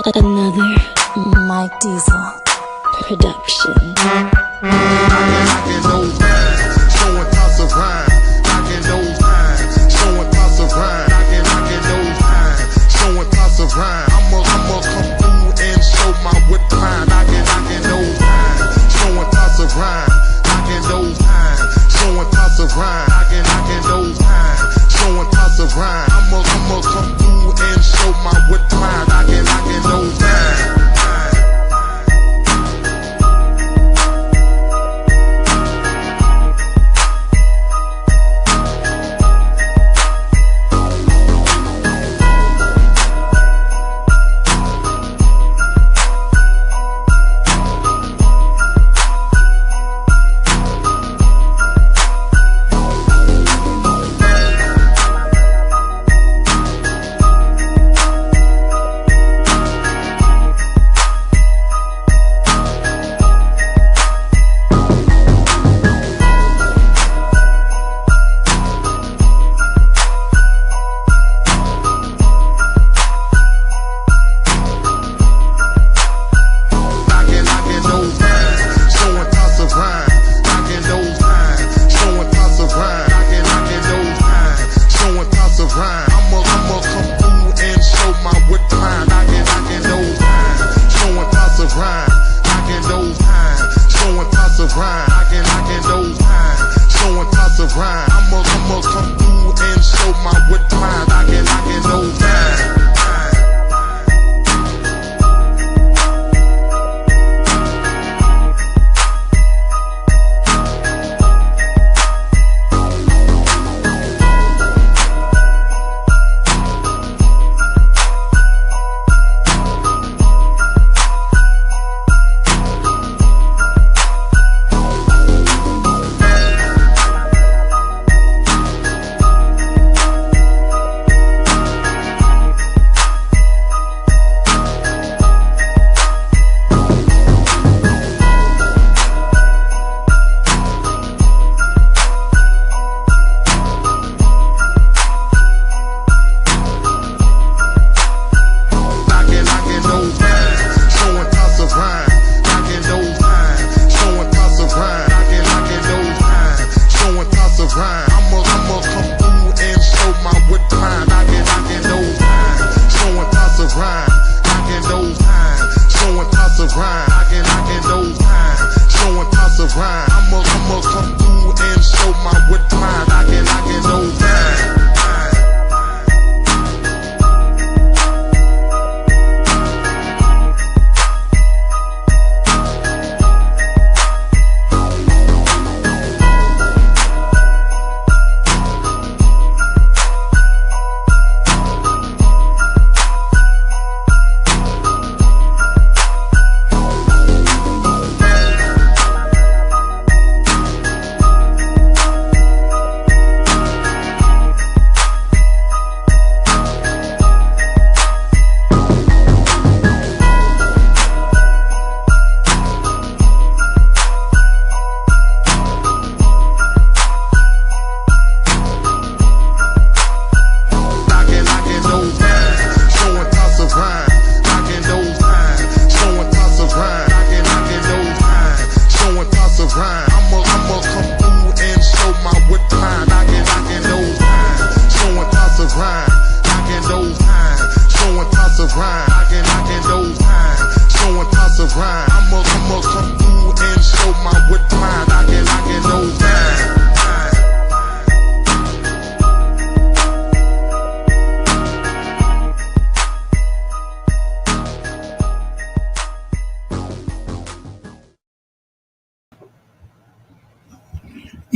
Another Mike Diesel production. Knocking those lines, showing toss of rhyme. Knocking those lines, showing toss of rhyme. Knocking those lines, showing toss of rhyme. I'ma come through and show my wit line. Knocking those lines, showing toss of rhyme. Knocking those lines, showing toss of rhyme. Knocking those lines, showing toss of rhyme. I'ma come through and show my wit line. Knocking those lines.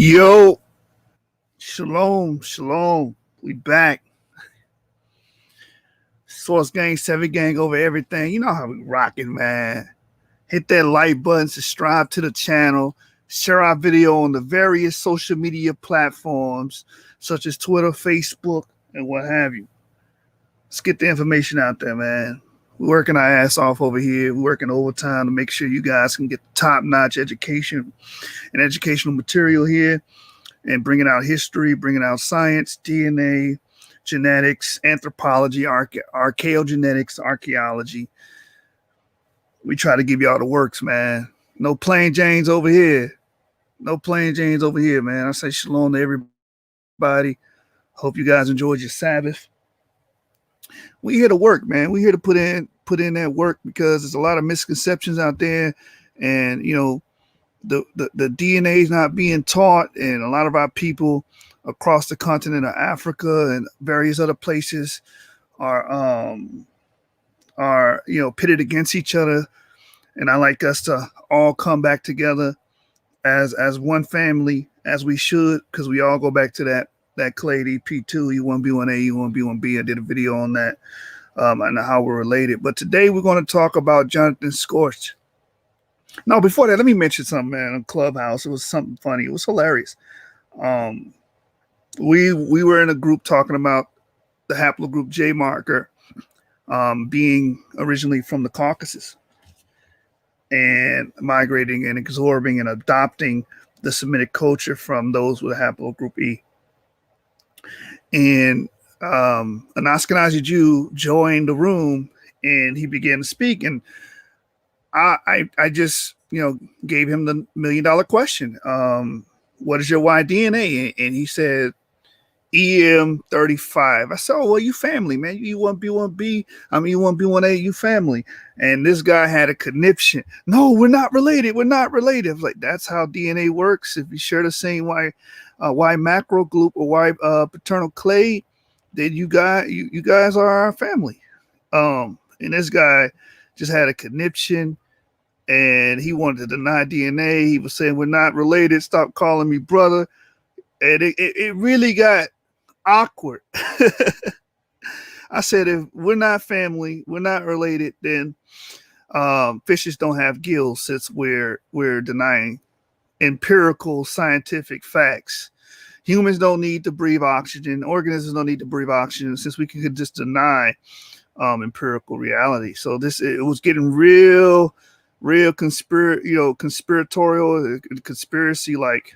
Yo, shalom. We back. Source Gang, 7 Gang over everything. You know how we rocking, man. Hit that like button, subscribe to the channel, share our video on the various social media platforms such as Twitter, Facebook, and what have you. Let's get the information out there, man. We're working our ass off over here. We're working overtime to make sure you guys can get top-notch education and educational material here, and bringing out history, bringing out science, DNA, genetics, anthropology, archaeogenetics, archaeology, We try to give y'all the works, man. No plain Janes over here. No plain Janes over here, man. I say shalom to everybody. Hope you guys enjoyed your Sabbath. We here to work, man. We here to put in that work because there's a lot of misconceptions out there, and the DNA is not being taught, and a lot of our people across the continent of Africa and various other places are pitted against each other. And I like us to all come back together as one family, as we should, because we all go back to that Clade EP2, U1B1A, U1B1B. I did a video on that, and how we're related. But today we're going to talk about Johnathan Schorsch. No, before that, let me mention something, man. On Clubhouse, it was something funny. It was hilarious. We were in a group talking about the haplogroup J marker being originally from the Caucasus and migrating and absorbing and adopting the Semitic culture from those with a haplogroup E. And an Ashkenazi Jew joined the room and he began to speak. And I just, gave him the $1 million question. What is your Y DNA? And he said, EM35. I said, oh, well, you family, man. You U1B1B. I'm U1B1A, you family. And this guy had a conniption. No, we're not related. We're not related. I was like, that's how DNA works. If you share the same Y macro group or Y paternal clade, then you guys are our family. And this guy just had a conniption and he wanted to deny DNA. He was saying, we're not related. Stop calling me brother. And it really got awkward. I said, if we're not family, we're not related, then fishes don't have gills, since we're denying empirical scientific facts. Humans don't need to breathe oxygen. Organisms don't need to breathe oxygen, since we could just deny empirical reality. So it was getting real conspiratorial, conspiracy like.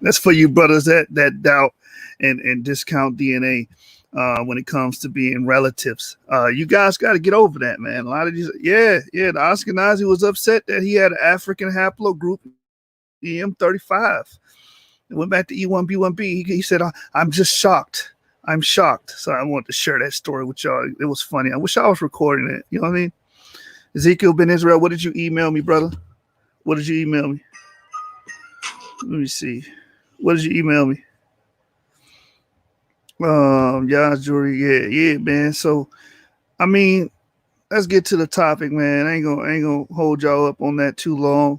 That's for you brothers that doubt and discount DNA when it comes to being relatives. You guys got to get over that, man. A lot of these, the Ashkenazi was upset that he had an African haplogroup, EM35. It went back to E1B1B. He said, I'm just shocked. I'm shocked. So I wanted to share that story with y'all. It was funny. I wish I was recording it. You know what I mean? Ezekiel Ben Israel, what did you email me, brother? What did you email me? Let me see. What did you email me? Jury, yeah, man. So, I mean, let's get to the topic, man. I ain't gonna hold y'all up on that too long.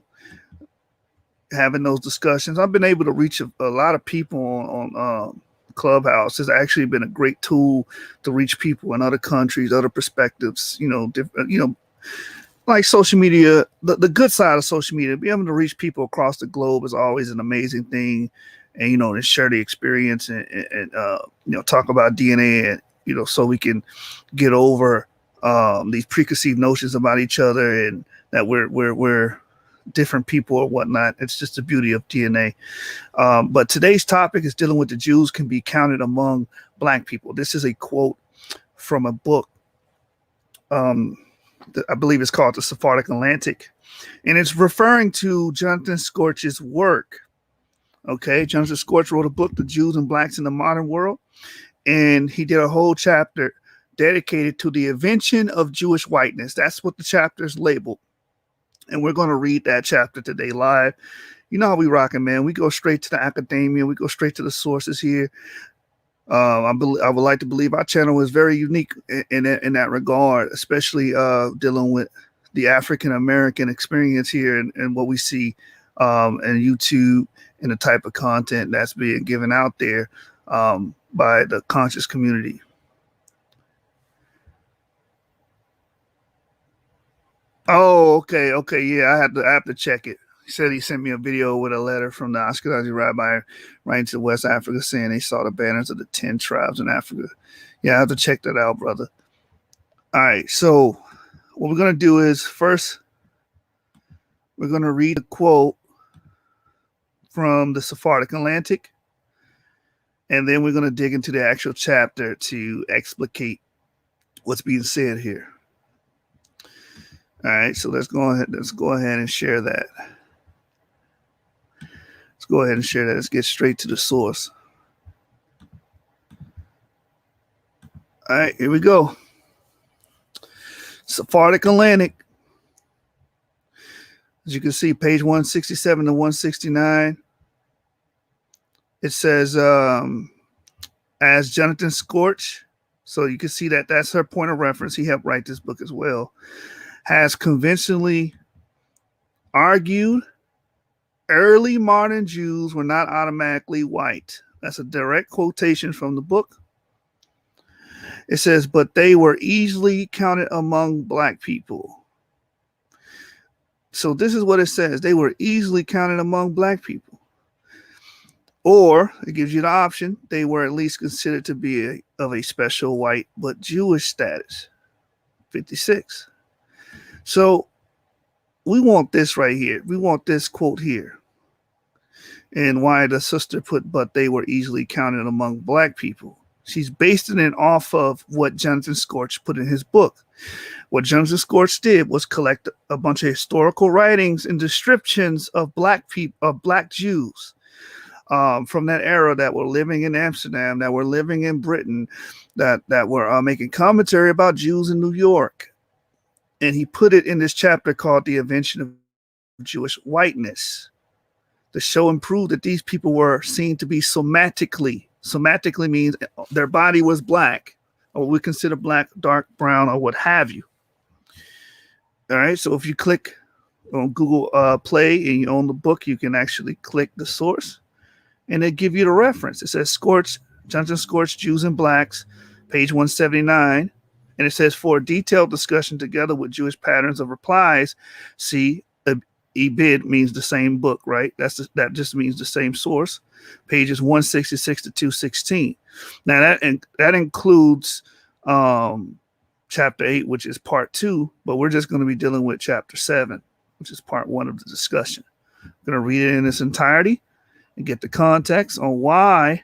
Having those discussions, I've been able to reach a lot of people on Clubhouse. It's actually been a great tool to reach people in other countries, other perspectives. Different, like social media, the good side of social media, being able to reach people across the globe is always an amazing thing. And, to share the experience and talk about DNA and, so we can get over these preconceived notions about each other and that we're different people or whatnot. It's just the beauty of DNA. But today's topic is dealing with the Jews can be counted among Black people. This is a quote from a book. I believe it's called The Sephardic Atlantic, and it's referring to Johnathan Schorsch's work. Okay, Johnathan Schorsch wrote a book, The Jews and Blacks in the Modern World, and he did a whole chapter dedicated to the invention of Jewish whiteness. That's what the chapter is labeled, and we're going to read that chapter today live. You know how we rocking, man. We go straight to the academia. We go straight to the sources here. I would like to believe our channel is very unique in that regard, especially dealing with the African American experience here and what we see and YouTube and the type of content that's being given out there by the conscious community. Oh, okay, yeah, I have to check it. He said he sent me a video with a letter from the Ashkenazi rabbi writing to West Africa saying they saw the banners of the 10 tribes in Africa. Yeah, I have to check that out, brother. All right, so what we're going to do is first we're going to read a quote from the Sephardic Atlantic. And then we're going to dig into the actual chapter to explicate what's being said here. All right, so let's go ahead and share that. Let's go ahead and share that. Let's get straight to the source. All right, here we go. Sephardic Atlantic. As you can see, page 167 to 169. It says, as Johnathan Schorsch, so you can see that that's her point of reference. He helped write this book as well. Has conventionally argued early modern Jews were not automatically white. That's a direct quotation from the book. It says, but they were easily counted among black people. So this is what it says. They were easily counted among black people. Or it gives you the option. They were at least considered to be of a special white but Jewish status. 56. So we want this right here. We want this quote here. And why the sister put, but they were easily counted among black people. She's basing it off of what Johnathan Schorsch put in his book. What Johnathan Schorsch did was collect a bunch of historical writings and descriptions of black people, of black Jews from that era that were living in Amsterdam, that were living in Britain, that were making commentary about Jews in New York. And he put it in this chapter called The Invention of Jewish Whiteness to show and prove that these people were seen to be somatically means their body was black, or we consider black, dark brown, or what have you. All right, so if you click on Google Play and you own the book, you can actually click the source and they give you the reference. It says Johnathan Schorsch, Jews and Blacks, page 179. And it says, for a detailed discussion together with Jewish patterns of replies, see, Ebid means the same book, right? That just means the same source. Pages 166 to 216. Now that includes chapter 8, which is part 2, but we're just going to be dealing with chapter 7, which is part 1 of the discussion. I'm going to read it in its entirety and get the context on why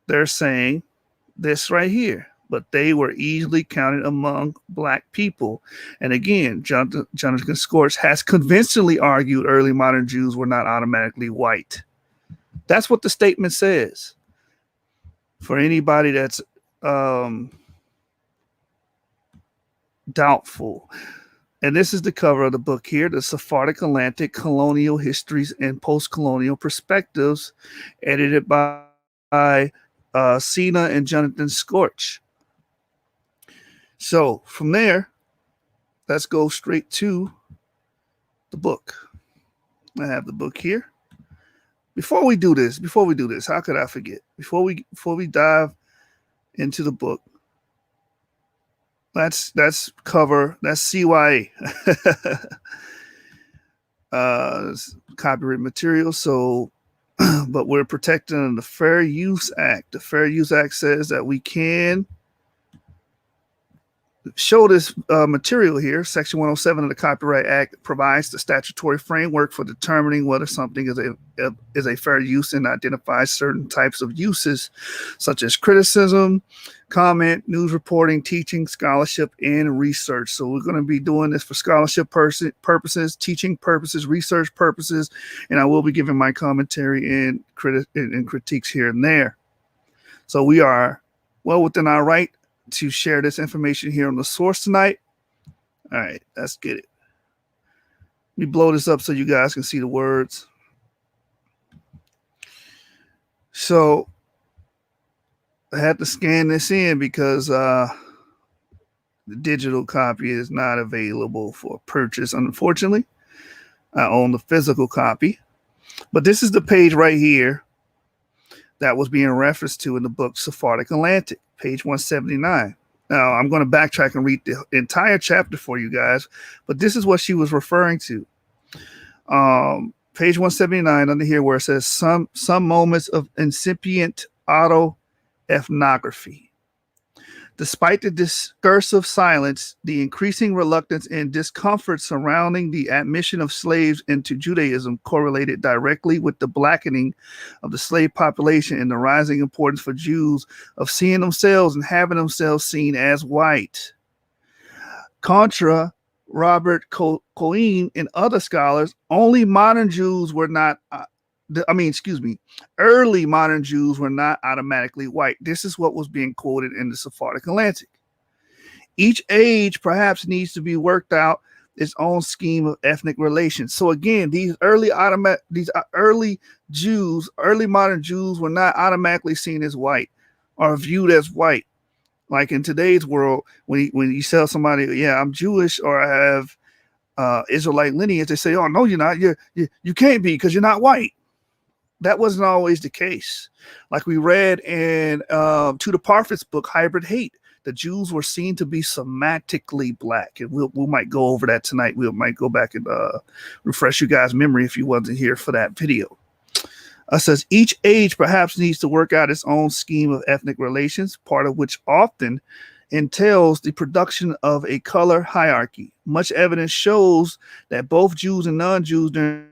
they're saying this right here. But they were easily counted among black people. And again, Johnathan Schorsch has convincingly argued early modern Jews were not automatically white. That's what the statement says. For anybody that's doubtful. And this is the cover of the book here, The Sephardic Atlantic Colonial Histories and Post-Colonial Perspectives, edited by Sina and Johnathan Schorsch. So from there, let's go straight to the book. I have the book here. Before we do this, how could I forget? Before we dive into the book, that's CYA. Copyright material. So, but we're protected under the Fair Use Act. The Fair Use Act says that we can show this material here. Section 107 of the Copyright Act provides the statutory framework for determining whether something is a fair use and identifies certain types of uses, such as criticism, comment, news reporting, teaching, scholarship, and research. So we're going to be doing this for scholarship purposes, teaching purposes, research purposes, and I will be giving my commentary and critiques here and there. So we are well within our right to share this information here on the source tonight. All right, let's get it. Let me blow this up so you guys can see the words. So I had to scan this in because the digital copy is not available for purchase, unfortunately. I own the physical copy. But this is the page right here that was being referenced to in the book Sephardic Atlantic, page 179. Now, I'm going to backtrack and read the entire chapter for you guys, but this is what she was referring to. Page 179 under here where it says some moments of incipient autoethnography. Despite the discursive silence, the increasing reluctance and discomfort surrounding the admission of slaves into Judaism correlated directly with the blackening of the slave population and the rising importance for Jews of seeing themselves and having themselves seen as white. Contra Robert Cohen and other scholars, only modern Jews were not early modern Jews were not automatically white. This is what was being quoted in the Sephardic Atlantic. Each age perhaps needs to be worked out its own scheme of ethnic relations. So again, these early Jews, early modern Jews were not automatically seen as white or viewed as white. Like in today's world, when you tell somebody, yeah, I'm Jewish or I have Israelite lineage, they say, oh, no, you're not. You can't be because you're not white. That wasn't always the case. Like we read in Tudor Parfit's book, Hybrid Hate, the Jews were seen to be somatically black. And we might go over that tonight. We might go back and refresh you guys' memory if you wasn't here for that video. Says each age perhaps needs to work out its own scheme of ethnic relations, part of which often entails the production of a color hierarchy. Much evidence shows that both Jews and non-Jews during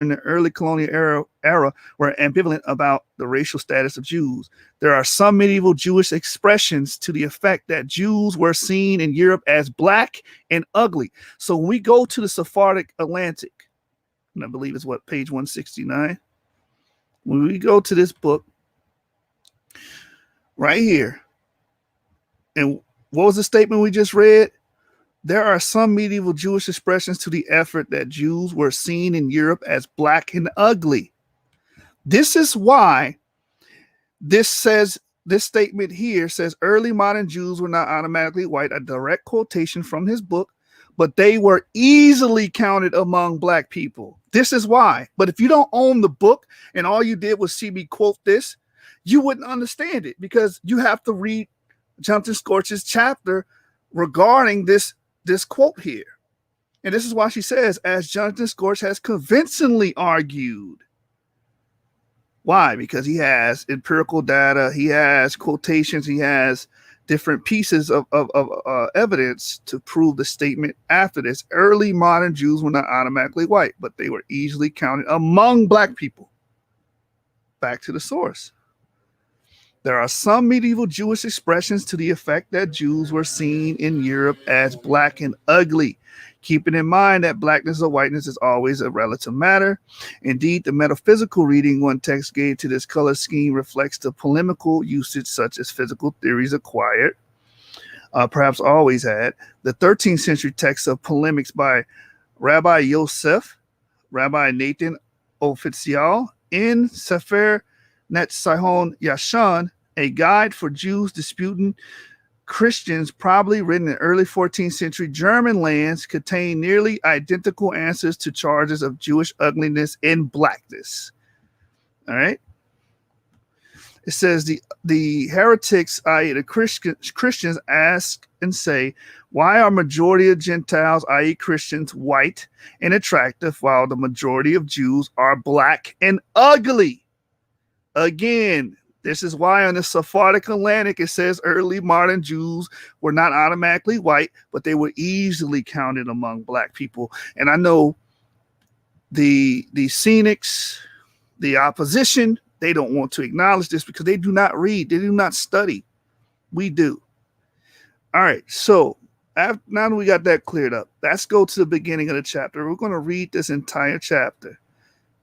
the early colonial era were ambivalent about the racial status of Jews. There are some medieval Jewish expressions to the effect that Jews were seen in Europe as black and ugly. So when we go to the Sephardic Atlantic, and I believe it's page 169. When we go to this book right here, and what was the statement we just read? There are some medieval Jewish expressions to the effort that Jews were seen in Europe as black and ugly. This is why this statement here says early modern Jews were not automatically white, a direct quotation from his book, but they were easily counted among black people. This is why. But if you don't own the book and all you did was see me quote this, you wouldn't understand it because you have to read Johnathan Schorsch's chapter regarding this quote here. And this is why she says, as Johnathan Schorsch has convincingly argued. Why? Because he has empirical data, he has quotations, he has different pieces of evidence to prove the statement after this. Early modern Jews were not automatically white, but they were easily counted among black people. Back to the source. There are some medieval Jewish expressions to the effect that Jews were seen in Europe as black and ugly, keeping in mind that blackness or whiteness is always a relative matter. Indeed, the metaphysical reading one text gave to this color scheme reflects the polemical usage such as physical theories acquired, perhaps always had. The 13th century text of polemics by Rabbi Yosef, Rabbi Nathan Official, in Sefer Netzahon Yashan, a guide for Jews disputing Christians, probably written in early 14th century German lands, contain nearly identical answers to charges of Jewish ugliness and blackness. All right. It says the heretics, i.e. the Christians, ask and say, why are majority of Gentiles, i.e. Christians, white and attractive, while the majority of Jews are black and ugly? Again, this is why on the Sephardic Atlantic it says early modern Jews were not automatically white, but they were easily counted among black people. And I know the cynics, the opposition, they don't want to acknowledge this because they do not read, they do not study. We do. All right, so now that we got that cleared up, let's go to the beginning of the chapter. We're going to read this entire chapter.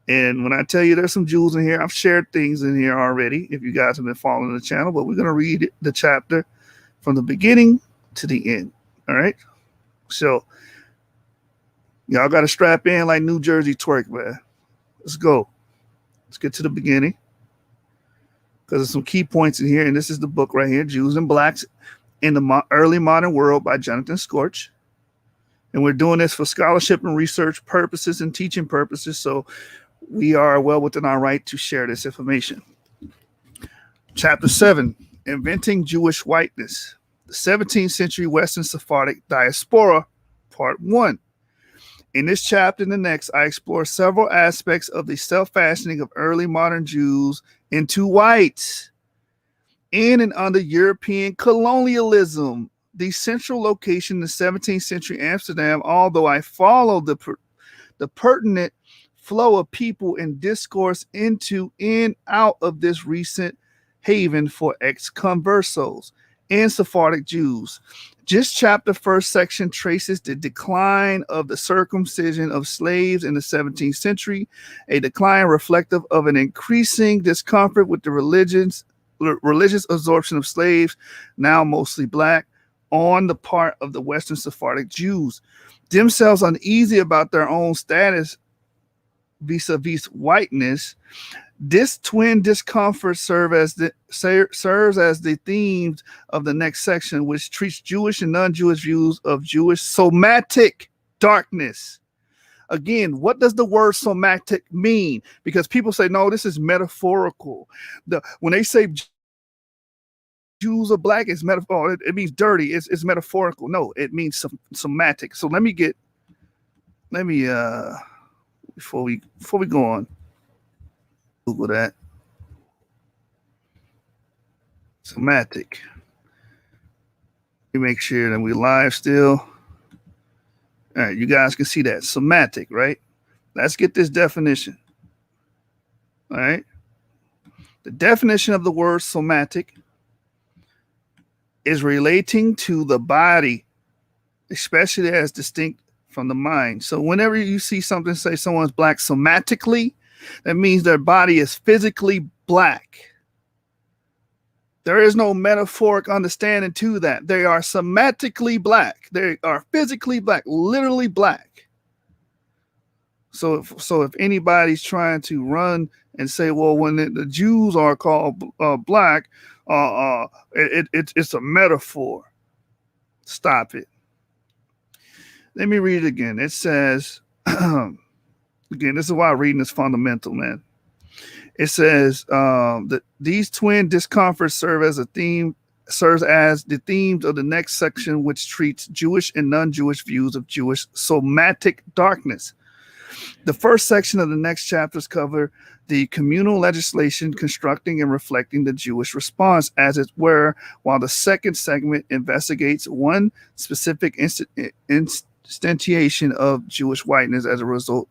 And when I tell you there's some jewels in here, I've shared things in here already, if you guys have been following the channel, but we're going to read the chapter from the beginning to the end. All right. So y'all got to strap in like New Jersey twerk, man. Let's go. Let's get to the beginning because there's some key points in here. And this is the book right here, Jews and Blacks in the Early Modern World by Johnathan Schorsch. And we're doing this for scholarship and research purposes and teaching purposes. So we are well within our right to share this information. Chapter 7, Inventing Jewish Whiteness, the 17th century Western Sephardic Diaspora, Part 1. In this chapter and the next, I explore several aspects of the self-fashioning of early modern Jews into whites in and under European colonialism. The central location in the 17th century Amsterdam, although I followed the pertinent flow of people and discourse into and out of this recent haven for ex-conversos and Sephardic Jews. Just chapter first section traces the decline of the circumcision of slaves in the 17th century, a decline reflective of an increasing discomfort with the religious absorption of slaves, now mostly black, on the part of the Western Sephardic Jews, themselves uneasy about their own status vis-a-vis whiteness. This twin discomfort serves as the themes of the next section, which treats Jewish and non-Jewish views of Jewish somatic darkness. Again, what does the word somatic mean? Because people say, no, this is metaphorical. When they say Jews are black, it's metaphor. It means dirty. It's metaphorical. No, it means somatic. So let me before we go on, Google that. Somatic. Let me make sure that we live still. All right, you guys can see that. Somatic, right? Let's get this definition. All right. The definition of the word somatic is relating to the body, especially as distinct from the mind. So whenever you see something say someone's black somatically, that means their body is physically black. There is no metaphoric understanding to that. They are somatically black. They are physically black, literally black. So if anybody's trying to run and say, well, when the Jews are called black, it's a metaphor. Stop it. Let me read it again. It says, again, this is why reading is fundamental, man. It says that these twin discomforts serves as the themes of the next section, which treats Jewish and non-Jewish views of Jewish somatic darkness. The first section of the next chapters cover the communal legislation constructing and reflecting the Jewish response, as it were, while the second segment investigates one specific instantiation of Jewish whiteness as a result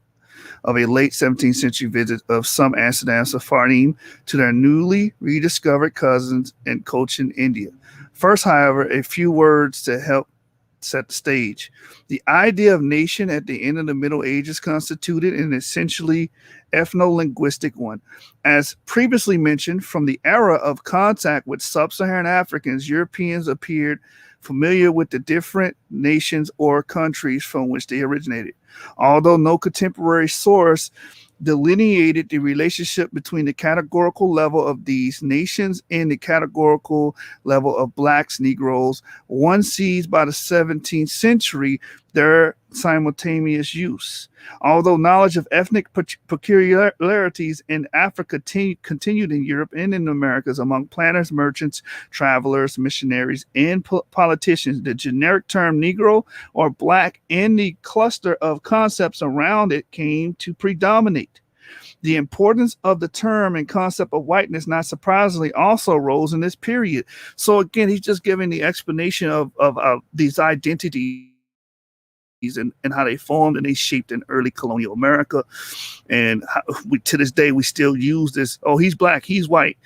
of a late 17th century visit of some Amsterdam Sephardim to their newly rediscovered cousins in Cochin, India. First, however, a few words to help set the stage. The idea of nation at the end of the Middle Ages constituted an essentially ethno-linguistic one. As previously mentioned, from the era of contact with sub-Saharan Africans, Europeans appeared familiar with the different nations or countries from which they originated. Although no contemporary source delineated the relationship between the categorical level of these nations and the categorical level of blacks, Negroes, one sees by the 17th century their simultaneous use. Although knowledge of ethnic peculiarities in Africa continued in Europe and in the Americas among planters, merchants, travelers, missionaries, and politicians, the generic term Negro or black and the cluster of concepts around it came to predominate. The importance of the term and concept of whiteness, not surprisingly, also rose in this period. So again, he's just giving the explanation of these identities and how they formed and they shaped in early colonial America. And to this day, we still use this, oh, he's black, he's white.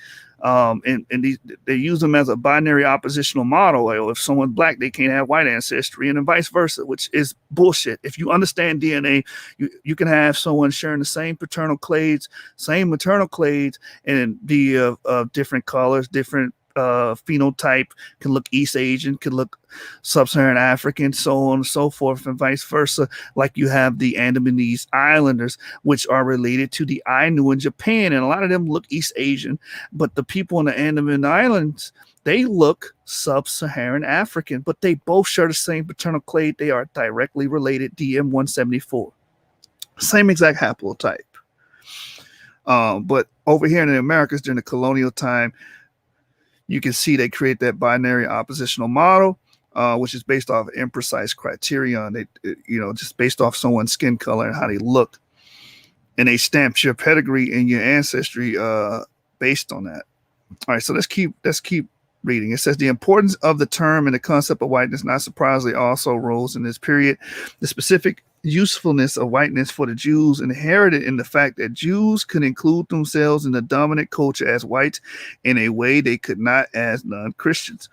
And they use them as a binary oppositional model. Like, if someone's black, they can't have white ancestry, and then vice versa, which is bullshit. If you understand DNA, you can have someone sharing the same paternal clades, same maternal clades, and be of different colors, different phenotype, can look East Asian, can look Sub-Saharan African, so on and so forth, and vice versa. Like you have the Andamanese Islanders, which are related to the Ainu in Japan, and a lot of them look East Asian, but the people in the Andaman Islands, they look Sub-Saharan African, but they both share the same paternal clade. They are directly related, DM174. Same exact haplotype. But over here in the Americas during the colonial time, you can see they create that binary oppositional model, which is based off imprecise criterion. Just based off someone's skin color and how they look, and they stamp your pedigree and your ancestry based on that. All right, so let's keep reading. It says the importance of the term and the concept of whiteness, not surprisingly, also rose in this period. The specific usefulness of whiteness for the Jews inherited in the fact that Jews could include themselves in the dominant culture as whites in a way they could not as non-Christians.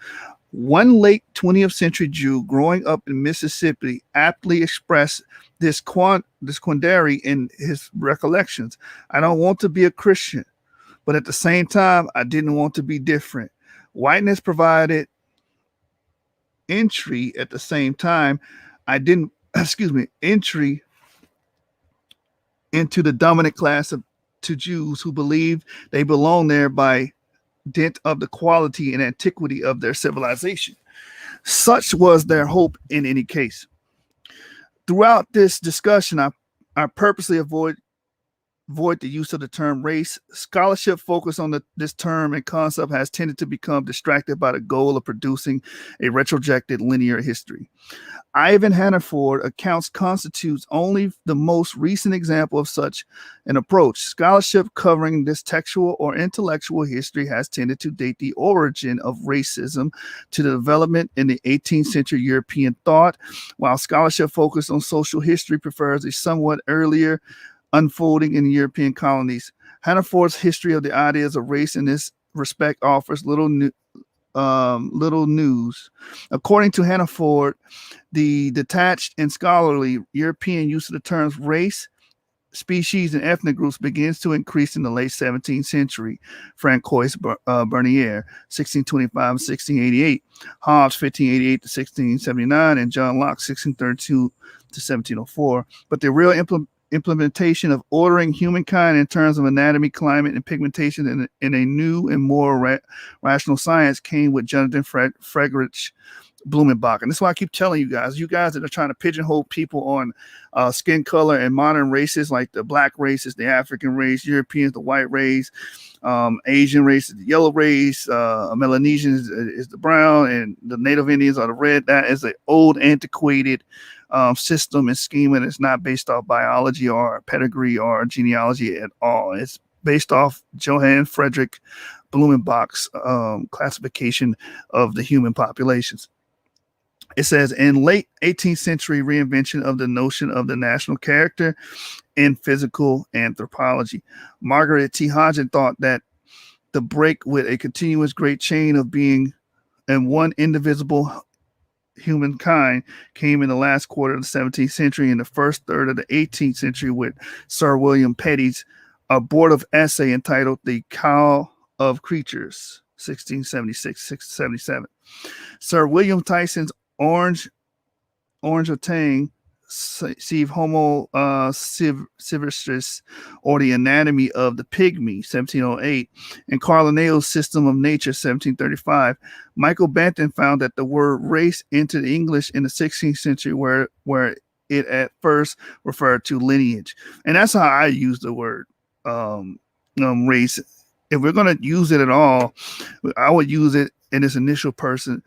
One late 20th century Jew growing up in Mississippi aptly expressed this quandary in his recollections. I don't want to be a Christian, but at the same time, I didn't want to be different. Whiteness provided entry at the same time. I didn't, excuse me, entry into the dominant class of to Jews who believed they belong there by dint of the quality and antiquity of their civilization. Such was their hope in any case. Throughout this discussion, I purposely avoid the use of the term race. Scholarship focus on this term and concept has tended to become distracted by the goal of producing a retrojected linear history. Ivan Hannaford accounts constitutes only the most recent example of such an approach. Scholarship covering this textual or intellectual history has tended to date the origin of racism to the development in the 18th century European thought, while scholarship focused on social history prefers a somewhat earlier unfolding in the European colonies. Hannaford's history of the ideas of race in this respect offers little news. According to Hannaford, the detached and scholarly European use of the terms race, species, and ethnic groups begins to increase in the late 17th century. Francois Bernier, 1625 and 1688, Hobbes, 1588 to 1679, and John Locke, 1632 to 1704. But the real implementation of ordering humankind in terms of anatomy, climate, and pigmentation in a new and more rational science came with Jonathan Friedrich Blumenbach. And that's why I keep telling you guys that are trying to pigeonhole people on skin color and modern races like the black races, the African race, Europeans, the white race, Asian race, the yellow race, Melanesian is the brown, and the Native Indians are the red. That is an old, antiquated system and schema that's not based off biology or pedigree or genealogy at all. It's based off Johann Friedrich Blumenbach's classification of the human populations. It says in late 18th century reinvention of the notion of the national character in physical anthropology. Margaret T. Hodgson thought that the break with a continuous great chain of being and one indivisible humankind came in the last quarter of the 17th century and the first third of the 18th century with Sir William Petty's abortive essay entitled The Cow of Creatures, 1676-1677. Sir William Tyson's Orange Otang, Sive Homo Civilistris, or The Anatomy of the Pygmy, 1708, and Carl Linnaeus' System of Nature, 1735. Michael Banton found that the word race entered English in the 16th century where it at first referred to lineage. And that's how I use the word race. If we're going to use it at all, I would use it in its initial person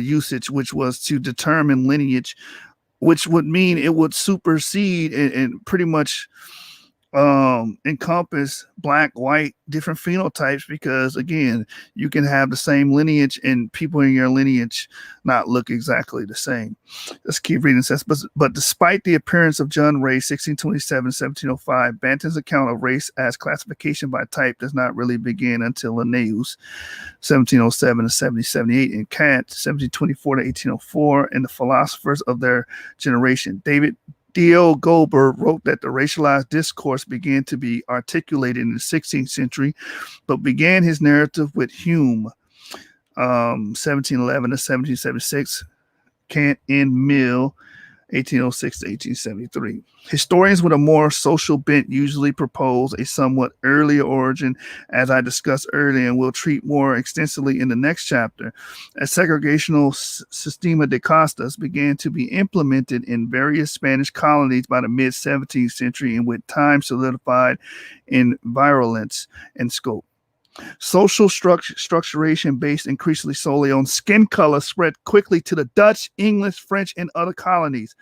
usage, which was to determine lineage, which would mean it would supersede and pretty much encompass black, white, different phenotypes, because again, you can have the same lineage and people in your lineage not look exactly the same. Let's keep reading. It says, but despite the appearance of John Ray, 1627-1705, Banton's account of race as classification by type does not really begin until Linnaeus, 1707-1778, and Kant, 1724-1804, and the philosophers of their generation. David D.O. Goldberg wrote that the racialized discourse began to be articulated in the 16th century, but began his narrative with Hume, 1711 to 1776, Kant and Mill, 1806 to 1873. Historians with a more social bent usually propose a somewhat earlier origin, as I discussed earlier, and will treat more extensively in the next chapter, as segregational sistema de castas began to be implemented in various Spanish colonies by the mid-17th century, and with time solidified in virulence and scope. Social structuration based increasingly solely on skin color spread quickly to the Dutch, English, French, and other colonies.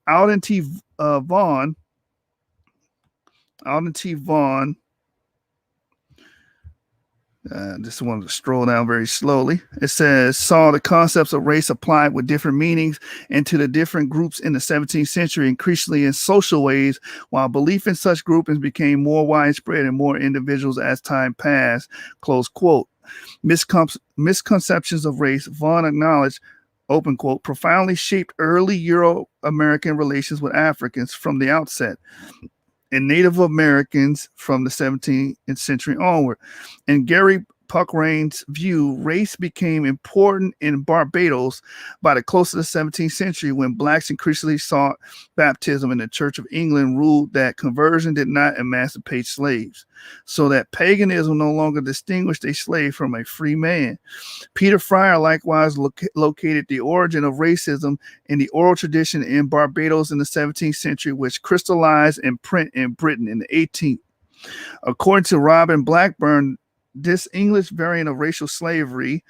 Alden T. Vaughan Just wanted to stroll down very slowly. It says, saw the concepts of race applied with different meanings into the different groups in the 17th century, increasingly in social ways, while belief in such groupings became more widespread and more individuals as time passed. Close quote. Misconceptions of race, Vaughan acknowledged, open quote, profoundly shaped early Euro-American relations with Africans from the outset, and Native Americans from the 17th century onward. In Gary Puckrane's view, race became important in Barbados by the close of the 17th century when blacks increasingly sought baptism, and the Church of England ruled that conversion did not emancipate slaves, so that paganism no longer distinguished a slave from a free man. Peter Fryer likewise located the origin of racism in the oral tradition in Barbados in the 17th century, which crystallized in print in Britain in the 18th. According to Robin Blackburn, this English variant of racial slavery,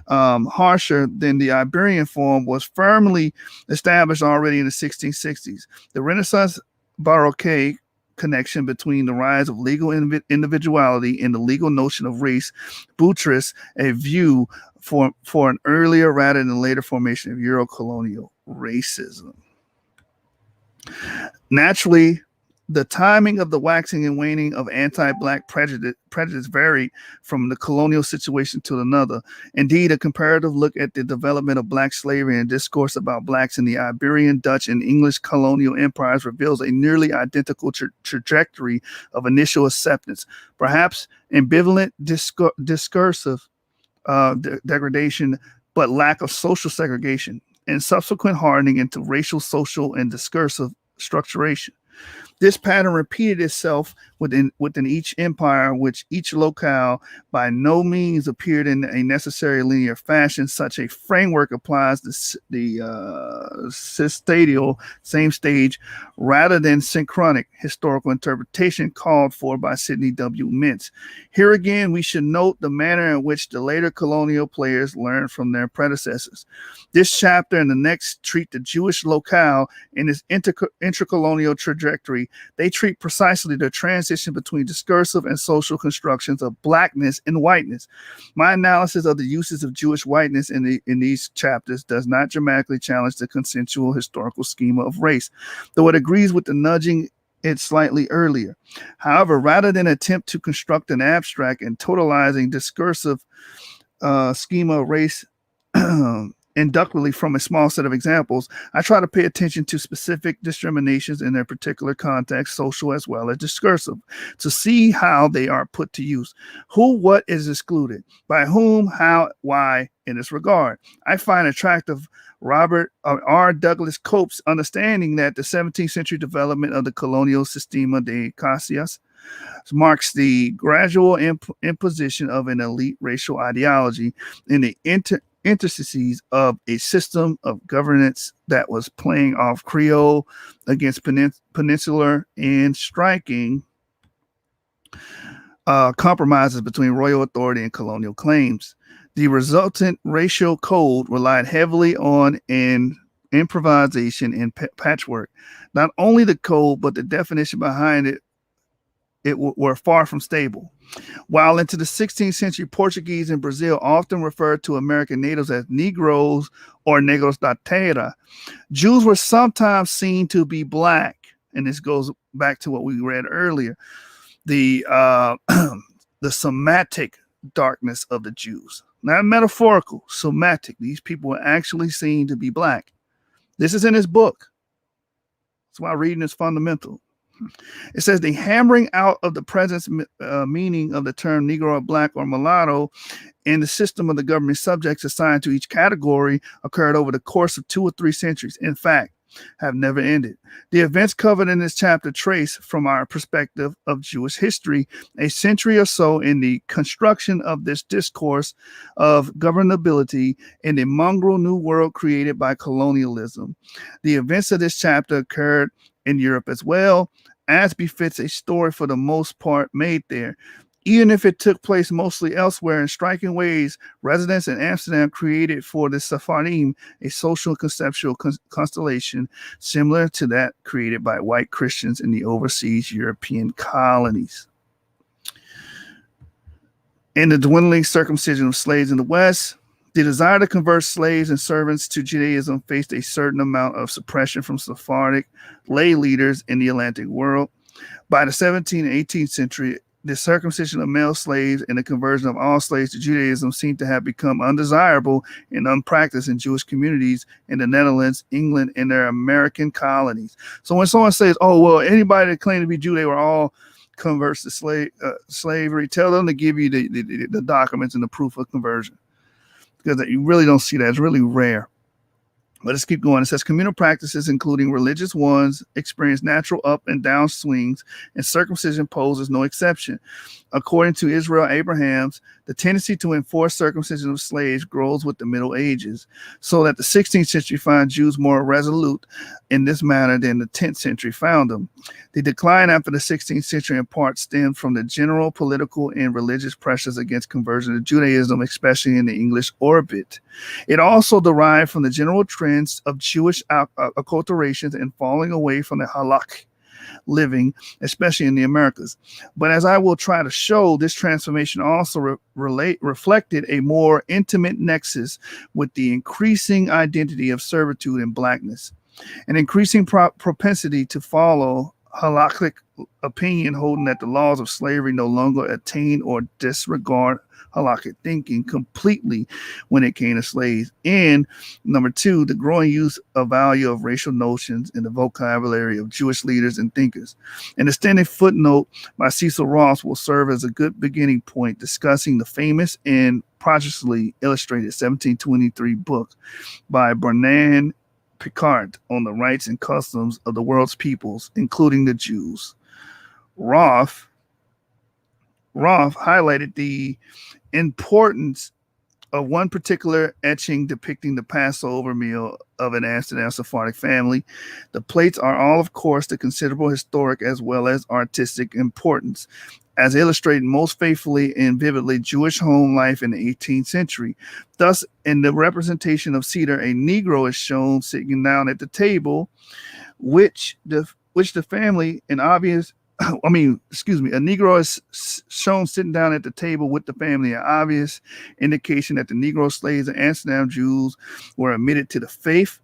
harsher than the Iberian form, was firmly established already in the 1660s. The Renaissance Baroque connection between the rise of legal individuality and the legal notion of race buttressed a view for an earlier rather than later formation of Euro-colonial racism. Naturally, the timing of the waxing and waning of anti-black prejudice varied from the colonial situation to another. Indeed, a comparative look at the development of black slavery and discourse about blacks in the Iberian, Dutch, and English colonial empires reveals a nearly identical trajectory of initial acceptance, perhaps ambivalent discursive degradation, but lack of social segregation, and subsequent hardening into racial, social, and discursive structuration. This pattern repeated itself within each empire, which each locale by no means appeared in a necessary linear fashion. Such a framework applies the systadial same stage rather than synchronic historical interpretation called for by Sidney W. Mintz. Here again, we should note the manner in which the later colonial players learned from their predecessors. This chapter and the next treat the Jewish locale in its intercolonial trajectory. They treat precisely the transition between discursive and social constructions of blackness and whiteness. My analysis of the uses of Jewish whiteness in these chapters does not dramatically challenge the consensual historical schema of race, though it agrees with the nudging it slightly earlier. However, rather than attempt to construct an abstract and totalizing discursive schema of race inductively from a small set of examples, I try to pay attention to specific discriminations in their particular context, social as well as discursive, to see how they are put to use. Who, what is excluded, by whom, how, why in this regard. I find attractive Robert R. Douglas Cope's understanding that the 17th century development of the colonial sistema de clases marks the gradual imposition of an elite racial ideology in the interstices of a system of governance that was playing off Creole against peninsular and striking compromises between royal authority and colonial claims. The resultant racial code relied heavily on an improvisation and patchwork. Not only the code, but the definition behind it were far from stable. While into the 16th century, Portuguese in Brazil often referred to American natives as Negroes or Negros da Terra, Jews were sometimes seen to be black. And this goes back to what we read earlier, the somatic darkness of the Jews. Not metaphorical, somatic. These people were actually seen to be black. This is in his book. That's why reading is fundamental. It says the hammering out of the present meaning of the term Negro or black or mulatto in the system of the government subjects assigned to each category occurred over the course of 2 or 3 centuries. In fact, have never ended. The events covered in this chapter trace, from our perspective of Jewish history, a century or so in the construction of this discourse of governability in the mongrel new world created by colonialism. The events of this chapter occurred in Europe as well, as befits a story for the most part made there. Even if it took place mostly elsewhere in striking ways, residents in Amsterdam created for the Sephardim a social conceptual constellation similar to that created by white Christians in the overseas European colonies. In the dwindling circumcision of slaves in the West, the desire to convert slaves and servants to Judaism faced a certain amount of suppression from Sephardic lay leaders in the Atlantic world. By the 17th and 18th century, the circumcision of male slaves and the conversion of all slaves to Judaism seemed to have become undesirable and unpracticed in Jewish communities in the Netherlands, England, and their American colonies. So when someone says, oh, well, anybody that claimed to be Jew, they were all converts to slavery, tell them to give you the documents and the proof of conversion, because you really don't see that. It's really rare. But let's keep going. It says communal practices, including religious ones, experience natural up and down swings, and circumcision poses no exception. According to Israel Abrahams, the tendency to enforce circumcision of slaves grows with the Middle Ages, so that the 16th century finds Jews more resolute in this matter than the 10th century found them. The decline after the 16th century in part stemmed from the general political and religious pressures against conversion to Judaism, especially in the English orbit. It also derived from the general trends of Jewish acculturations and falling away from the halakhic living, especially in the Americas. But as I will try to show, this transformation also reflected a more intimate nexus with the increasing identity of servitude and blackness, an increasing propensity to follow halakhic opinion, holding that the laws of slavery no longer attain or disregard halakhic thinking completely when it came to slaves. And number two, the growing use of value of racial notions in the vocabulary of Jewish leaders and thinkers. An extended footnote by Cecil Ross will serve as a good beginning point discussing the famous and prodigiously illustrated 1723 book by Bernard Picard on the rights and customs of the world's peoples, including the Jews. Roth highlighted the importance of one particular etching depicting the Passover meal of an Amsterdam Sephardic family. The plates are all, of course, the considerable historic as well as artistic importance, as illustrated most faithfully and vividly Jewish home life in the 18th century. Thus, in the representation of Seder, a Negro is shown sitting down at the table, which the family, a Negro is shown sitting down at the table with the family, an obvious indication that the Negro slaves and Amsterdam Jews were admitted to the faith.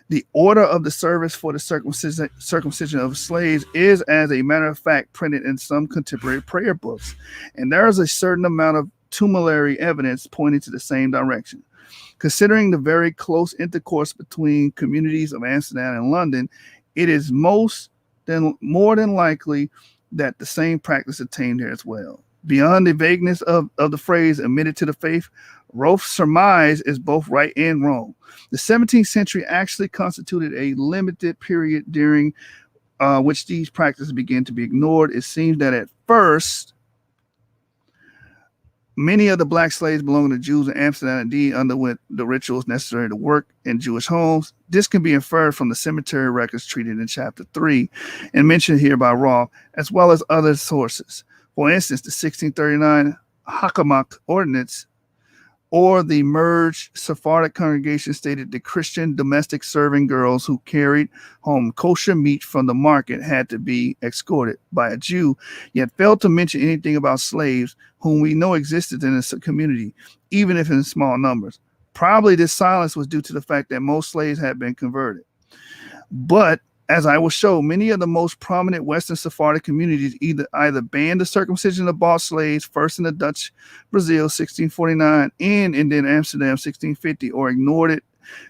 The order of the service for the circumcision of slaves is, as a matter of fact, printed in some contemporary prayer books, and there is a certain amount of tumulary evidence pointing to the same direction. Considering the very close intercourse between communities of Amsterdam and London, it is more than likely that the same practice attained here as well. Beyond the vagueness of the phrase admitted to the faith, Roth's surmise is both right and wrong. The 17th century actually constituted a limited period during which these practices began to be ignored. It seems that at first, many of the black slaves belonging to Jews in Amsterdam indeed underwent the rituals necessary to work in Jewish homes. This can be inferred from the cemetery records treated in chapter 3 and mentioned here by Roth, as well as other sources. For instance, the 1639 Hakamak Ordinance or the merged Sephardic congregation stated the Christian domestic serving girls who carried home kosher meat from the market had to be escorted by a Jew, yet failed to mention anything about slaves whom we know existed in this community, even if in small numbers. Probably this silence was due to the fact that most slaves had been converted. But as I will show, many of the most prominent Western Sephardic communities either banned the circumcision of bought slaves, first in the Dutch Brazil, 1649, and then Amsterdam, 1650, or ignored it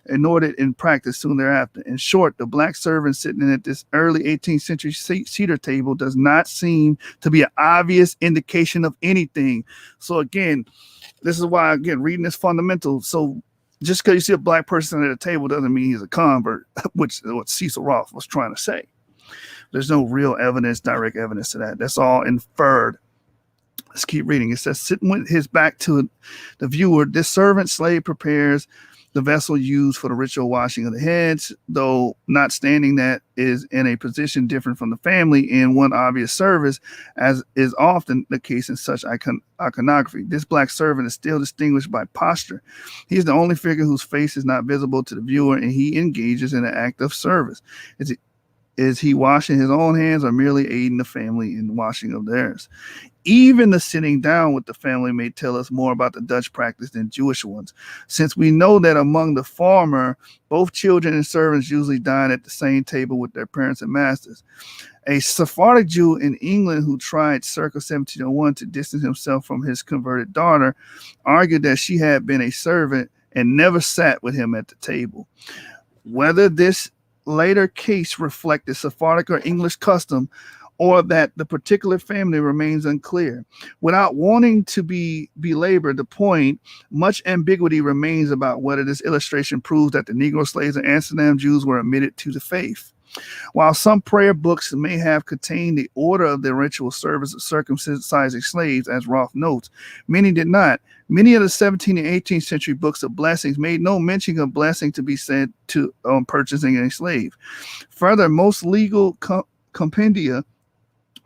in practice soon thereafter. In short, the black servant sitting at this early 18th century cedar table does not seem to be an obvious indication of anything. So again, this is why, again, reading is fundamental. So just because you see a black person at a table doesn't mean he's a convert, which is what Cecil Roth was trying to say. There's no real evidence, direct evidence to that. That's all inferred. Let's keep reading. It says, sitting with his back to the viewer, this servant slave prepares the vessel used for the ritual washing of the heads, though not standing that is in a position different from the family in one obvious service, as is often the case in such iconography. This black servant is still distinguished by posture. He is the only figure whose face is not visible to the viewer, and he engages in an act of service. Is he washing his own hands or merely aiding the family in washing of theirs? Even the sitting down with the family may tell us more about the Dutch practice than Jewish ones, since we know that among the former, both children and servants usually dine at the same table with their parents and masters. A Sephardic Jew in England who tried circa 1701 to distance himself from his converted daughter argued that she had been a servant and never sat with him at the table. Whether this later case reflected Sephardic or English custom, or that the particular family remains unclear. Without wanting to belabor the point, much ambiguity remains about whether this illustration proves that the Negro slaves and Amsterdam Jews were admitted to the faith. While some prayer books may have contained the order of the ritual service of circumcising slaves, as Roth notes, many did not. Many of the 17th and 18th century books of blessings made no mention of blessing to be said to purchasing a slave. Further, most legal compendia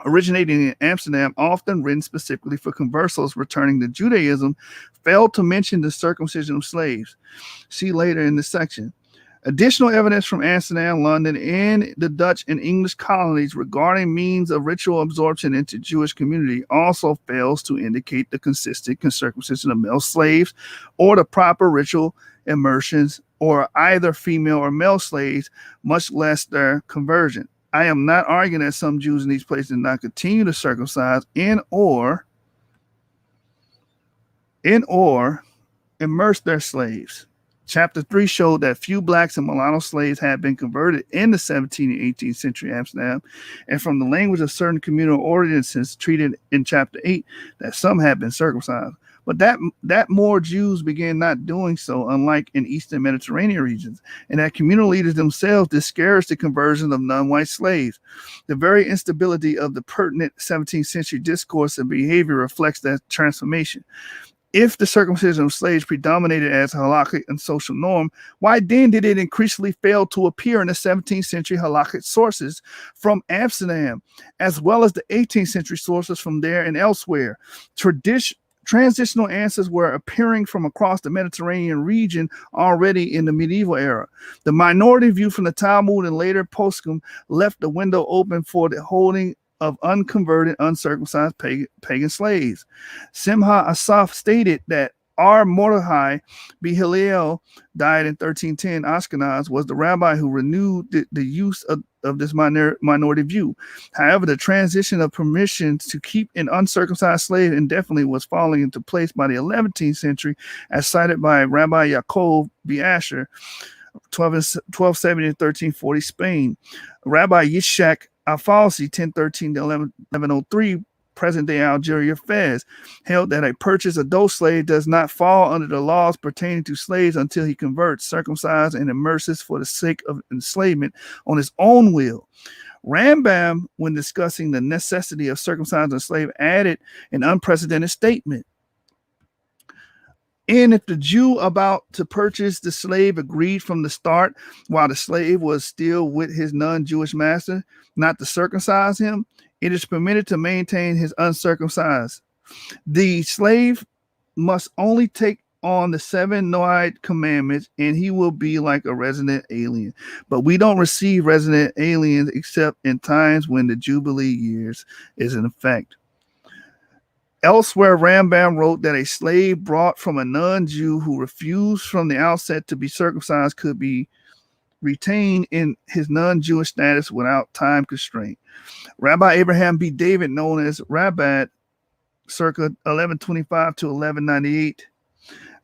originating in Amsterdam, often written specifically for conversos returning to Judaism, failed to mention the circumcision of slaves. See later in this section. Additional evidence from Amsterdam, London, and the Dutch and English colonies regarding means of ritual absorption into Jewish community also fails to indicate the consistent circumcision of male slaves or the proper ritual immersions or either female or male slaves, much less their conversion. I am not arguing that some Jews in these places did not continue to circumcise and or immerse their slaves. Chapter 3 showed that few blacks and mulatto slaves had been converted in the 17th and 18th century Amsterdam, and from the language of certain communal ordinances treated in Chapter 8, that some had been circumcised. But that more Jews began not doing so, unlike in Eastern Mediterranean regions, and that communal leaders themselves discouraged the conversion of non-white slaves. The very instability of the pertinent 17th century discourse and behavior reflects that transformation. If the circumcision of slaves predominated as a halakhic and social norm, why then did it increasingly fail to appear in the 17th century halakhic sources from Amsterdam, as well as the 18th century sources from there and elsewhere? Transitional answers were appearing from across the Mediterranean region already in the medieval era. The minority view from the Talmud and later poskim left the window open for the holding of unconverted, uncircumcised pagan slaves. Simha Asaf stated that R. Mordechai B. Hillel, died in 1310, Ashkenaz, was the rabbi who renewed the use of this minority view. However, the transition of permission to keep an uncircumcised slave indefinitely was falling into place by the 11th century, as cited by Rabbi Yaakov B. Asher, 1270 to 1340, Spain. Rabbi Yishak Al-Falsi, 1013 to 1103, present-day Algeria, Fez, held that a purchased adult slave does not fall under the laws pertaining to slaves until he converts, circumcises, and immerses for the sake of enslavement on his own will. Rambam, when discussing the necessity of circumcising a slave, added an unprecedented statement. And if the Jew about to purchase the slave agreed from the start, while the slave was still with his non-Jewish master, not to circumcise him, it is permitted to maintain his uncircumcised. The slave must only take on the 7 Noahide commandments, and he will be like a resident alien. But we don't receive resident aliens except in times when the Jubilee years is in effect. Elsewhere, Rambam wrote that a slave brought from a non-Jew who refused from the outset to be circumcised could be retained in his non-Jewish status without time constraint. Rabbi Abraham B. David, known as Rabbad, circa 1125 to 1198,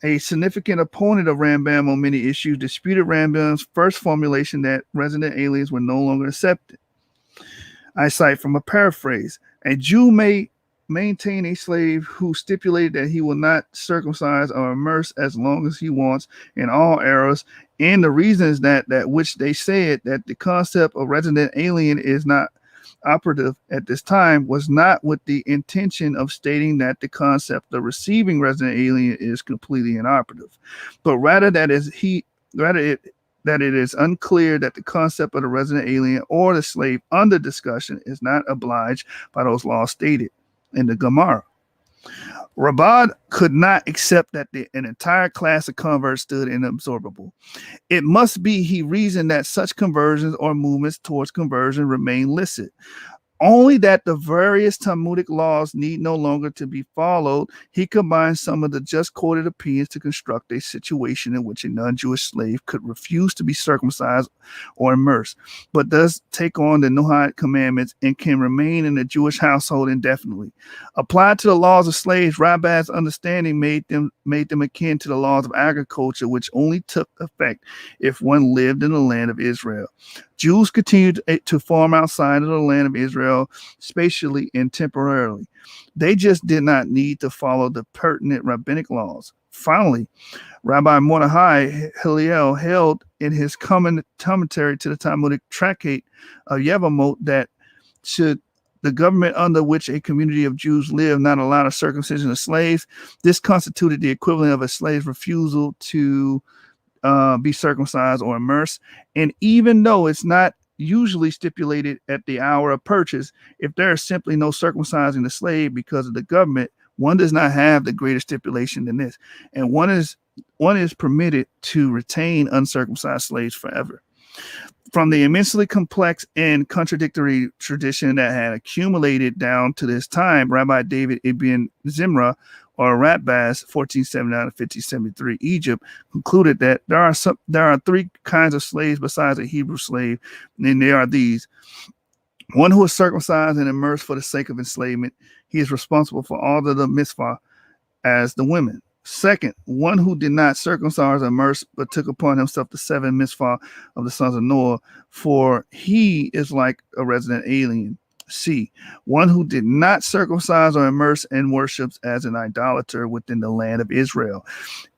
a significant opponent of Rambam on many issues, disputed Rambam's first formulation that resident aliens were no longer accepted. I cite from a paraphrase: a Jew may maintain a slave who stipulated that he will not circumcise or immerse as long as he wants in all eras, and the reason is that which they said, that the concept of resident alien is not operative at this time, was not with the intention of stating that the concept of receiving resident alien is completely inoperative, but rather that it is unclear that the concept of the resident alien or the slave under discussion is not obliged by those laws stated in the Gemara. Rabad could not accept that an entire class of converts stood inabsorbable. It must be, he reasoned, that such conversions or movements towards conversion remain licit. Only that the various Talmudic laws need no longer to be followed. He combined some of the just quoted opinions to construct a situation in which a non-Jewish slave could refuse to be circumcised or immersed, but does take on the Noahide commandments and can remain in a Jewish household indefinitely. Applied to the laws of slaves, Rabbi's understanding made them akin to the laws of agriculture, which only took effect if one lived in the land of Israel. Jews continued to farm outside of the land of Israel spatially and temporarily. They just did not need to follow the pertinent rabbinic laws. Finally, Rabbi Mordechai Hillel held in his commentary to the Talmudic tractate of Yevamot that should the government under which a community of Jews lived not allow the circumcision of slaves, this constituted the equivalent of a slave's refusal to be circumcised or immersed. And even though it's not usually stipulated at the hour of purchase, if there is simply no circumcising the slave because of the government, one does not have the greater stipulation than this. And one is permitted to retain uncircumcised slaves forever. From the immensely complex and contradictory tradition that had accumulated down to this time, Rabbi David ibn Zimra, or Ratbaz, 1479 to 1573, Egypt, concluded that there are three kinds of slaves besides a Hebrew slave, and they are these. One who is circumcised and immersed for the sake of enslavement. He is responsible for all of the mitzvah as the women. Second, one who did not circumcise or immerse, but took upon himself the 7 mitzvah of the sons of Noah, for he is like a resident alien. C, one who did not circumcise or immerse and worships as an idolater within the land of Israel.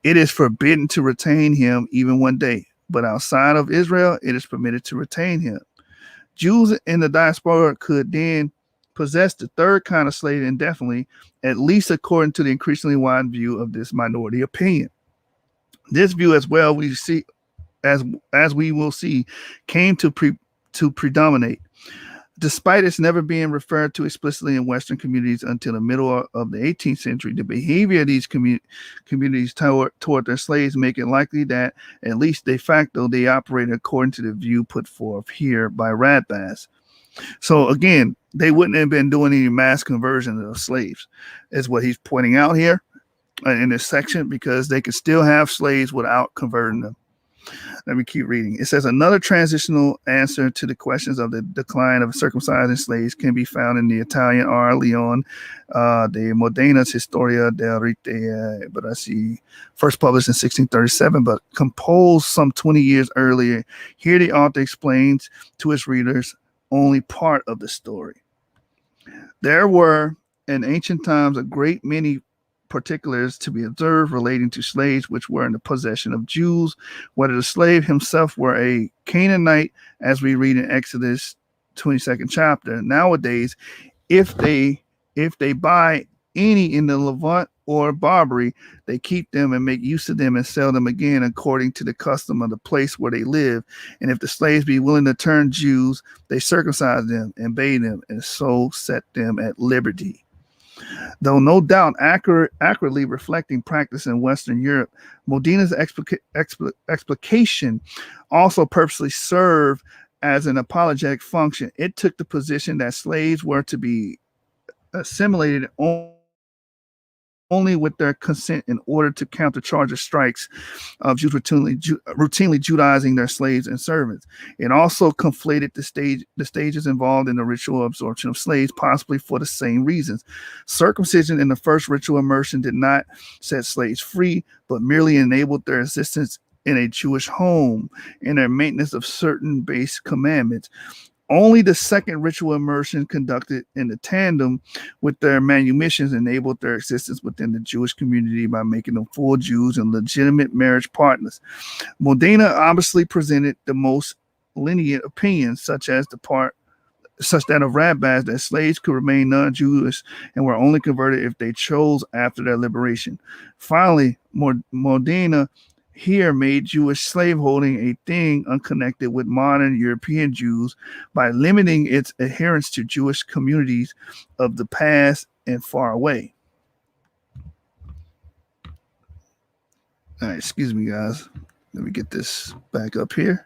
It is forbidden to retain him even one day, but outside of Israel, it is permitted to retain him. Jews in the diaspora could then possess the third kind of slave indefinitely, at least according to the increasingly wide view of this minority opinion. This view, as well, we see, as we will see, came to predominate. Despite its never being referred to explicitly in Western communities until the middle of the 18th century, the behavior of these communities toward their slaves make it likely that, at least de facto, they operated according to the view put forth here by Radbaz. So again, they wouldn't have been doing any mass conversion of slaves, is what he's pointing out here in this section, because they could still have slaves without converting them. Let me keep reading. It says another transitional answer to the questions of the decline of circumcised slaves can be found in the Italian R. Leon de Modena's Historia del Rite Brasi, first published in 1637, but composed some 20 years earlier. Here the author explains to his readers only part of the story. There were in ancient times a great many particulars to be observed relating to slaves which were in the possession of Jews, whether the slave himself were a Canaanite, as we read in Exodus 22nd chapter. Nowadays, if they buy any in the Levant or Barbary, they keep them and make use of them and sell them again according to the custom of the place where they live. And if the slaves be willing to turn Jews, they circumcise them and bathe them and so set them at liberty. Though no doubt accurately reflecting practice in Western Europe, Modena's explication also purposely served as an apologetic function. It took the position that slaves were to be assimilated only with their consent in order to countercharge the strikes of Jews routinely Judaizing their slaves and servants. It also conflated the stages involved in the ritual absorption of slaves, possibly for the same reasons. Circumcision in the first ritual immersion did not set slaves free, but merely enabled their existence in a Jewish home and their maintenance of certain base commandments. Only the second ritual immersion, conducted in the tandem with their manumissions, enabled their existence within the Jewish community by making them full Jews and legitimate marriage partners. Modena obviously presented the most lenient opinions, such that of Rabbis, that slaves could remain non-Jewish and were only converted if they chose after their liberation. Finally, Modena here made Jewish slaveholding a thing unconnected with modern European Jews by limiting its adherence to Jewish communities of the past and far away. All right, excuse me, guys. Let me get this back up here.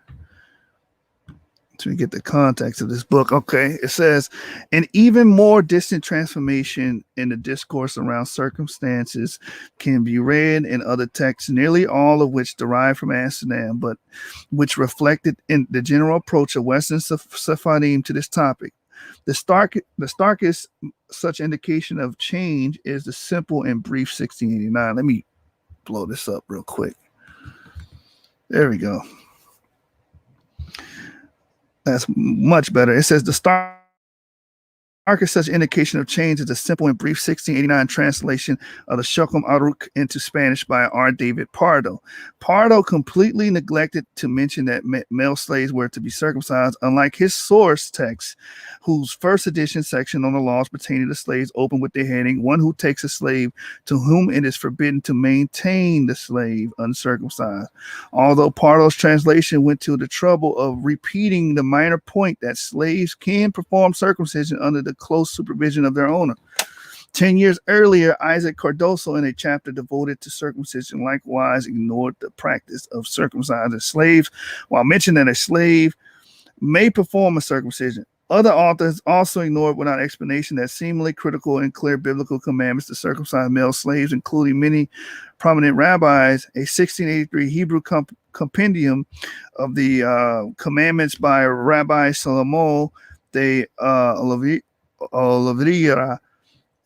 to get the context of this book. Okay, it says an even more distant transformation in the discourse around circumstances can be read in other texts, nearly all of which derive from Amsterdam, but which reflected in the general approach of Western Sephardim to this topic. The starkest such indication of change is the simple and brief 1689. Let me blow this up real quick. There we go. That's much better. It says the starkest such indication of change is a simple and brief 1689 translation of the Shulchan Aruch into Spanish by R. David Pardo. Pardo completely neglected to mention that male slaves were to be circumcised, unlike his source text, whose first edition section on the laws pertaining to slaves opened with the heading, "One who takes a slave to whom it is forbidden to maintain the slave uncircumcised." Although Pardo's translation went to the trouble of repeating the minor point that slaves can perform circumcision under the close supervision of their owner. 10 years earlier, Isaac Cardoso, in a chapter devoted to circumcision, likewise ignored the practice of circumcising slaves while mentioning that a slave may perform a circumcision. Other authors also ignored without explanation that seemingly critical and clear biblical commandments to circumcise male slaves, including many prominent rabbis. A 1683 Hebrew compendium of the commandments by Rabbi Shlomo de Oliveira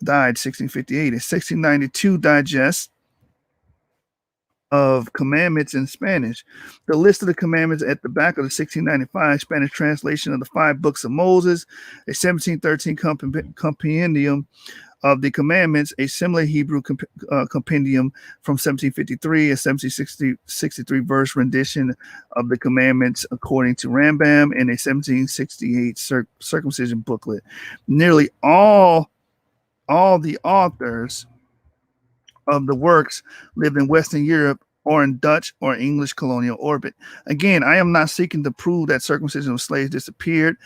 died 1658. A 1692 digest of commandments in Spanish. The list of the commandments at the back of the 1695 Spanish translation of the 5 books of Moses, a 1713 compendium of the commandments, a similar Hebrew compendium from 1753, a 1763 verse rendition of the commandments according to Rambam, and a 1768 circumcision booklet. Nearly all the authors of the works lived in Western Europe or in Dutch or English colonial orbit. Again, I am not seeking to prove that circumcision of slaves disappeared.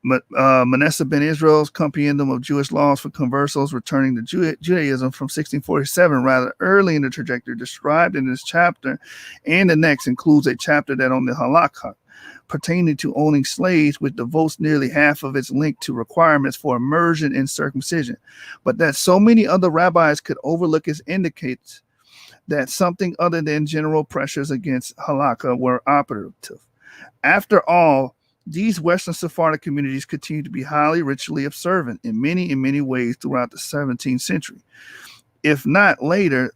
Manasseh ben Israel's compendium of Jewish laws for conversos returning to Judaism from 1647, rather early in the trajectory described in this chapter and the next, includes a chapter that on the halakha pertaining to owning slaves, which devotes nearly half of its length to requirements for immersion in circumcision. But that so many other rabbis could overlook it indicates that something other than general pressures against halakha were operative. After all, these Western Sephardic communities continue to be highly ritually observant in many ways throughout the 17th century. If not later,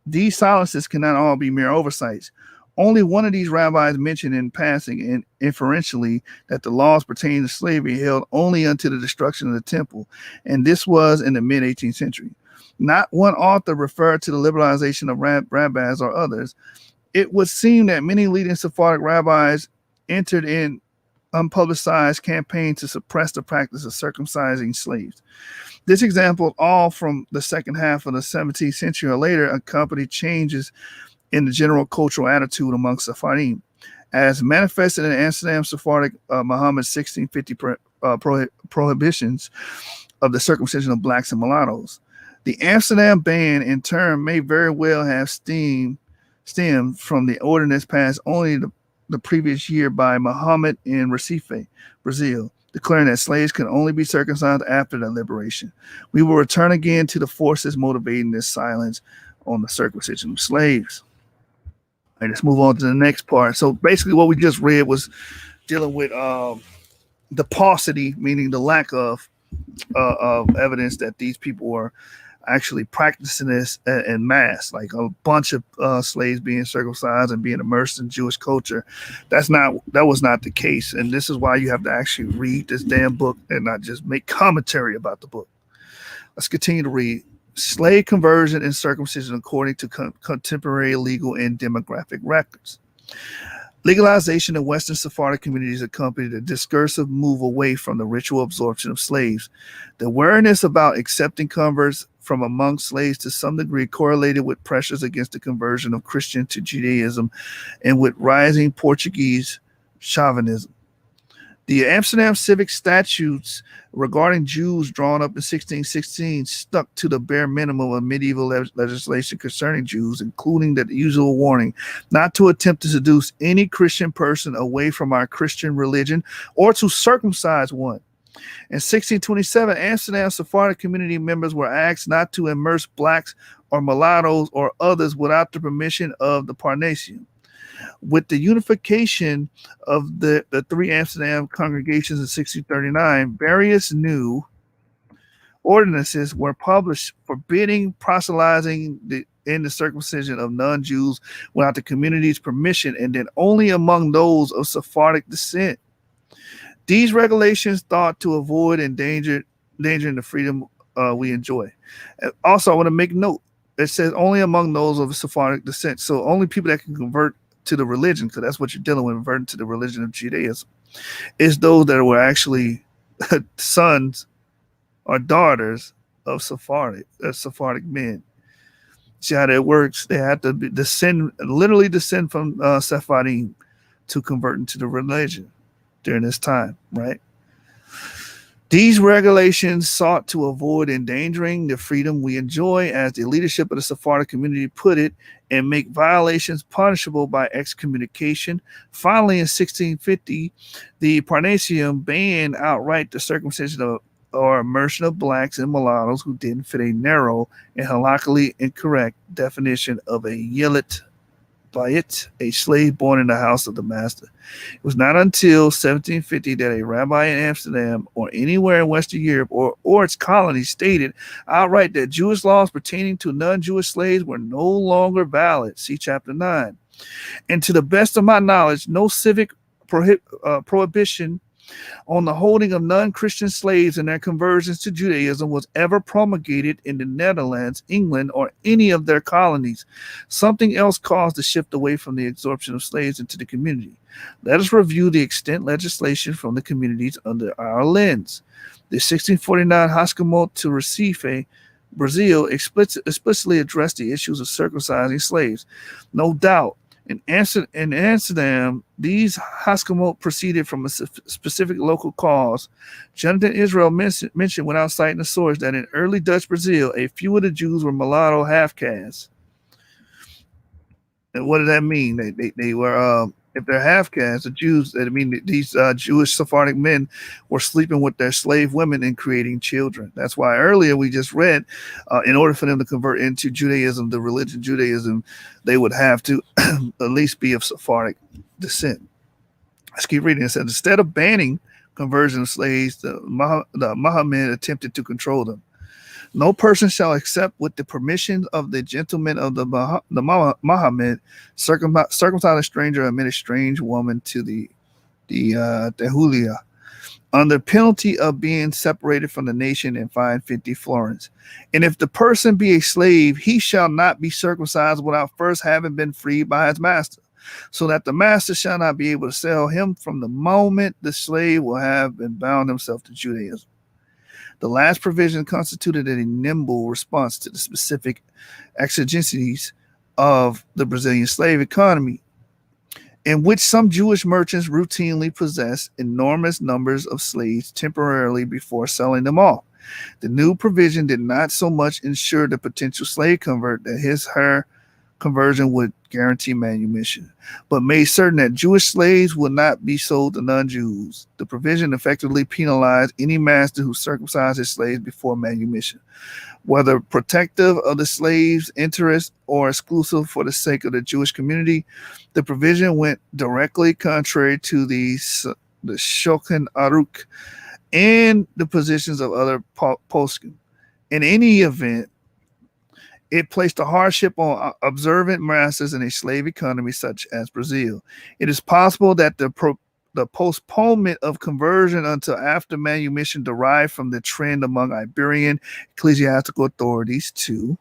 these silences cannot all be mere oversights. Only one of these rabbis mentioned in passing and inferentially that the laws pertaining to slavery held only until the destruction of the temple, and this was in the mid-18th century. Not one author referred to the liberalization of rabbis or others. It would seem that many leading Sephardic rabbis entered in unpublicized campaign to suppress the practice of circumcising slaves. This example, all from the second half of the 17th century or later, accompanied changes in the general cultural attitude amongst Sephardim, as manifested in Amsterdam Sephardic Muhammad's 1650 prohibitions of the circumcision of blacks and mulattoes. The Amsterdam ban, in turn, may very well have stemmed from the ordinance passed only the previous year by Muhammad in Recife, Brazil, declaring that slaves could only be circumcised after the liberation. We will return again to the forces motivating this silence on the circumcision of slaves. All right, let's move on to the next part. So basically what we just read was dealing with the paucity, meaning the lack of evidence that these people were actually practicing this in mass, like a bunch of slaves being circumcised and being immersed in Jewish culture. That was not the case. And this is why you have to actually read this damn book and not just make commentary about the book. Let's continue to read. Slave conversion and circumcision according to contemporary legal and demographic records. Legalization in Western Sephardic communities accompanied a discursive move away from the ritual absorption of slaves. The awareness about accepting converts from among slaves to some degree correlated with pressures against the conversion of Christian to Judaism and with rising Portuguese chauvinism. The Amsterdam Civic Statutes regarding Jews drawn up in 1616 stuck to the bare minimum of medieval legislation concerning Jews, including the usual warning not to attempt to seduce any Christian person away from our Christian religion or to circumcise one. In 1627, Amsterdam Sephardic community members were asked not to immerse blacks or mulattoes or others without the permission of the Parnassian. With the unification of the three Amsterdam congregations in 1639, various new ordinances were published forbidding proselytizing and the circumcision of non-Jews without the community's permission, and then only among those of Sephardic descent. These regulations thought to avoid endangering the freedom we enjoy. Also, I want to make note, it says only among those of Sephardic descent. So only people that can convert to the religion, because that's what you're dealing with, converting to the religion of Judaism, is those that were actually sons or daughters of Sephardic men. See how that works? They had to literally descend from Sephardim to convert into the religion during this time, right? These regulations sought to avoid endangering the freedom we enjoy, as the leadership of the Sephardic community put it, and make violations punishable by excommunication. Finally, in 1650, the Parnassian banned outright the circumcision of or immersion of blacks and mulattoes who didn't fit a narrow and halakhically incorrect definition of a yelit bayit, a slave born in the house of the master. It was not until 1750 that a rabbi in Amsterdam or anywhere in Western Europe or its colonies stated outright that Jewish laws pertaining to non-Jewish slaves were no longer valid. See Chapter 9. And to the best of my knowledge, no civic prohibition on the holding of non-Christian slaves and their conversions to Judaism was ever promulgated in the Netherlands, England, or any of their colonies. Something else caused the shift away from the absorption of slaves into the community. Let us review the extant legislation from the communities under our lens. The 1649 Haskamot to Recife, Brazil, explicitly addressed the issues of circumcising slaves. No doubt, in Amsterdam, these Haskamot proceeded from a specific local cause. Johnathan Israel mentioned without citing a source that in early Dutch Brazil, a few of the Jews were mulatto half-castes. And what did that mean? They were, if they're half-castes, the Jews, I mean, these Jewish Sephardic men were sleeping with their slave women and creating children. That's why earlier we just read, in order for them to convert into Judaism, the religion Judaism, they would have to at least be of Sephardic descent. Let's keep reading. It says, instead of banning conversion of slaves, the Muhammad attempted to control them. No person shall accept with the permission of the gentleman of the Muhammad circumcise a stranger or admit a strange woman to the Hulia, under penalty of being separated from the nation and fined 50 florins. And if the person be a slave, he shall not be circumcised without first having been freed by his master, so that the master shall not be able to sell him from the moment the slave will have been bound himself to Judaism. The last provision constituted a nimble response to the specific exigencies of the Brazilian slave economy, in which some Jewish merchants routinely possessed enormous numbers of slaves temporarily before selling them off. The new provision did not so much ensure the potential slave convert that her conversion would guarantee manumission, but made certain that Jewish slaves would not be sold to non-Jews. The provision effectively penalized any master who circumcised his slaves before manumission, whether protective of the slave's interests or exclusive for the sake of the Jewish community. The provision went directly contrary to the Shulchan Aruch and the positions of other poskim. In any event, it placed a hardship on observant masters in a slave economy such as Brazil. It is possible that the postponement of conversion until after manumission derived from the trend among Iberian ecclesiastical authorities to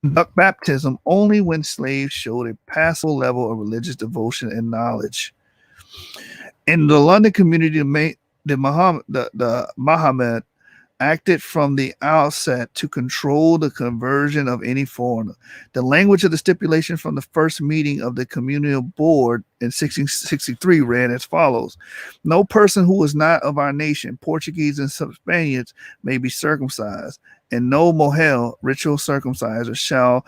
conduct baptism only when slaves showed a passable level of religious devotion and knowledge. In the London community, the Muhammad acted from the outset to control the conversion of any foreigner. The language of the stipulation from the first meeting of the communal board in 1663 read as follows: no person who is not of our nation, Portuguese and Spaniards, may be circumcised, and no mohel, ritual circumciser, shall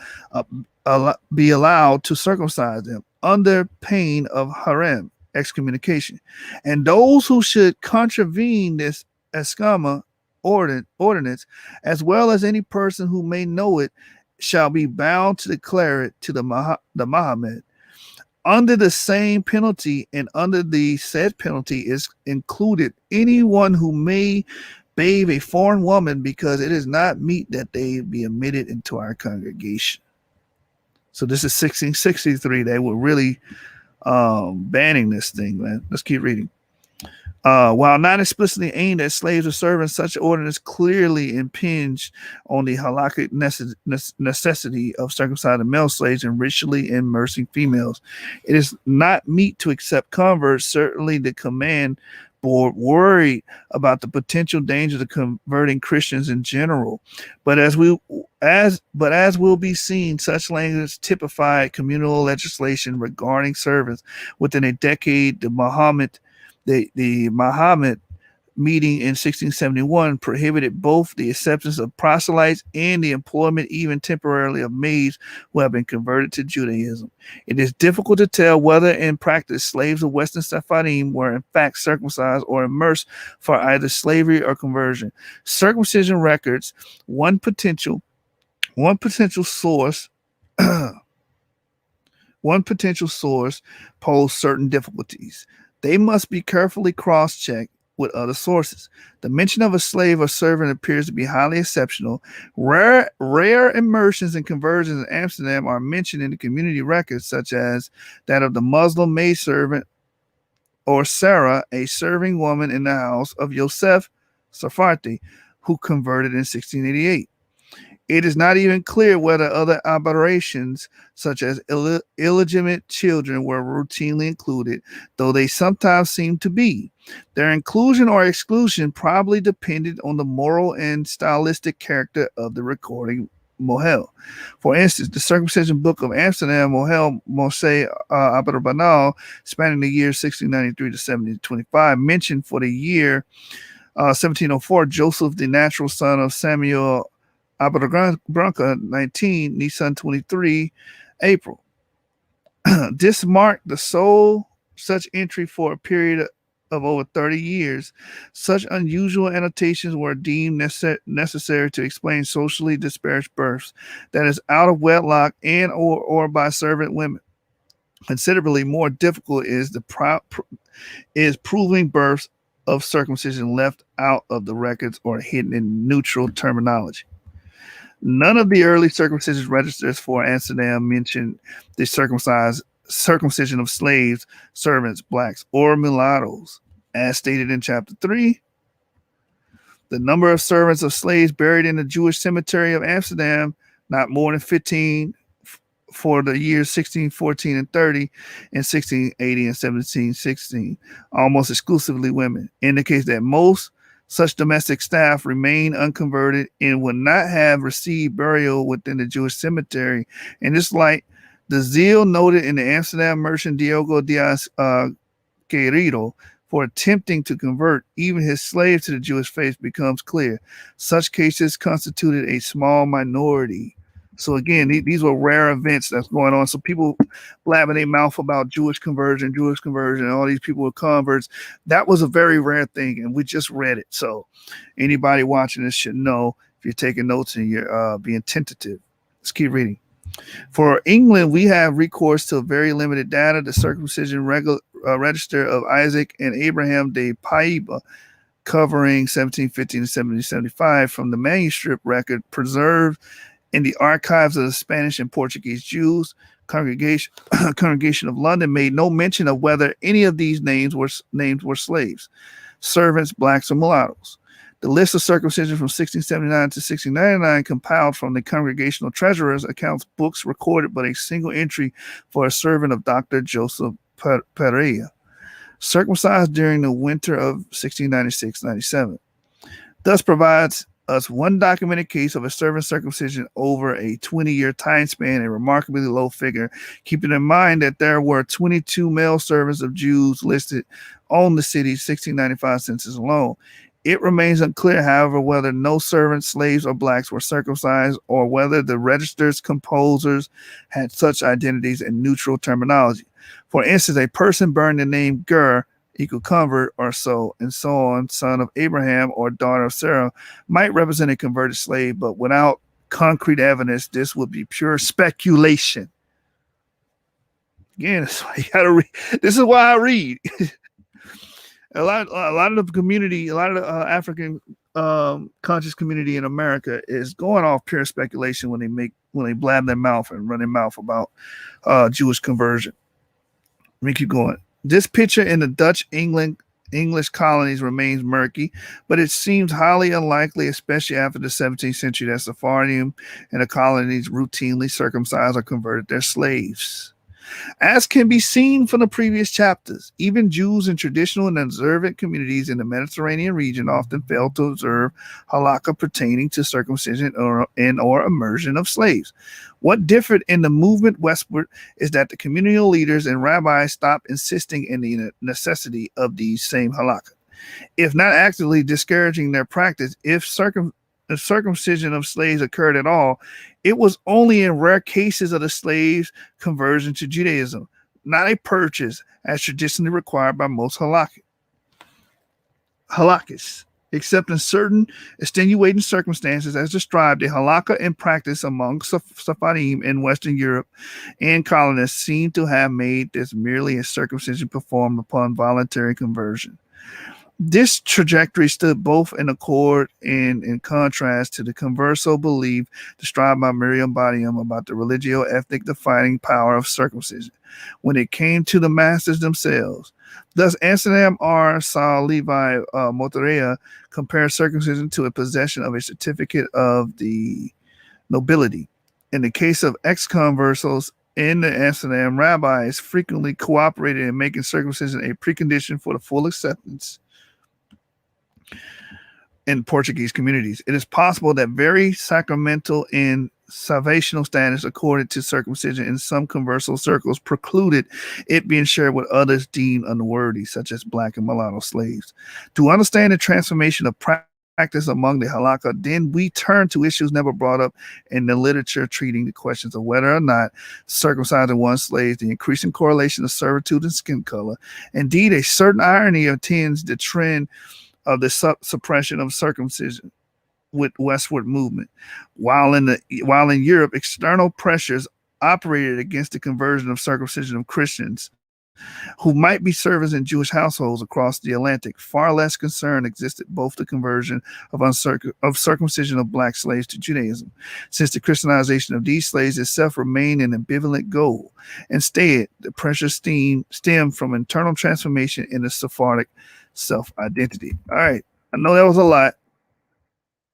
be allowed to circumcise them under pain of harem, excommunication. And those who should contravene this escama ordinance, as well as any person who may know it, shall be bound to declare it to the Muhammad. Under the same penalty, and under the said penalty is included anyone who may bathe a foreign woman, because it is not meet that they be admitted into our congregation. So this is 1663. They were really banning this thing, man. Let's keep reading. While not explicitly aimed at slaves or servants, such ordinance clearly impinged on the halakhic necessity of circumcising male slaves and ritually immersing females. It is not meet to accept converts. Certainly, the command board worried about the potential dangers of converting Christians in general. But as will be seen, such language typified communal legislation regarding servants. Within a decade, the Muhammad meeting in 1671 prohibited both the acceptance of proselytes and the employment, even temporarily, of maids who have been converted to Judaism. It is difficult to tell whether in practice slaves of Western Sephardim were in fact circumcised or immersed for either slavery or conversion. Circumcision records, one potential source pose certain difficulties. They must be carefully cross-checked with other sources. The mention of a slave or servant appears to be highly exceptional. Rare immersions and conversions in Amsterdam are mentioned in the community records, such as that of the Muslim maidservant or Sarah, a serving woman in the house of Yosef Sarfati, who converted in 1688. It is not even clear whether other aberrations, such as illegitimate children, were routinely included, though they sometimes seem to be. Their inclusion or exclusion probably depended on the moral and stylistic character of the recording mohel. For instance, the circumcision book of Amsterdam, Mohel Moshe Abrabanal, spanning the years 1693 to 1725, mentioned for the year 1704 Joseph, the natural son of Samuel Abrabranca, 19, Nisan 23, April. This marked the sole such entry for a period of over 30 years. Such unusual annotations were deemed necessary to explain socially disparaged births, that is, out of wedlock and or by servant women. Considerably more difficult is proving births of circumcision left out of the records or hidden in neutral terminology. None of the early circumcision registers for Amsterdam mentioned the circumcision of slaves, servants, blacks, or mulattoes. As stated in chapter 3, the number of servants of slaves buried in the Jewish cemetery of Amsterdam, not more than 15 for the years 1614 and 30 and 1680 and 1716, almost exclusively women, indicates that most such domestic staff remain unconverted and would not have received burial within the Jewish cemetery. In this light, the zeal noted in the Amsterdam merchant Diogo Dias Querido for attempting to convert even his slaves to the Jewish faith becomes clear. Such cases constituted a small minority. So again, these were rare events that's going on. So people blabbing their mouth about Jewish conversion, and all these people were converts. That was a very rare thing, and we just read it. So anybody watching this should know if you're taking notes and you're being tentative. Let's keep reading. For England, we have recourse to very limited data. The circumcision register of Isaac and Abraham de Paiba, covering 1715 to 1775, from the manuscript record preserved in the archives of the Spanish and Portuguese Jews congregation of London, made no mention of whether any of these names were slaves, servants, blacks, or mulattoes. The list of circumcision from 1679 to 1699, compiled from the Congregational Treasurer's accounts books, recorded but a single entry for a servant of Dr. Joseph Pereira, circumcised during the winter of 1696-97. thus provides us one documented case of a servant circumcision over a 20-year time span, a remarkably low figure, keeping in mind that there were 22 male servants of Jews listed on the city's 1695 census alone. It remains unclear, however, whether no servants, slaves, or blacks were circumcised, or whether the register's composers had such identities and neutral terminology. For instance, a person bearing the name Ger equal convert or so, and so on, son of Abraham or daughter of Sarah, might represent a converted slave, but without concrete evidence, this would be pure speculation. Again, that's why you gotta read. This is why I read. a lot of the community, a lot of the African conscious community in America is going off pure speculation when they blab their mouth and run their mouth about Jewish conversion. Let me keep going. This picture in the Dutch English colonies remains murky, but it seems highly unlikely, especially after the 17th century, that Sephardim and the colonies routinely circumcised or converted their slaves. As can be seen from the previous chapters, even Jews in traditional and observant communities in the Mediterranean region often fail to observe halakha pertaining to circumcision or immersion of slaves. What differed in the movement westward is that the communal leaders and rabbis stopped insisting in the necessity of these same halakha. If not actively discouraging their practice, if circumcision of slaves occurred at all, it was only in rare cases of the slaves' conversion to Judaism, not a purchase as traditionally required by most halakhis, except in certain extenuating circumstances as described. The halakha in practice among Sephardim in Western Europe and colonists seem to have made this merely a circumcision performed upon voluntary conversion. This trajectory stood both in accord and in contrast to the converso belief described by Miriam Badiam about the religio-ethnic defining power of circumcision when it came to the masters themselves. Thus, Amsterdam R. Saul Levi Motorea compares circumcision to a possession of a certificate of the nobility. In the case of ex-conversos, in the Amsterdam, rabbis frequently cooperated in making circumcision a precondition for the full acceptance in Portuguese communities. It is possible that very sacramental and salvational status accorded to circumcision in some converso circles precluded it being shared with others deemed unworthy, such as black and mulatto slaves. To understand the transformation of practice among the halakha, then we turn to issues never brought up in the literature treating the questions of whether or not circumcising one's slaves, the increasing correlation of servitude and skin color. Indeed, a certain irony attends the trend of the suppression of circumcision with westward movement. While in Europe, external pressures operated against the conversion of circumcision of Christians who might be servants in Jewish households across the Atlantic. Far less concern existed both the conversion of circumcision of black slaves to Judaism, since the Christianization of these slaves itself remained an ambivalent goal. Instead, the pressure stemmed from internal transformation in the Sephardic self-identity. All right, I know that was a lot,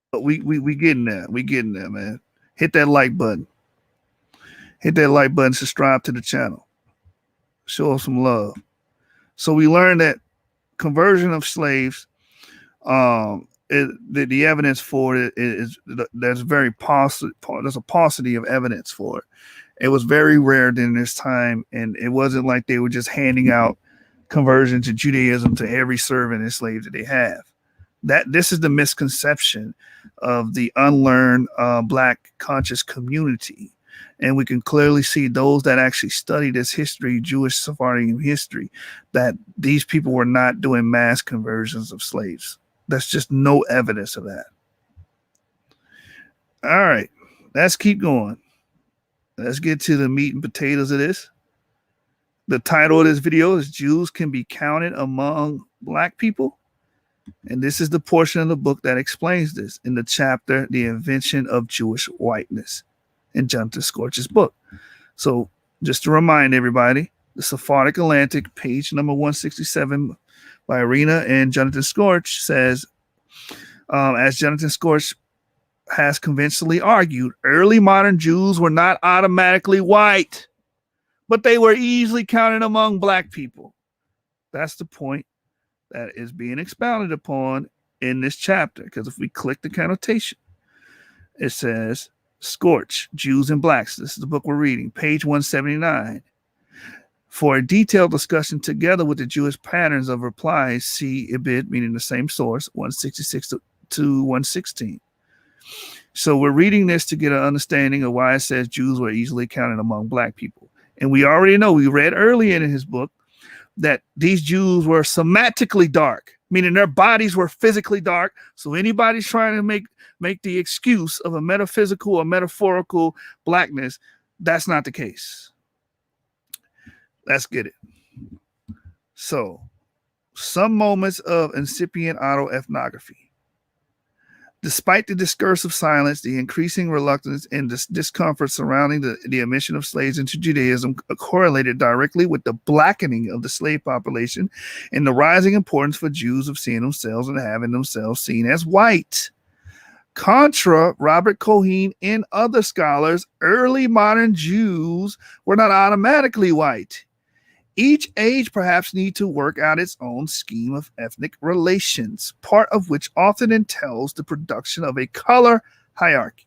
but we getting there. We getting there, man. Hit that like button. Hit that like button. Subscribe to the channel. Show us some love. So we learned that conversion of slaves, the evidence for it is there's very there's a paucity of evidence for it. It was very rare during this time, and it wasn't like they were just handing out conversion to Judaism to every servant and slave that they have. This is the misconception of the unlearned black conscious community. And we can clearly see those that actually study this history, Jewish Sephardim history, that these people were not doing mass conversions of slaves. That's just no evidence of that. All right, let's keep going. Let's get to the meat and potatoes of this. The title of this video is Jews Can Be Counted Among Black People. And this is the portion of the book that explains this in the chapter, The Invention of Jewish Whiteness, in Johnathan Schorsch's book. So just to remind everybody, the Sephardic Atlantic, page number 167 by Irina and Johnathan Schorsch says, as Johnathan Schorsch has conventionally argued, early modern Jews were not automatically white, but they were easily counted among black people. That's the point that is being expounded upon in this chapter, because if we click the connotation, it says Schorsch, Jews and Blacks. This is the book we're reading, page 179. For a detailed discussion together with the Jewish patterns of replies, see Ibid, meaning the same source, 166 to 116. So we're reading this to get an understanding of why it says Jews were easily counted among black people. And we already know, we read earlier in his book, that these Jews were somatically dark, meaning their bodies were physically dark. So anybody's trying to make the excuse of a metaphysical or metaphorical blackness, that's not the case. Let's get it. So, some moments of incipient autoethnography. Despite the discursive silence, the increasing reluctance and discomfort surrounding the admission of slaves into Judaism correlated directly with the blackening of the slave population and the rising importance for Jews of seeing themselves and having themselves seen as white. Contra Robert Cohen and other scholars, early modern Jews were not automatically white. Each age perhaps need to work out its own scheme of ethnic relations, part of which often entails the production of a color hierarchy.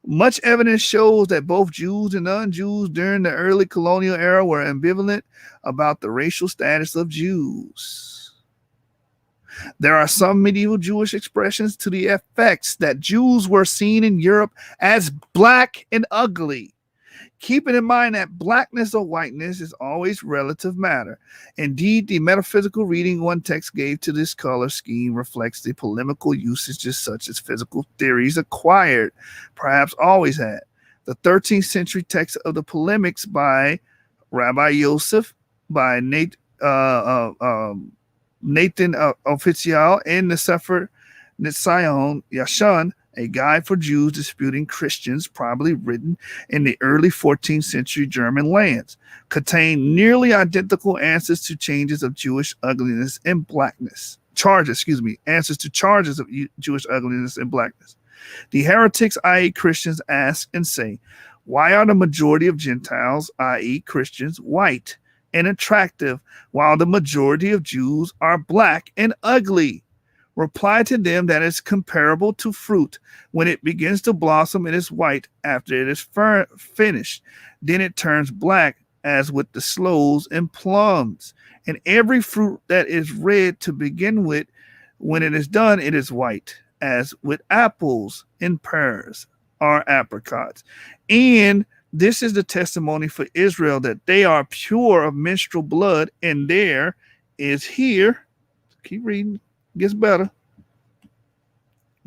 Much evidence shows that both Jews and non-Jews during the early colonial era were ambivalent about the racial status of Jews. There are some medieval Jewish expressions to the effects that Jews were seen in Europe as black and ugly. Keeping in mind that blackness or whiteness is always relative matter. Indeed, the metaphysical reading one text gave to this color scheme reflects the polemical usages such as physical theories acquired, perhaps always had. The 13th century text of the polemics by Rabbi Yosef, by Nathan Official, and the Sefer Nitzion Yashan, a guide for Jews disputing Christians, probably written in the early 14th century German lands, contained nearly identical answers to changes of Jewish ugliness and blackness. Answers to charges of Jewish ugliness and blackness. The heretics, i.e. Christians, ask and say, why are the majority of Gentiles, i.e. Christians, white and attractive, while the majority of Jews are black and ugly? Reply to them that it's comparable to fruit. When it begins to blossom, it is white. After it is finished, then it turns black, as with the sloes and plums. And every fruit that is red to begin with, when it is done, it is white, as with apples and pears or apricots. And this is the testimony for Israel, that they are pure of menstrual blood, and there is here, keep reading, gets better.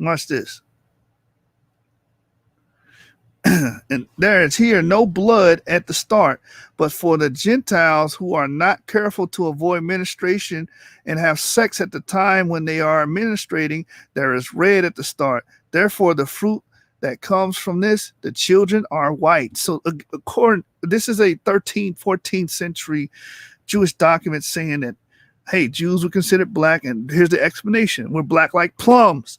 Watch this. And there is here no blood at the start, but for the Gentiles who are not careful to avoid menstruation and have sex at the time when they are menstruating, there is red at the start. Therefore, the fruit that comes from this, the children are white. So this is a 13th, 14th century Jewish document saying that, hey, Jews were considered black, and here's the explanation. We're black like plums.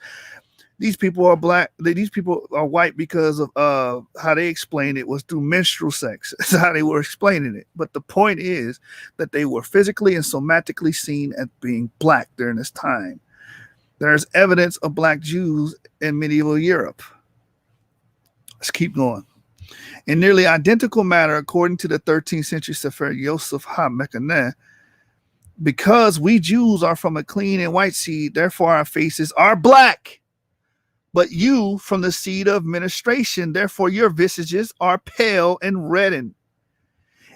These people are black. These people are white because of how they explained it was through menstrual sex. That's how they were explaining it. But the point is that they were physically and somatically seen as being black during this time. There's evidence of black Jews in medieval Europe. Let's keep going. In nearly identical manner, according to the 13th century Sefer Yosef HaMekaneh, because we Jews are from a clean and white seed, therefore our faces are black. But you from the seed of menstruation, therefore your visages are pale and reddened.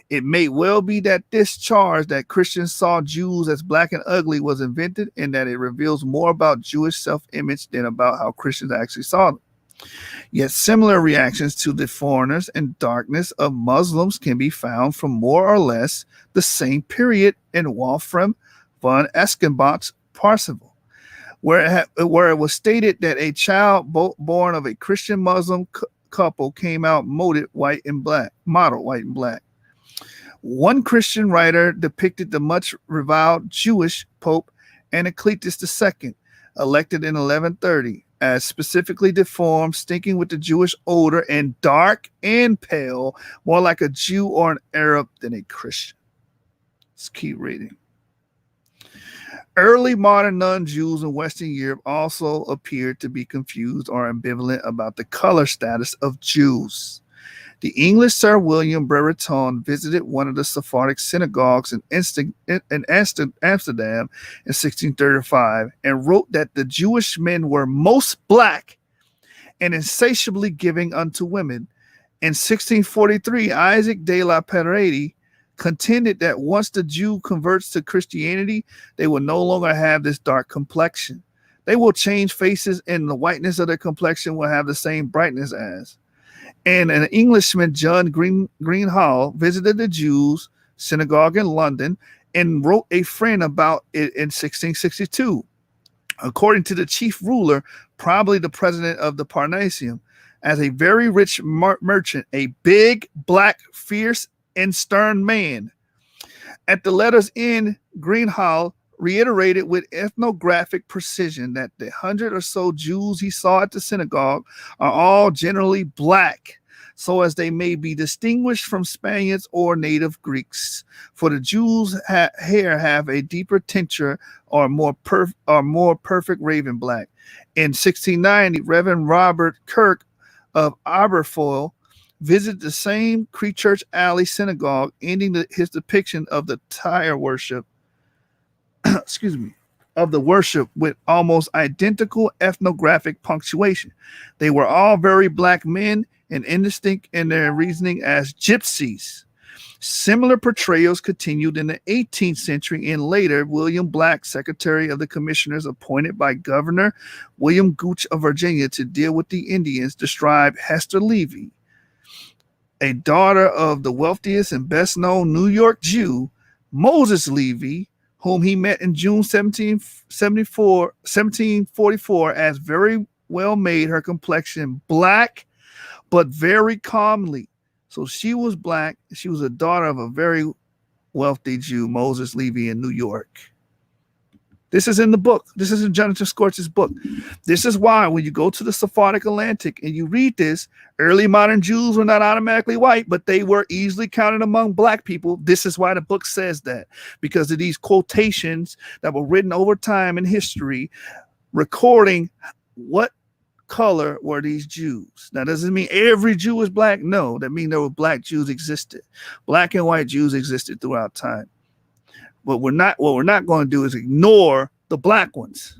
It may well be that this charge that Christians saw Jews as black and ugly was invented, and that it reveals more about Jewish self-image than about how Christians actually saw them. Yet similar reactions to the foreigners and darkness of Muslims can be found from more or less the same period in Wolfram von Eschenbach's Parsifal, where it was stated that a child born of a Christian Muslim couple came out modeled white and black. One Christian writer depicted the much reviled Jewish Pope Anacletus II, elected in 1130, as specifically deformed, stinking with the Jewish odor, and dark and pale, more like a Jew or an Arab than a Christian. Let's keep reading. Early modern non-Jews in Western Europe also appeared to be confused or ambivalent about the color status of Jews. The English Sir William Brereton visited one of the Sephardic synagogues in Amsterdam in 1635 and wrote that the Jewish men were most black and insatiably giving unto women. In 1643, Isaac de la Pereire contended that once the Jew converts to Christianity, they will no longer have this dark complexion. They will change faces, and the whiteness of their complexion will have the same brightness as. And an Englishman, John Greenhall, visited the Jews' synagogue in London and wrote a friend about it in 1662. According to the chief ruler, probably the president of the Parnassium, as a very rich merchant, a big, black, fierce, and stern man. At the letter's end, Greenhall reiterated with ethnographic precision that the 100 or so Jews he saw at the synagogue are all generally black, so as they may be distinguished from Spaniards or native Greeks. For the Jews' hair have a deeper tincture or more perfect raven black. In 1690, Reverend Robert Kirk of Aberfoyle visited the same Church Alley synagogue, ending his depiction of the tire worship excuse me, of the worship with almost identical ethnographic punctuation. They were all very black men and indistinct in their reasoning as gypsies. Similar portrayals continued in the 18th century and later. William Black, Secretary of the Commissioners appointed by Governor William Gooch of Virginia to deal with the Indians, described Hester Levy, a daughter of the wealthiest and best known New York Jew, Moses Levy, whom he met in June 1744, as very well made, her complexion black, but very calmly. So she was black. She was a daughter of a very wealthy Jew, Moses Levy, in New York. This is in the book. This is in Johnathan Schorsch's book. This is why when you go to the Sephardic Atlantic and you read this, early modern Jews were not automatically white, but they were easily counted among black people. This is why the book says that, because of these quotations that were written over time in history, recording what color were these Jews. Now, does it mean every Jew is black? No, that means there were black Jews existed. Black and white Jews existed throughout time. But what we're not going to do is ignore the black ones.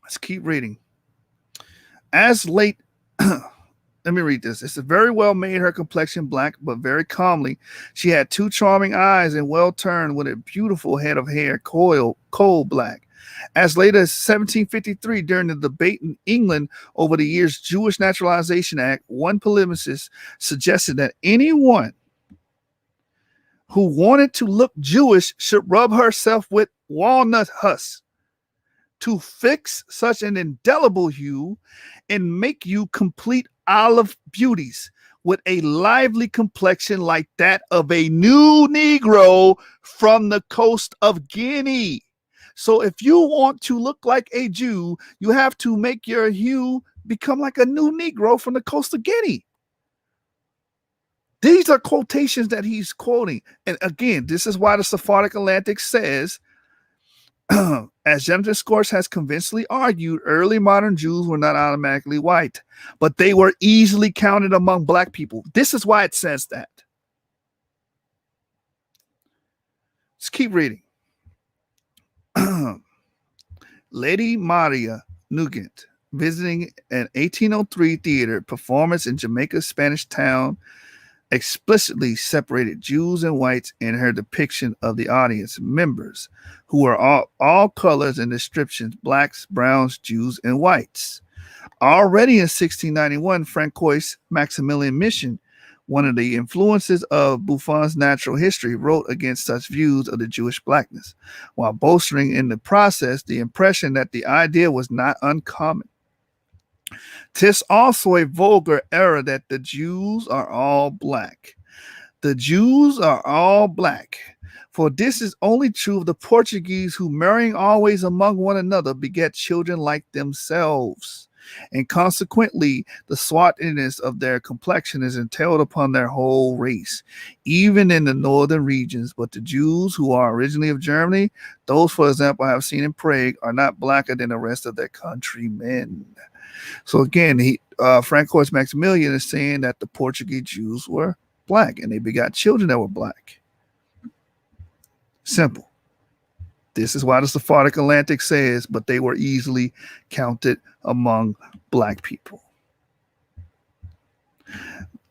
Let's keep reading. As late, let me read this. It's a very well made, her complexion black, but very calmly. She had two charming eyes and well turned with a beautiful head of hair, coal black. As late as 1753, during the debate in England over the year's Jewish Naturalization Act, one polemicist suggested that anyone who wanted to look Jewish should rub herself with walnut husk to fix such an indelible hue and make you complete olive beauties with a lively complexion like that of a new Negro from the coast of Guinea. So if you want to look like a Jew, you have to make your hue become like a new Negro from the coast of Guinea. These are quotations that he's quoting. And again, this is why the Sephardic Atlantic says, as Johnathan Schorsch has convincingly argued, early modern Jews were not automatically white, but they were easily counted among black people. This is why it says that. Let's keep reading. Lady Maria Nugent, visiting an 1803 theater performance in Jamaica's Spanish town, explicitly separated Jews and whites in her depiction of the audience members, who were all colors and descriptions: blacks, browns, Jews, and whites. Already in 1691, Francois Maximilian Mission, one of the influences of Buffon's Natural History, wrote against such views of the Jewish blackness, while bolstering in the process the impression that the idea was not uncommon. 'Tis also a vulgar error that the Jews are all black. The Jews are all black. For this is only true of the Portuguese, who, marrying always among one another, beget children like themselves. and consequently, the swarthiness of their complexion is entailed upon their whole race, even in the northern regions. But the Jews who are originally of Germany, those, for example, I have seen in Prague, are not blacker than the rest of their countrymen. So again, Francois Maximilian is saying that the Portuguese Jews were black and they begot children that were black. Simple. This is why the Sephardic Atlantic says, but they were easily counted among black people.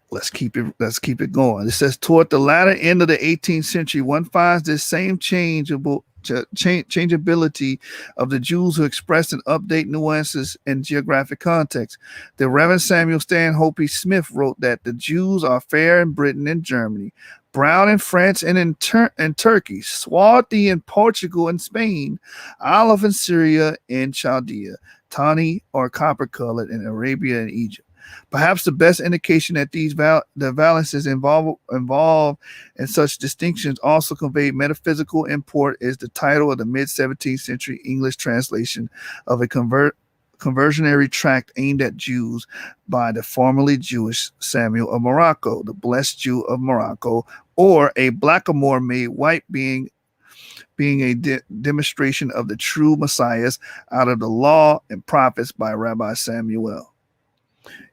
Let's keep it going. It says toward the latter end of the 18th century, one finds this same changeability of the Jews who expressed and update nuances in geographic context. The Reverend Samuel Stanhope Smith wrote that the Jews are fair in Britain and Germany, brown in France and in Turkey, swarthy in Portugal and Spain, olive in Syria and Chaldea, tawny or copper-colored in Arabia and Egypt. Perhaps the best indication that the valences involved in such distinctions also conveyed metaphysical import is the title of the mid-17th century English translation of a conversionary tract aimed at Jews by the formerly Jewish Samuel of Morocco, the blessed Jew of Morocco, or a blackamoor made white being a demonstration of the true messiahs out of the law and prophets by Rabbi Samuel.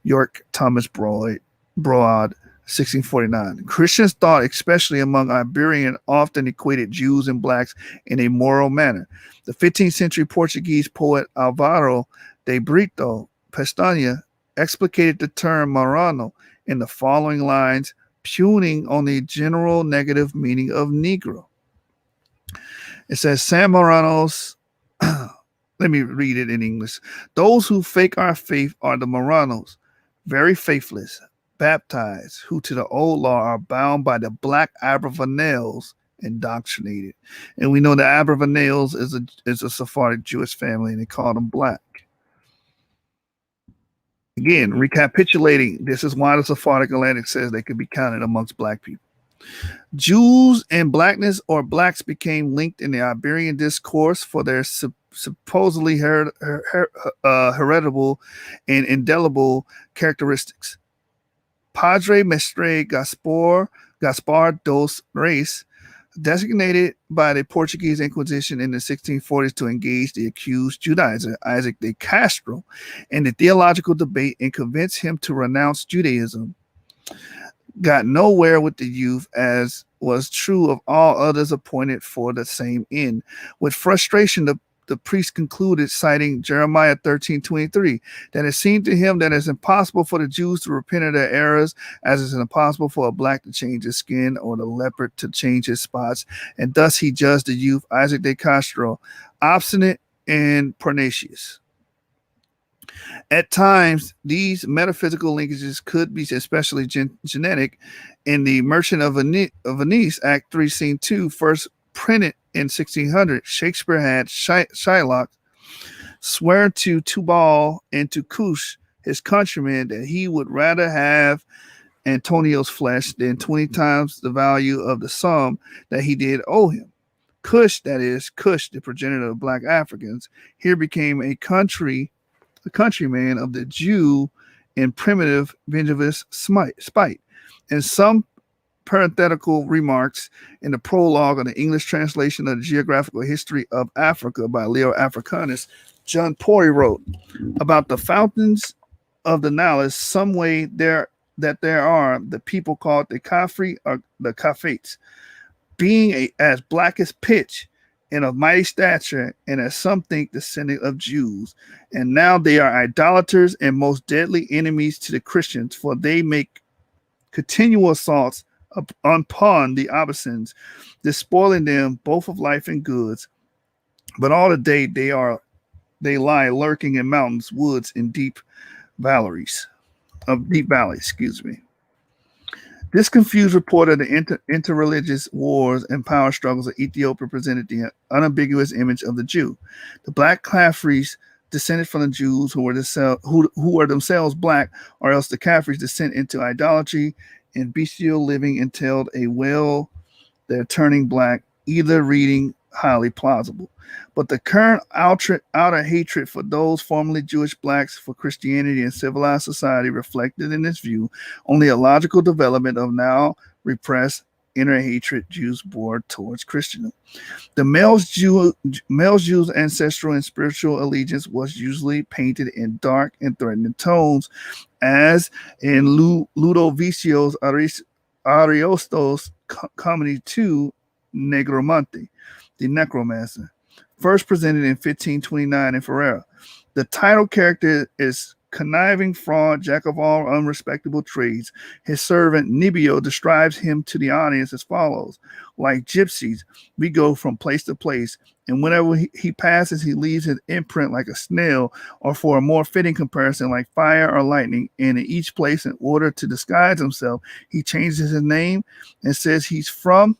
York Thomas Broad, 1649. Christians thought, especially among Iberian, often equated Jews and blacks in a moral manner. The 15th century Portuguese poet Alvaro de Brito Pestana explicated the term Marrano in the following lines, pugning on the general negative meaning of Negro. It says, San Marranos, let me read it in English. Those who fake our faith are the Marranos, very faithless, baptized, who to the old law are bound by the black Abravanels, indoctrinated. And we know the Abravanels is a Sephardic Jewish family, and they call them black. Again, recapitulating, this is why the Sephardic Atlantic says they could be counted amongst black people. Jews and blackness or blacks became linked in the Iberian discourse for their supposedly heritable and indelible characteristics. Padre Mestre Gaspar dos Reis, designated by the Portuguese Inquisition in the 1640s to engage the accused Judaizer Isaac de Castro in the theological debate and convince him to renounce Judaism, got nowhere with the youth, as was true of all others appointed for the same end. With frustration, the priest concluded, citing Jeremiah 13:23, that it seemed to him that it's impossible for the Jews to repent of their errors, as it's impossible for a black to change his skin or the leopard to change his spots. And thus he judged the youth, Isaac de Castro, obstinate and pernicious. At times, these metaphysical linkages could be especially genetic. In the Merchant of Venice, Act 3, Scene 2, first printed in 1600, Shakespeare had Shylock swear to Tubal and to Cush, his countrymen, that he would rather have Antonio's flesh than 20 times the value of the sum that he did owe him. Cush, that is, Cush, the progenitor of black Africans, here became the countryman of the Jew in primitive vengeful spite. And some parenthetical remarks in the prologue of the English translation of the Geographical History of Africa by Leo Africanus, John Pori wrote about the fountains of the Nile, some way there are the people called the Kafri or the Kafates, being as black as pitch and of mighty stature, and as some think descendant of Jews. And now they are idolaters and most deadly enemies to the Christians, for they make continual assaults upon the Abyssinians, despoiling them both of life and goods. But all the day they lie lurking in mountains, woods, and deep valleys. This confused report of the interreligious wars and power struggles of Ethiopia presented the unambiguous image of the Jew. The black Caffres descended from the Jews who were themselves black, or else the Caffres descent into idolatry and bestial living entailed a will their turning black, either reading highly plausible. But the current outer hatred for those formerly Jewish blacks for Christianity and civilized society reflected in this view only a logical development of now repressed inner hatred Jews bore towards Christendom. The male Jews' ancestral and spiritual allegiance was usually painted in dark and threatening tones, as in Ludovicio's Ariosto's comedy 2, Negromanti, the Necromancer, first presented in 1529 in Ferrara. The title character is conniving fraud, jack of all unrespectable trades. His servant Nibio describes him to the audience as follows: like gypsies, we go from place to place, and whenever he passes, he leaves his imprint like a snail, or for a more fitting comparison, like fire or lightning. And in each place, in order to disguise himself, he changes his name and says he's from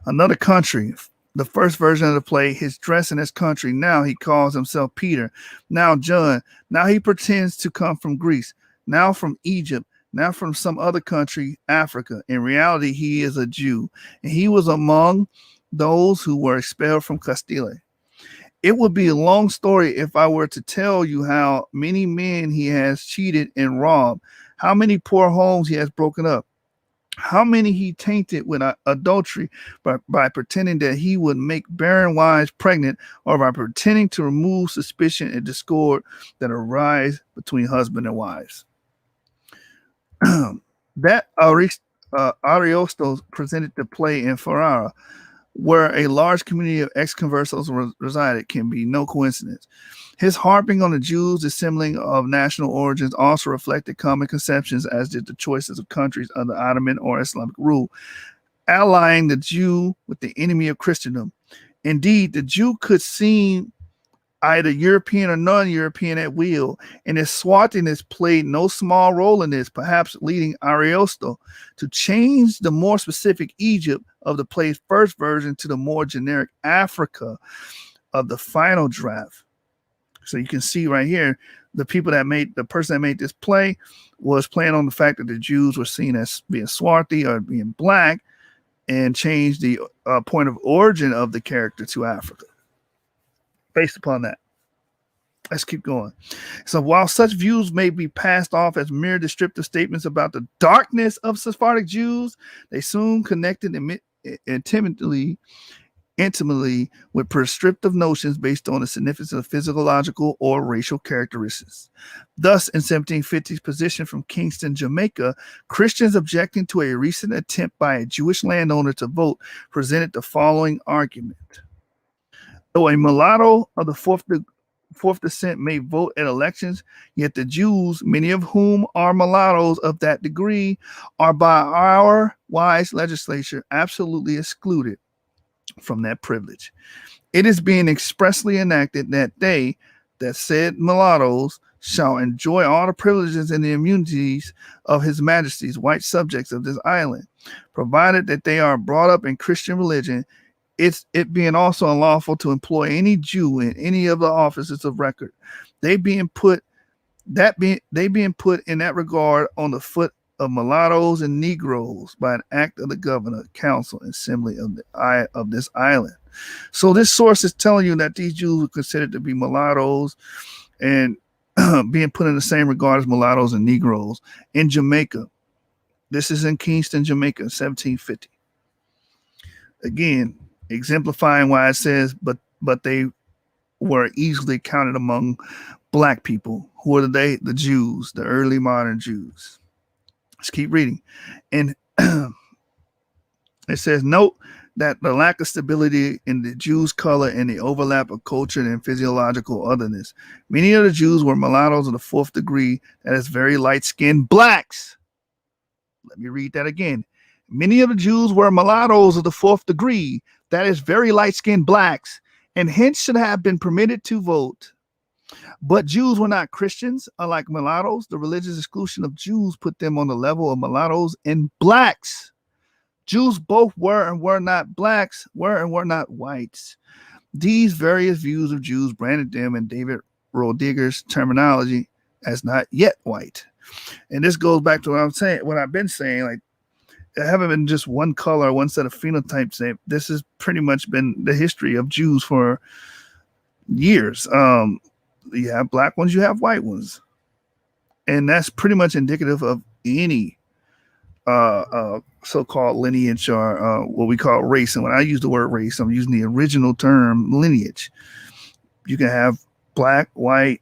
another country. The first version of the play, his dress in his country. Now he calls himself Peter. Now John. Now he pretends to come from Greece. Now from Egypt. Now from some other country, Africa. In reality, he is a Jew, and he was among those who were expelled from Castile. It would be a long story if I were to tell you how many men he has cheated and robbed, how many poor homes he has broken up, how many he tainted with adultery by pretending that he would make barren wives pregnant, or by pretending to remove suspicion and discord that arise between husband and wives. That Ariosto presented the play in Ferrara, where a large community of ex-conversos resided, can be no coincidence. His harping on the Jews' assembling of national origins also reflected common conceptions, as did the choices of countries under Ottoman or Islamic rule, allying the Jew with the enemy of Christendom. Indeed, the Jew could seem either European or non-European at will, and his swarthiness played no small role in this, perhaps leading Ariosto to change the more specific Egypt of the play's first version to the more generic Africa of the final draft. So you can see right here, the person that made this play was playing on the fact that the Jews were seen as being swarthy or being black, and changed the point of origin of the character to Africa based upon that. Let's keep going. So while such views may be passed off as mere descriptive statements about the darkness of Sephardic Jews, they soon connected intimately with prescriptive notions based on the significance of physiological or racial characteristics. Thus, in 1750's position from Kingston, Jamaica, Christians objecting to a recent attempt by a Jewish landowner to vote presented the following argument. Though a mulatto of the fourth descent may vote at elections, yet the Jews, many of whom are mulattoes of that degree, are by our wise legislature absolutely excluded from that privilege. It is being expressly enacted that they, that said mulattoes, shall enjoy all the privileges and the immunities of His Majesty's white subjects of this island, provided that they are brought up in Christian religion, it being also unlawful to employ any Jew in any of the offices of record. They being put in that regard on the foot of mulattoes and Negroes by an act of the governor, council, and assembly of this island. So this source is telling you that these Jews were considered to be mulattoes and being put in the same regard as mulattoes and Negroes in Jamaica. This is in Kingston, Jamaica, 1750. Again, exemplifying why it says, but they were easily counted among black people. Who are they? The Jews, the early modern Jews. Let's keep reading. And it says, note that the lack of stability in the Jews' color and the overlap of culture and physiological otherness. Many of the Jews were mulattoes of the fourth degree, that is, very light-skinned blacks. Let me read that again. Many of the Jews were mulattoes of the fourth degree, that is, very light-skinned blacks, and hence should have been permitted to vote. But Jews were not Christians. Unlike mulattoes, the religious exclusion of Jews put them on the level of mulattoes and blacks. Jews both were and were not blacks, were and were not whites. These various views of Jews branded them in David Roediger's terminology as not yet white. And this goes back to what I've been saying, like haven't been just one color, one set of phenotypes. This has pretty much been the history of Jews for years. You have black ones, you have white ones, and that's pretty much indicative of any so-called lineage or what we call race. And when I use the word race, I'm using the original term lineage. You can have black, white,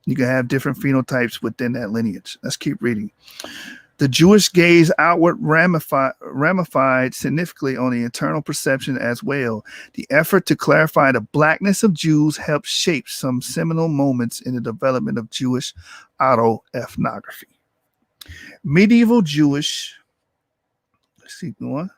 you can have different phenotypes within that lineage. Let's keep reading. The Jewish gaze outward ramified significantly on the internal perception as well. The effort to clarify the blackness of Jews helped shape some seminal moments in the development of Jewish autoethnography. Medieval Jewish, let's keep going.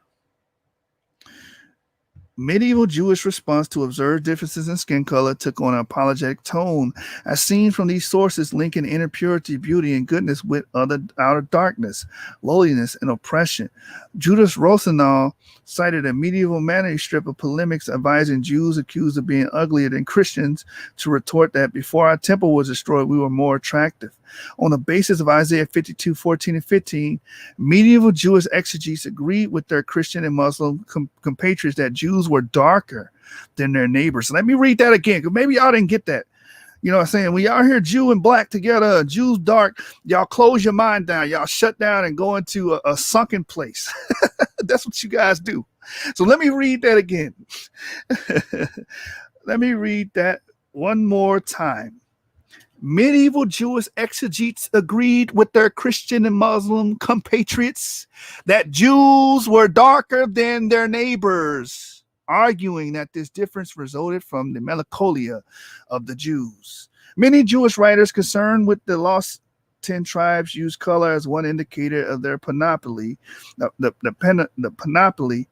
Medieval Jewish response to observed differences in skin color took on an apologetic tone, as seen from these sources linking inner purity, beauty, and goodness with outer darkness, lowliness, and oppression. Judas Rosenthal cited a medieval manuscript of polemics advising Jews accused of being uglier than Christians to retort that before our temple was destroyed, we were more attractive. On the basis of Isaiah 52, 14 and 15, medieval Jewish exegetes agreed with their Christian and Muslim compatriots that Jews were darker than their neighbors. Let me read that again, because maybe y'all didn't get that. You know what I'm saying? When y'all hear Jew and black together, Jews dark, y'all close your mind down. Y'all shut down and go into a sunken place. That's what you guys do. So let me read that again. Let me read that one more time. Medieval Jewish exegetes agreed with their Christian and Muslim compatriots that Jews were darker than their neighbors, arguing that this difference resulted from the melancholia of the Jews. Many Jewish writers concerned with the lost 10 tribes used color as one indicator of their panoply, the panoply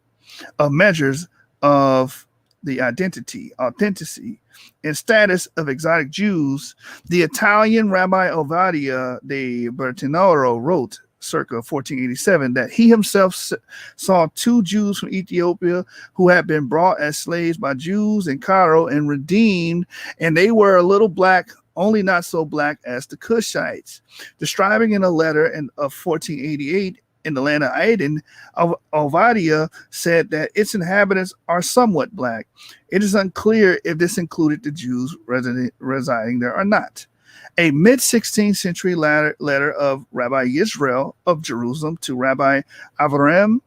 of measures of the authenticity, and status of exotic Jews. The Italian Rabbi Ovadia de Bertinoro wrote circa 1487 that he himself saw 2 Jews from Ethiopia who had been brought as slaves by Jews in Cairo and redeemed, and they were a little black, only not so black as the Cushites. Describing in a letter of 1488 in the land of Aden, Ovadia said that its inhabitants are somewhat black. It is unclear if this included the Jews residing there or not. A mid-16th century letter of Rabbi Yisrael of Jerusalem to Rabbi Avraham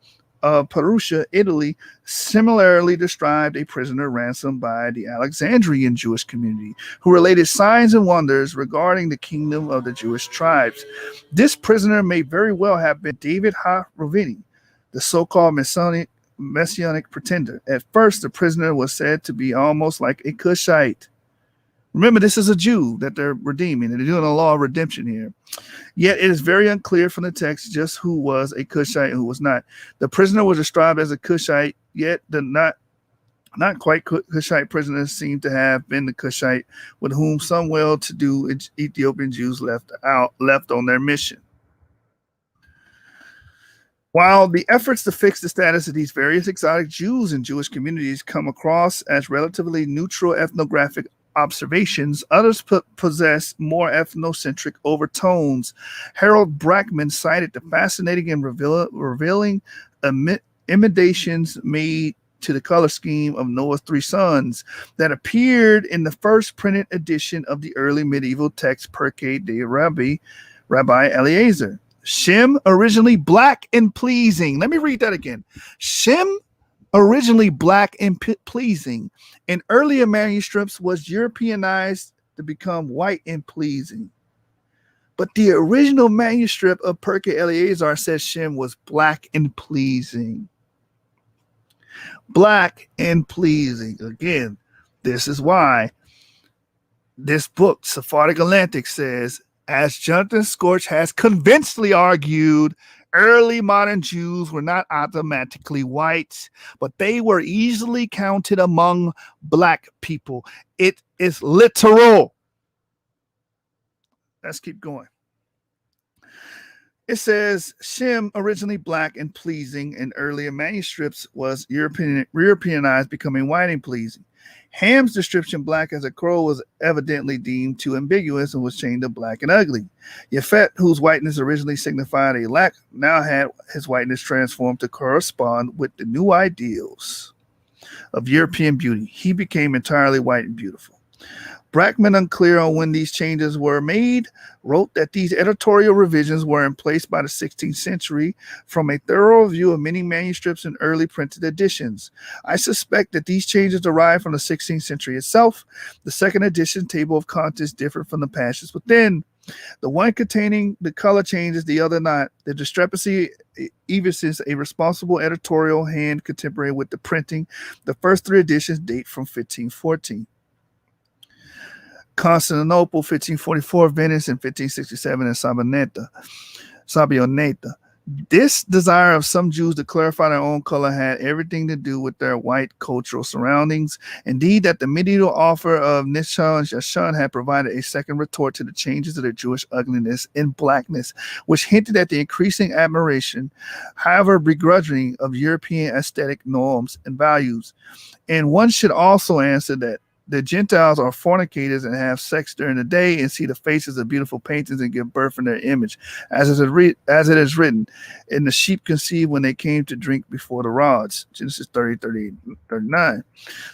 of Perugia, Italy, similarly described a prisoner ransomed by the Alexandrian Jewish community who related signs and wonders regarding the kingdom of the Jewish tribes. This prisoner may very well have been David ha-Rovini, the so-called messianic pretender. At first, the prisoner was said to be almost like a Cushite. Remember, this is a Jew that they're redeeming, and they're doing a law of redemption here. Yet it is very unclear from the text just who was a Cushite and who was not. The prisoner was described as a Cushite, yet the not quite Cushite prisoners seem to have been the Cushite with whom some well-to-do Ethiopian Jews left on their mission. While the efforts to fix the status of these various exotic Jews in Jewish communities come across as relatively neutral ethnographic observations, others possess more ethnocentric overtones. Harold Brackman cited the fascinating and revealing imitations made to the color scheme of Noah's 3 sons that appeared in the first printed edition of the early medieval text Pirkei de Rabbi Eliezer. Shem, originally black and pleasing. Let me read that again. Shem, originally black and pleasing, in earlier manuscripts was Europeanized to become white and pleasing. But the original manuscript of Pirkei Eliezer says Shem was black and pleasing. Black and pleasing. Again, this is why this book, Sephardic Atlantic, says, as Johnathan Schorsch has convincingly argued, early modern Jews were not automatically white, but they were easily counted among black people. It is literal. Let's keep going. It says Shem, originally black and pleasing in earlier manuscripts, was Europeanized, becoming white and pleasing. Ham's description, black as a crow, was evidently deemed too ambiguous and was changed to black and ugly. Yafet, whose whiteness originally signified a lack, now had his whiteness transformed to correspond with the new ideals of European beauty. He became entirely white and beautiful. Brackman, unclear on when these changes were made, wrote that these editorial revisions were in place by the 16th century from a thorough review of many manuscripts and early printed editions. I suspect that these changes derived from the 16th century itself. The second edition table of contents differed from the passages within. The one containing the color changes, the other not. The discrepancy evinces a responsible editorial hand contemporary with the printing. The first three editions date from 1514. Constantinople, 1544, Venice in 1567, and Sabioneta. This desire of some Jews to clarify their own color had everything to do with their white cultural surroundings. Indeed, that the medieval author of Nishon and Yashun had provided a second retort to the changes of their Jewish ugliness and blackness, which hinted at the increasing admiration, however begrudging, of European aesthetic norms and values. And one should also answer that the Gentiles are fornicators and have sex during the day and see the faces of beautiful paintings and give birth in their image, as it is written, and the sheep conceived when they came to drink before the rods. Genesis 30, 38, 39.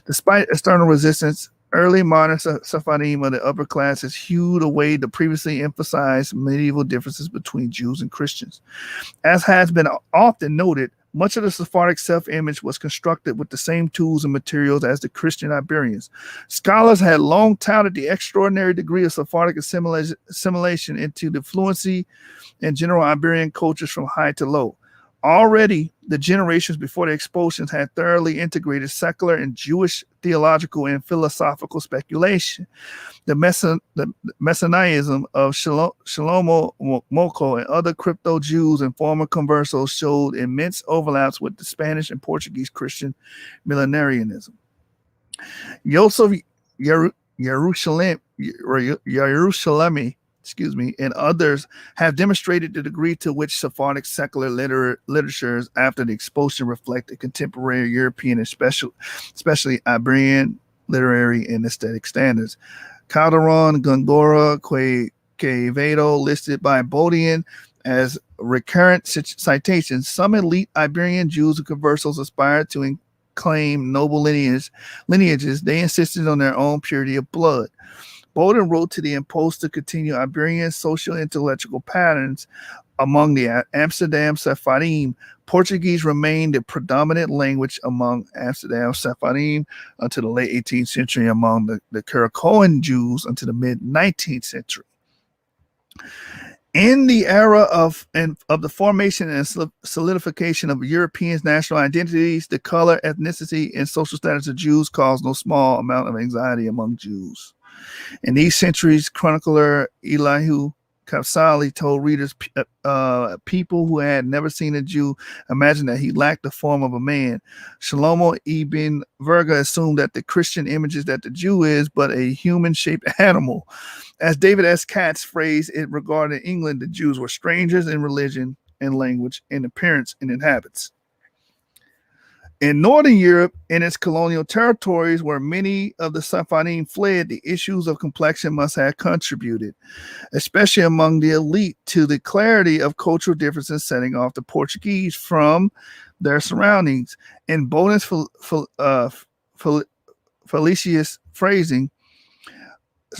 Despite external resistance, early modern Sephardim of the upper classes hewed away the previously emphasized medieval differences between Jews and Christians. As has been often noted, much of the Sephardic self-image was constructed with the same tools and materials as the Christian Iberians. Scholars had long touted the extraordinary degree of Sephardic assimilation into the fluency and general Iberian cultures from high to low. Already, the generations before the expulsions had thoroughly integrated secular and Jewish theological and philosophical speculation. The Messianism of Shlomo Moko and other crypto-Jews and former conversos showed immense overlaps with the Spanish and Portuguese Christian millenarianism. Yosef Yerushalmi, and others have demonstrated the degree to which Sephardic secular literatures after the expulsion reflected contemporary European and especially Iberian literary and aesthetic standards. Calderon, Gongora, Quevedo, listed by Bodian as recurrent citations. Some elite Iberian Jews and conversos aspired to claim noble lineages. They insisted on their own purity of blood. Bowden wrote to the impulse to continue Iberian social intellectual patterns among the Amsterdam Sephardim. Portuguese remained the predominant language among Amsterdam Sephardim until the late 18th century, among the Curaçoan Jews until the mid-19th century. In the era of the formation and solidification of Europeans' national identities, the color, ethnicity, and social status of Jews caused no small amount of anxiety among Jews. In these centuries, chronicler Elihu Kapsali told readers people who had never seen a Jew imagined that he lacked the form of a man. Shlomo Ibn Verga assumed that the Christian images that the Jew is but a human-shaped animal. As David S. Katz phrased it regarding England, the Jews were strangers in religion and language and appearance and in habits. In Northern Europe and its colonial territories, where many of the Sephardim fled, the issues of complexion must have contributed, especially among the elite, to the clarity of cultural differences setting off the Portuguese from their surroundings. In Bowden's fallacious phrasing,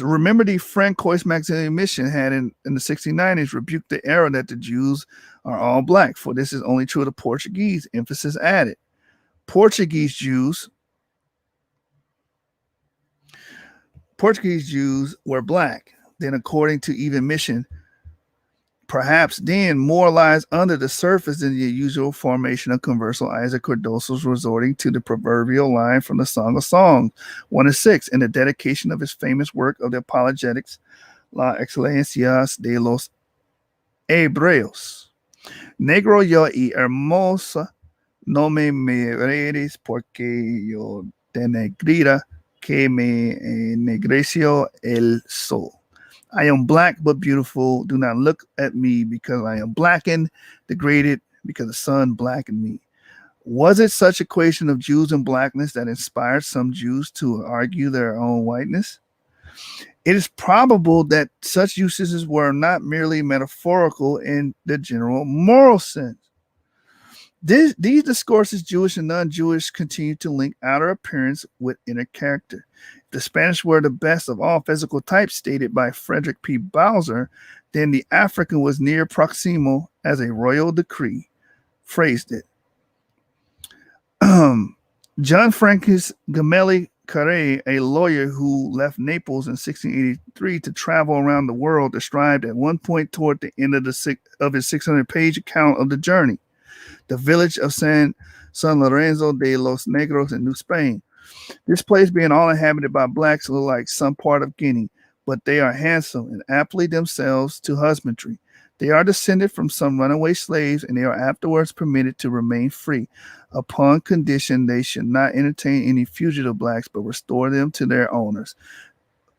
remember the Francois Maximilian Mission had in the 1690s rebuked the error that the Jews are all black, for this is only true of the Portuguese, emphasis added. Portuguese Jews were black. Then, according to even Mission, perhaps then more lies under the surface than the usual formation of conversal Isaac Cardoso's resorting to the proverbial line from the Song of Songs 1:6 in the dedication of his famous work of the apologetics La Excelencias de los Hebreos. Negro yo y hermosa, no me mires porque yo denegrira que me ennegreció el sol. I am black but beautiful. Do not look at me because I am blackened, degraded because the sun blackened me. Was it such equation of Jews and blackness that inspired some Jews to argue their own whiteness? It is probable that such usages were not merely metaphorical in the general moral sense. These discourses, Jewish and non-Jewish, continue to link outer appearance with inner character. If the Spanish were the best of all physical types stated by Frederick P. Bowser, then the African was near proximo as a royal decree phrased it. John Francis Gemelli Carre, a lawyer who left Naples in 1683 to travel around the world, described at one point toward the end of his 600-page account of the journey the village of San Lorenzo de los Negros in New Spain. This place being all inhabited by blacks look like some part of Guinea, but they are handsome and aptly themselves to husbandry. They are descended from some runaway slaves, and they are afterwards permitted to remain free, upon condition they should not entertain any fugitive blacks, but restore them to their owners,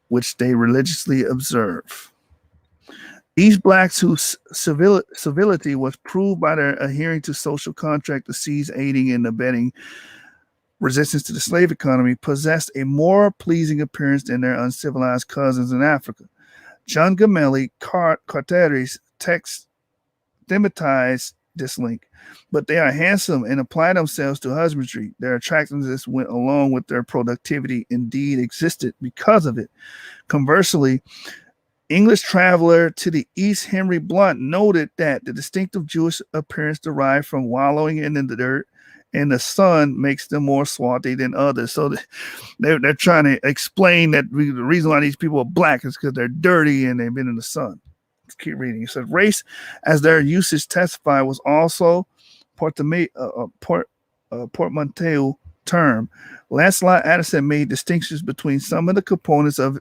which they religiously observe. These blacks whose civility was proved by their adhering to social contract to cease aiding and abetting resistance to the slave economy possessed a more pleasing appearance than their uncivilized cousins in Africa. John Gemelli Carte's text thematized this link, but they are handsome and apply themselves to husbandry. Their attractiveness went along with their productivity, indeed existed because of it. Conversely, English traveler to the East Henry Blunt noted that the distinctive Jewish appearance derived from wallowing in the dirt and the sun makes them more swarthy than others. So they're trying to explain that the reason why these people are black is because they're dirty and they've been in the sun. Let's keep reading. It says race, as their usage testified, was also portmanteau term. Lancelot Addison made distinctions between some of the components of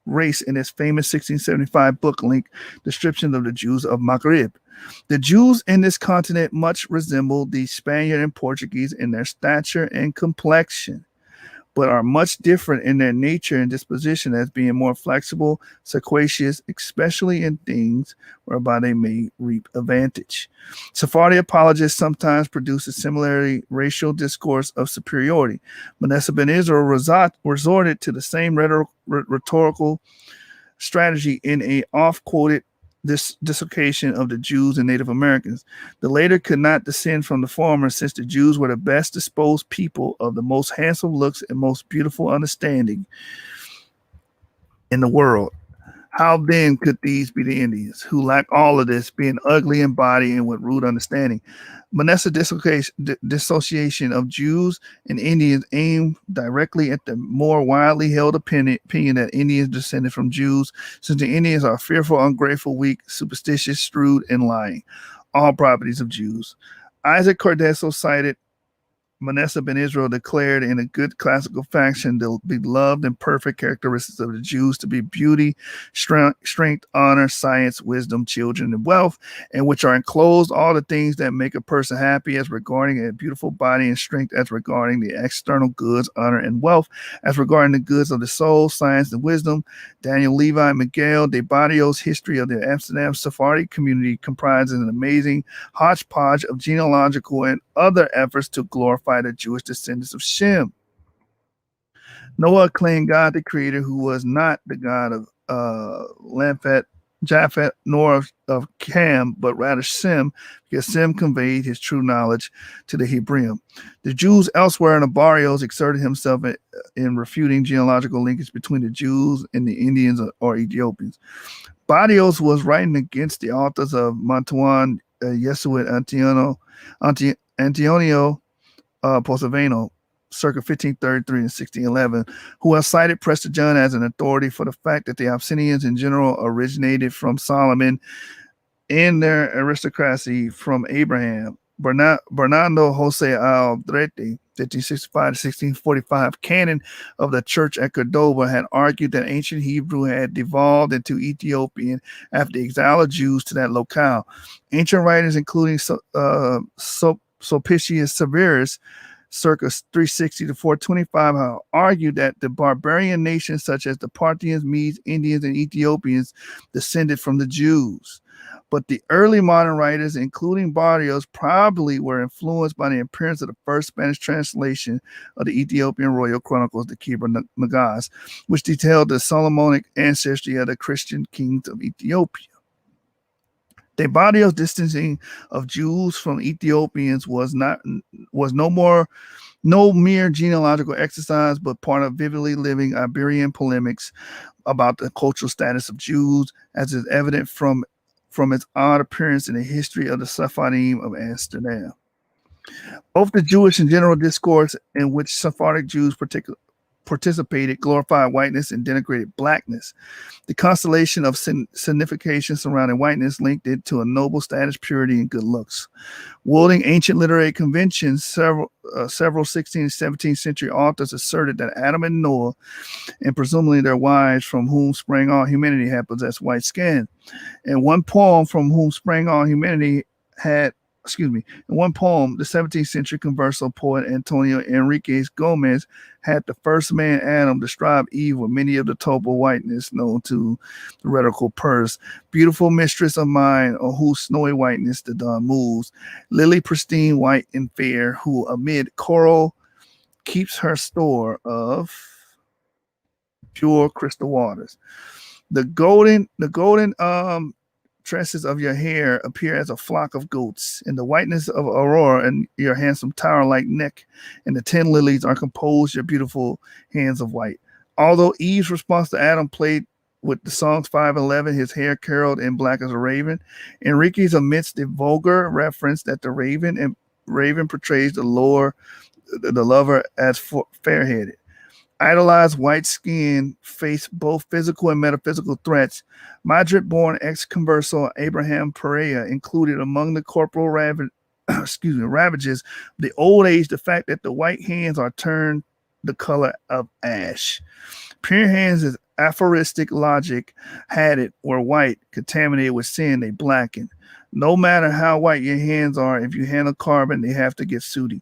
race in his famous 1675 book link description of the Jews of Maghreb. The Jews in this continent much resemble the Spaniard and Portuguese in their stature and complexion, but are much different in their nature and disposition as being more flexible, sequacious, especially in things whereby they may reap advantage. Sephardi apologists sometimes produce a similarly racial discourse of superiority. Manasseh ben Israel resorted to the same rhetorical strategy in a oft-quoted dislocation of the Jews and Native Americans. The latter could not descend from the former, since the Jews were the best disposed people of the most handsome looks and most beautiful understanding in the world. How then could these be the Indians, who lack all of this, being ugly in body and with rude understanding? Manasseh's dissociation of Jews and Indians aimed directly at the more widely held opinion that Indians descended from Jews, since the Indians are fearful, ungrateful, weak, superstitious, shrewd, and lying, all properties of Jews. Isaac Cordesso cited Manasseh ben Israel declared in a good classical fashion the beloved and perfect characteristics of the Jews to be beauty, strength, honor, science, wisdom, children, and wealth, and which are enclosed all the things that make a person happy as regarding a beautiful body, and strength as regarding the external goods, honor, and wealth as regarding the goods of the soul, science, and wisdom. Daniel Levi Miguel de Barrios' history of the Amsterdam Sephardi community comprises an amazing hodgepodge of genealogical and other efforts to glorify the Jewish descendants of Shem. Noah claimed God the Creator, who was not the God of Lampheth, Japhet, nor of Ham, but rather Sem, because Sem conveyed his true knowledge to the Hebrew. The Jews elsewhere in the barrios exerted himself in refuting genealogical linkage between the Jews and the Indians or Ethiopians. Barrios was writing against the authors of Montuan, Jesuit Antonio Posaveno, circa 1533 and 1611, who have cited Prester John as an authority for the fact that the Abyssinians in general originated from Solomon in their aristocracy from Abraham. Bernardo Jose Aldrete, 1565 to 1645, canon of the church at Cordoba, had argued that ancient Hebrew had devolved into Ethiopian after the exile of Jews to that locale. Ancient writers, including Sulpicius Severus, circa 360 to 425, argued that the barbarian nations such as the Parthians, Medes, Indians, and Ethiopians descended from the Jews. But the early modern writers, including Barrios, probably were influenced by the appearance of the first Spanish translation of the Ethiopian royal chronicles, the Kebra Nagast, which detailed the Solomonic ancestry of the Christian kings of Ethiopia. De Barrios' distancing of Jews from Ethiopians was no mere genealogical exercise, but part of vividly living Iberian polemics about the cultural status of Jews, as is evident from its odd appearance in the history of the Sephardim of Amsterdam. Both the Jewish and general discourse in which Sephardic Jews participated glorified whiteness and denigrated blackness. The constellation of signification surrounding whiteness linked it to a noble status, purity, and good looks. Wielding ancient literary conventions, several 16th and 17th century authors asserted that Adam and Noah, and presumably their wives, from whom sprang all humanity, had possessed white skin. In one poem, from whom sprang all humanity had, in one poem, the 17th century converso poet Antonio Enriquez Gomez had the first man, Adam, describe Eve with many of the total whiteness known to the rhetorical purse. Beautiful mistress of mine, on whose snowy whiteness the dawn moves, lily pristine, white and fair, who amid coral keeps her store of pure crystal waters. The golden tresses of your hair appear as a flock of goats, and the whiteness of Aurora and your handsome tower-like neck and the 10 lilies are composed your beautiful hands of white. Although Eve's response to Adam played with the songs 5 and 11, his hair curled and black as a raven, Enriquez omits the vulgar reference that the raven portrays the lover as fair-headed. Idolized white skin face both physical and metaphysical threats. Madrid-born ex-converso Abraham Pereira included among the corporal ravages of the old age the fact that the white hands are turned the color of ash. Pure hands, as aphoristic logic had it, were white, contaminated with sin, they blacken. No matter how white your hands are, if you handle carbon, they have to get sooty.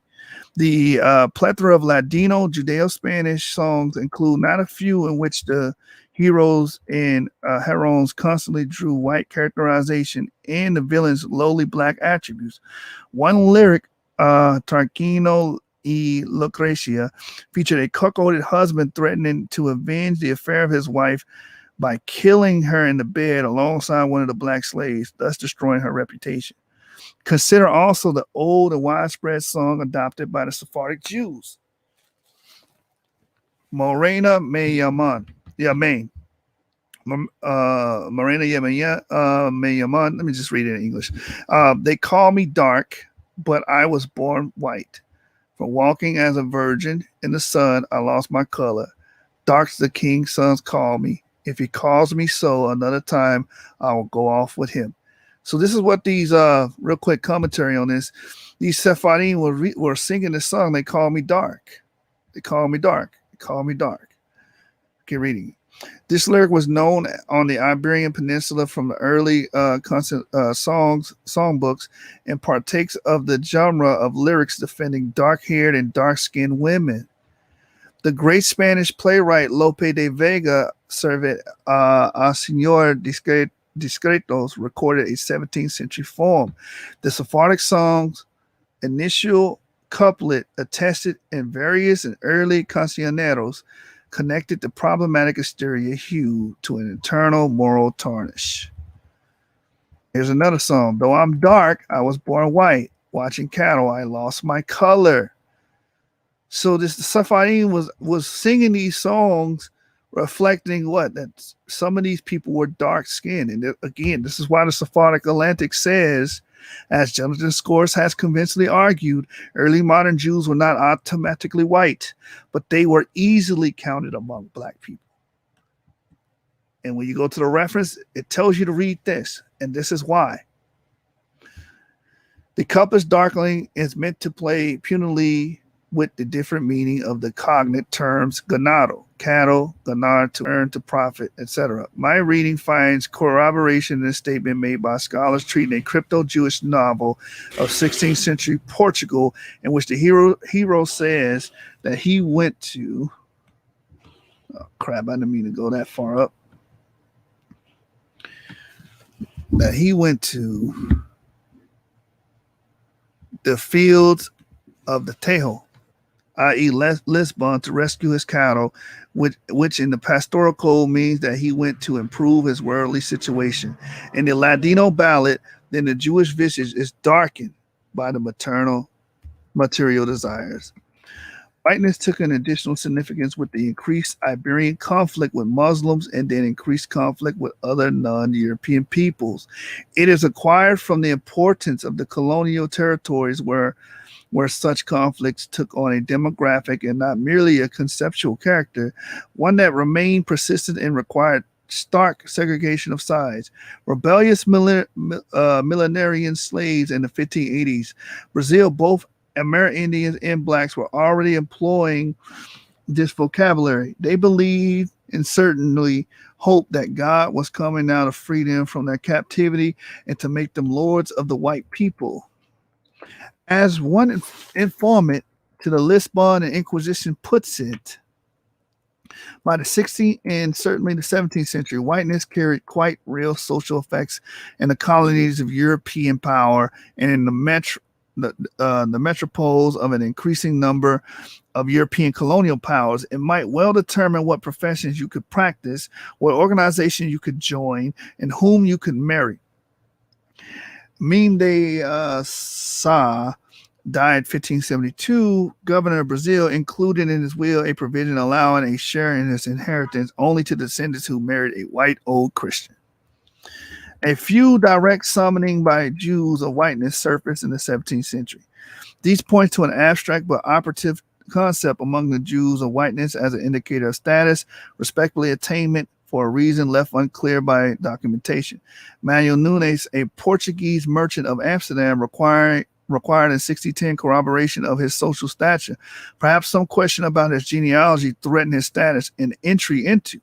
The plethora of Ladino, Judeo-Spanish songs include not a few in which the heroes and heroines constantly drew white characterization and the villains' lowly black attributes. One lyric, Tarquino y Lucrecia, featured a cuckolded husband threatening to avenge the affair of his wife by killing her in the bed alongside one of the black slaves, thus destroying her reputation. Consider also the old and widespread song adopted by the Sephardic Jews. Morena me llaman. Morena me llaman. Let me just read it in English. They call me dark, but I was born white. For walking as a virgin in the sun, I lost my color. Dark's the king's sons call me. If he calls me so another time, I will go off with him. So this is what these, real quick commentary on this, these Sephardim were singing this song. They call me dark. They call me dark. They call me dark. Okay, reading. This lyric was known on the Iberian Peninsula from the early songbooks and partakes of the genre of lyrics defending dark-haired and dark-skinned women. The great Spanish playwright Lope de Vega served a Señor Discretos recorded a 17th century form. The Sephardic song's initial couplet attested in various and early cancioneros connected the problematic exterior hue to an internal moral tarnish. Here's another song. Though I'm dark, I was born white. Watching cattle, I lost my color. So the Sephardim was singing these songs reflecting what? That some of these people were dark-skinned. And again, this is why the Sephardic Atlantic says, as Johnathan Schorsch has convincingly argued, early modern Jews were not automatically white, but they were easily counted among black people. And when you go to the reference, it tells you to read this, and this is why. The couplet's darkling is meant to play punily with the different meaning of the cognate terms ganado, cattle, ganar, to earn, to profit, etc. My reading finds corroboration in a statement made by scholars treating a crypto-Jewish novel of 16th century Portugal, in which the hero says that he went to. Oh, crap! I didn't mean to go that far up. That he went to the fields of the Tejo, i.e., Lisbon, to rescue his cattle, which in the pastoral code means that he went to improve his worldly situation. In the Ladino ballad, then the Jewish visage is darkened by the maternal material desires. Whiteness took an additional significance with the increased Iberian conflict with Muslims and then increased conflict with other non-European peoples. It is acquired from the importance of the colonial territories where such conflicts took on a demographic and not merely a conceptual character, one that remained persistent and required stark segregation of sides. Rebellious millenarian slaves in the 1580s, Brazil, both Amerindians and blacks were already employing this vocabulary. They believed and certainly hoped that God was coming now to free them from their captivity and to make them lords of the white people. As one informant to the Lisbon and Inquisition puts it, by the 16th and certainly the 17th century, whiteness carried quite real social effects in the colonies of European power and in the metropoles of an increasing number of European colonial powers. It might well determine what professions you could practice, what organization you could join, and whom you could marry. Mim de Sá died 1572. Governor of Brazil included in his will a provision allowing a share in his inheritance only to descendants who married a white old Christian. A few direct summoning by Jews of whiteness surfaced in the 17th century. These point to an abstract but operative concept among the Jews of whiteness as an indicator of status, respectfully attainment, for a reason left unclear by documentation. Manuel Nunes, a Portuguese merchant of Amsterdam, required in 1610 corroboration of his social stature. Perhaps some question about his genealogy threatened his status and entry into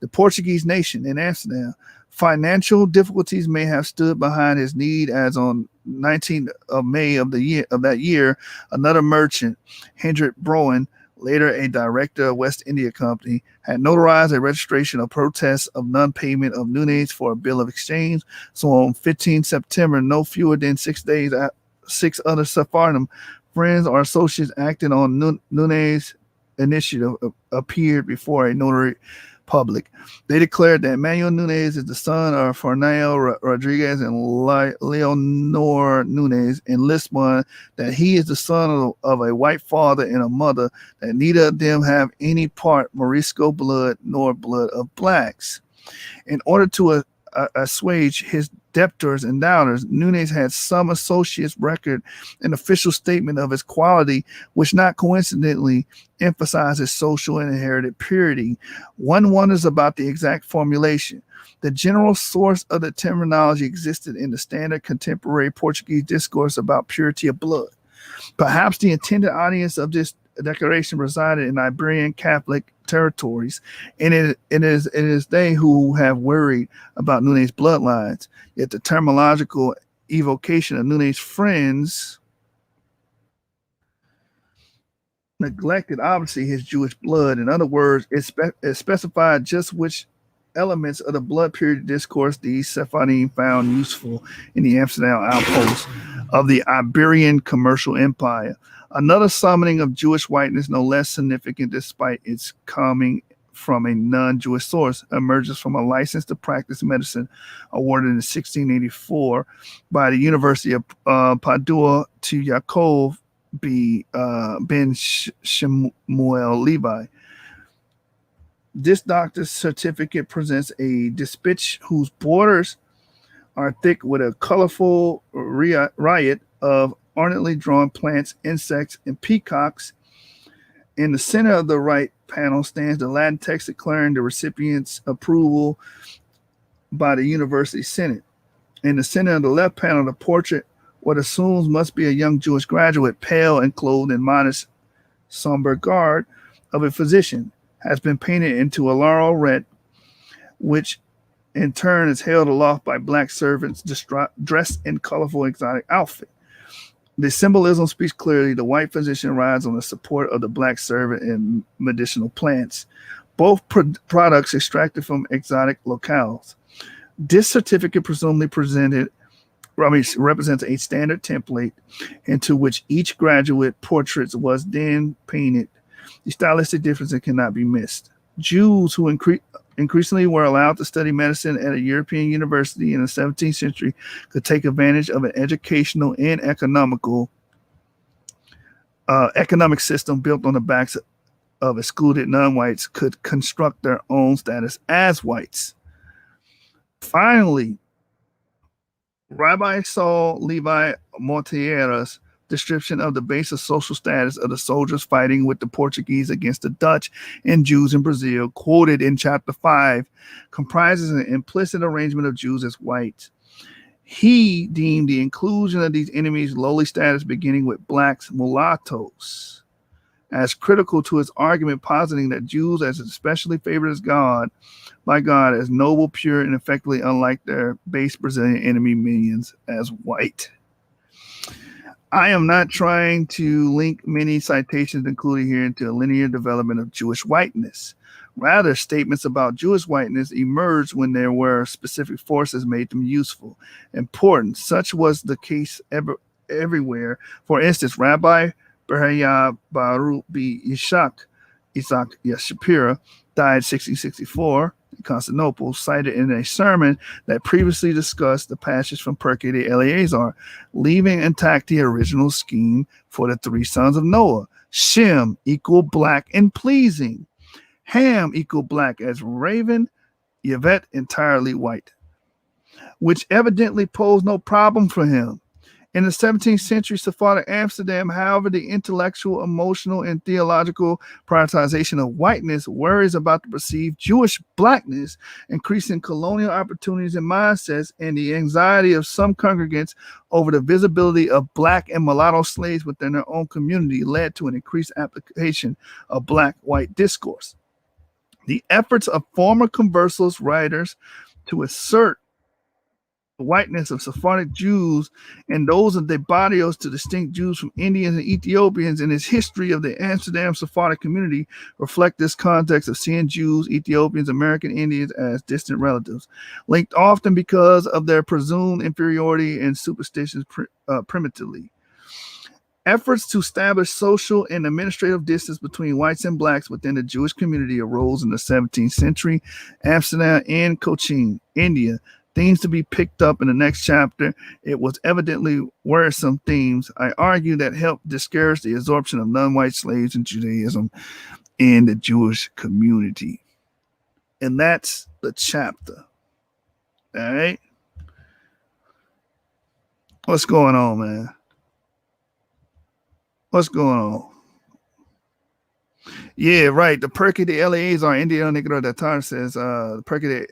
the Portuguese nation in Amsterdam. Financial difficulties may have stood behind his need, as on 19th of May of that year, another merchant, Hendrik Broen, later a director of West India Company, had notarized a registration of protest of non-payment of Nunes for a bill of exchange. So on 15 September, no fewer than 6 days, 6 other Sephardim friends or associates acting on Nunes' initiative appeared before a notary public. They declared that Manuel Nunes is the son of Fernando Rodriguez and Leonor Nunes in Lisbon, that he is the son of a white father and a mother, that neither of them have any part Morisco blood nor blood of blacks. In order to assuage his debtors and doubters, Nunes had some associates record an official statement of his quality, which not coincidentally emphasizes social and inherited purity. One wonders about the exact formulation. The general source of the terminology existed in the standard contemporary Portuguese discourse about purity of blood. Perhaps the intended audience of this declaration resided in Iberian Catholic territories, and it is they who have worried about Nunes' bloodlines. Yet the terminological evocation of Nunes' friends neglected, obviously, his Jewish blood. In other words, it specified just which elements of the blood period discourse these Sephardim found useful in the Amsterdam outposts of the Iberian commercial empire. Another summoning of Jewish whiteness, no less significant despite its coming from a non-Jewish source, emerges from a license to practice medicine awarded in 1684 by the University of Padua to Yaakov ben Shemuel Levi. This doctor's certificate presents a despatch whose borders are thick with a colorful riot of ornately drawn plants, insects, and peacocks. In the center of the right panel stands the Latin text declaring the recipient's approval by the University Senate. In the center of the left panel, the portrait, what assumes must be a young Jewish graduate, pale and clothed in modest somber guard of a physician, has been painted into a laurel red, which in turn is held aloft by black servants dressed in colorful exotic outfit. The symbolism speaks clearly. The white physician rides on the support of the black servant in medicinal plants, both products extracted from exotic locales. This certificate presumably represents a standard template into which each graduate portrait was then painted. The stylistic differences cannot be missed. Jews who increasingly were allowed to study medicine at a European university in the 17th century could take advantage of an educational and economic system built on the backs of excluded non-whites could construct their own status as whites. Finally, Rabbi Saul Levi Mortera's description of the basic social status of the soldiers fighting with the Portuguese against the Dutch and Jews in Brazil, quoted in chapter 5, comprises an implicit arrangement of Jews as whites. He deemed the inclusion of these enemies' lowly status, beginning with blacks, mulattoes, as critical to his argument, positing that Jews as especially favored by God as noble, pure, and effectively unlike their base Brazilian enemy minions as white. I am not trying to link many citations included here into a linear development of Jewish whiteness. Rather, statements about Jewish whiteness emerged when there were specific forces made them useful, important. Such was the case everywhere. For instance, Rabbi Beria Baruch B. Isaac Shapira died 1664 in Constantinople, cited in a sermon that previously discussed the passage from Pirkei de Eleazar, leaving intact the original scheme for the three sons of Noah. Shem equal black and pleasing. Ham equal black as raven, Yvette entirely white, which evidently posed no problem for him. In the 17th century Sephardic Amsterdam, however, the intellectual, emotional, and theological prioritization of whiteness, worries about the perceived Jewish blackness, increasing colonial opportunities and mindsets, and the anxiety of some congregants over the visibility of black and mulatto slaves within their own community led to an increased application of black-white discourse. The efforts of former conversos writers to assert the whiteness of Sephardic Jews and those of the barrios to distinct Jews from Indians and Ethiopians in its history of the Amsterdam Sephardic community reflect this context of seeing Jews, Ethiopians, American Indians as distant relatives, linked often because of their presumed inferiority and superstitions primitively. Efforts to establish social and administrative distance between whites and blacks within the Jewish community arose in the 17th century, Amsterdam and Cochin, India. Themes to be picked up in the next chapter. It was evidently worrisome themes, I argue, that helped discourage the absorption of non-white slaves in Judaism in the Jewish community. And that's the chapter. All right? What's going on, man? What's going on? Yeah, right. The Pirkei de Eleazar, India Negro Datar says, the Pirkei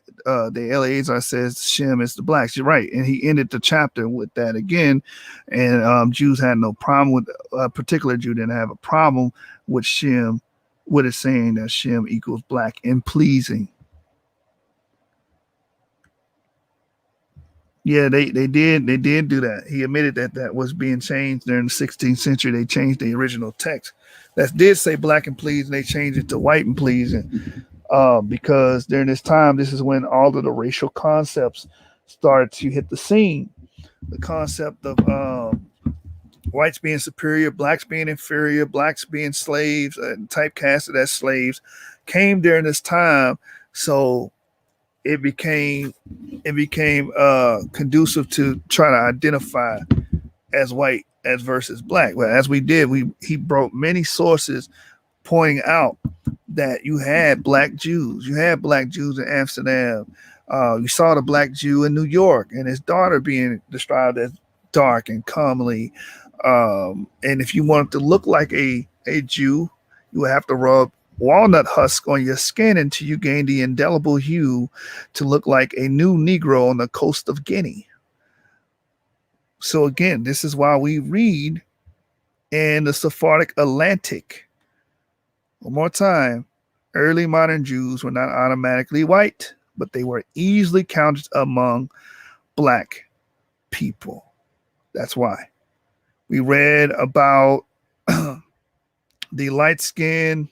de Eleazar says Shem is the blacks. You're right. And he ended the chapter with that again. And Jews had no problem with, a particular Jew didn't have a problem with Shem, with it saying that Shem equals black and pleasing. Yeah, they did do that. He admitted that was being changed during the 16th century. They changed the original text that did say black and pleasing. They changed it to white and pleasing because during this time, this is when all of the racial concepts started to hit the scene. The concept of whites being superior, blacks being inferior, blacks being slaves, and typecasted as slaves came during this time. So it became conducive to try to identify as white as versus black. Well, as we did, he brought many sources pointing out that you had black Jews. You had black Jews in Amsterdam. You saw the black Jew in New York and his daughter being described as dark and comely. And if you wanted to look like a Jew, you would have to rub walnut husk on your skin until you gain the indelible hue to look like a new Negro on the coast of Guinea. So again, this is why we read in the Sephardic Atlantic One more time. Early modern Jews were not automatically white, but they were easily counted among black people. That's why. We read about the light skin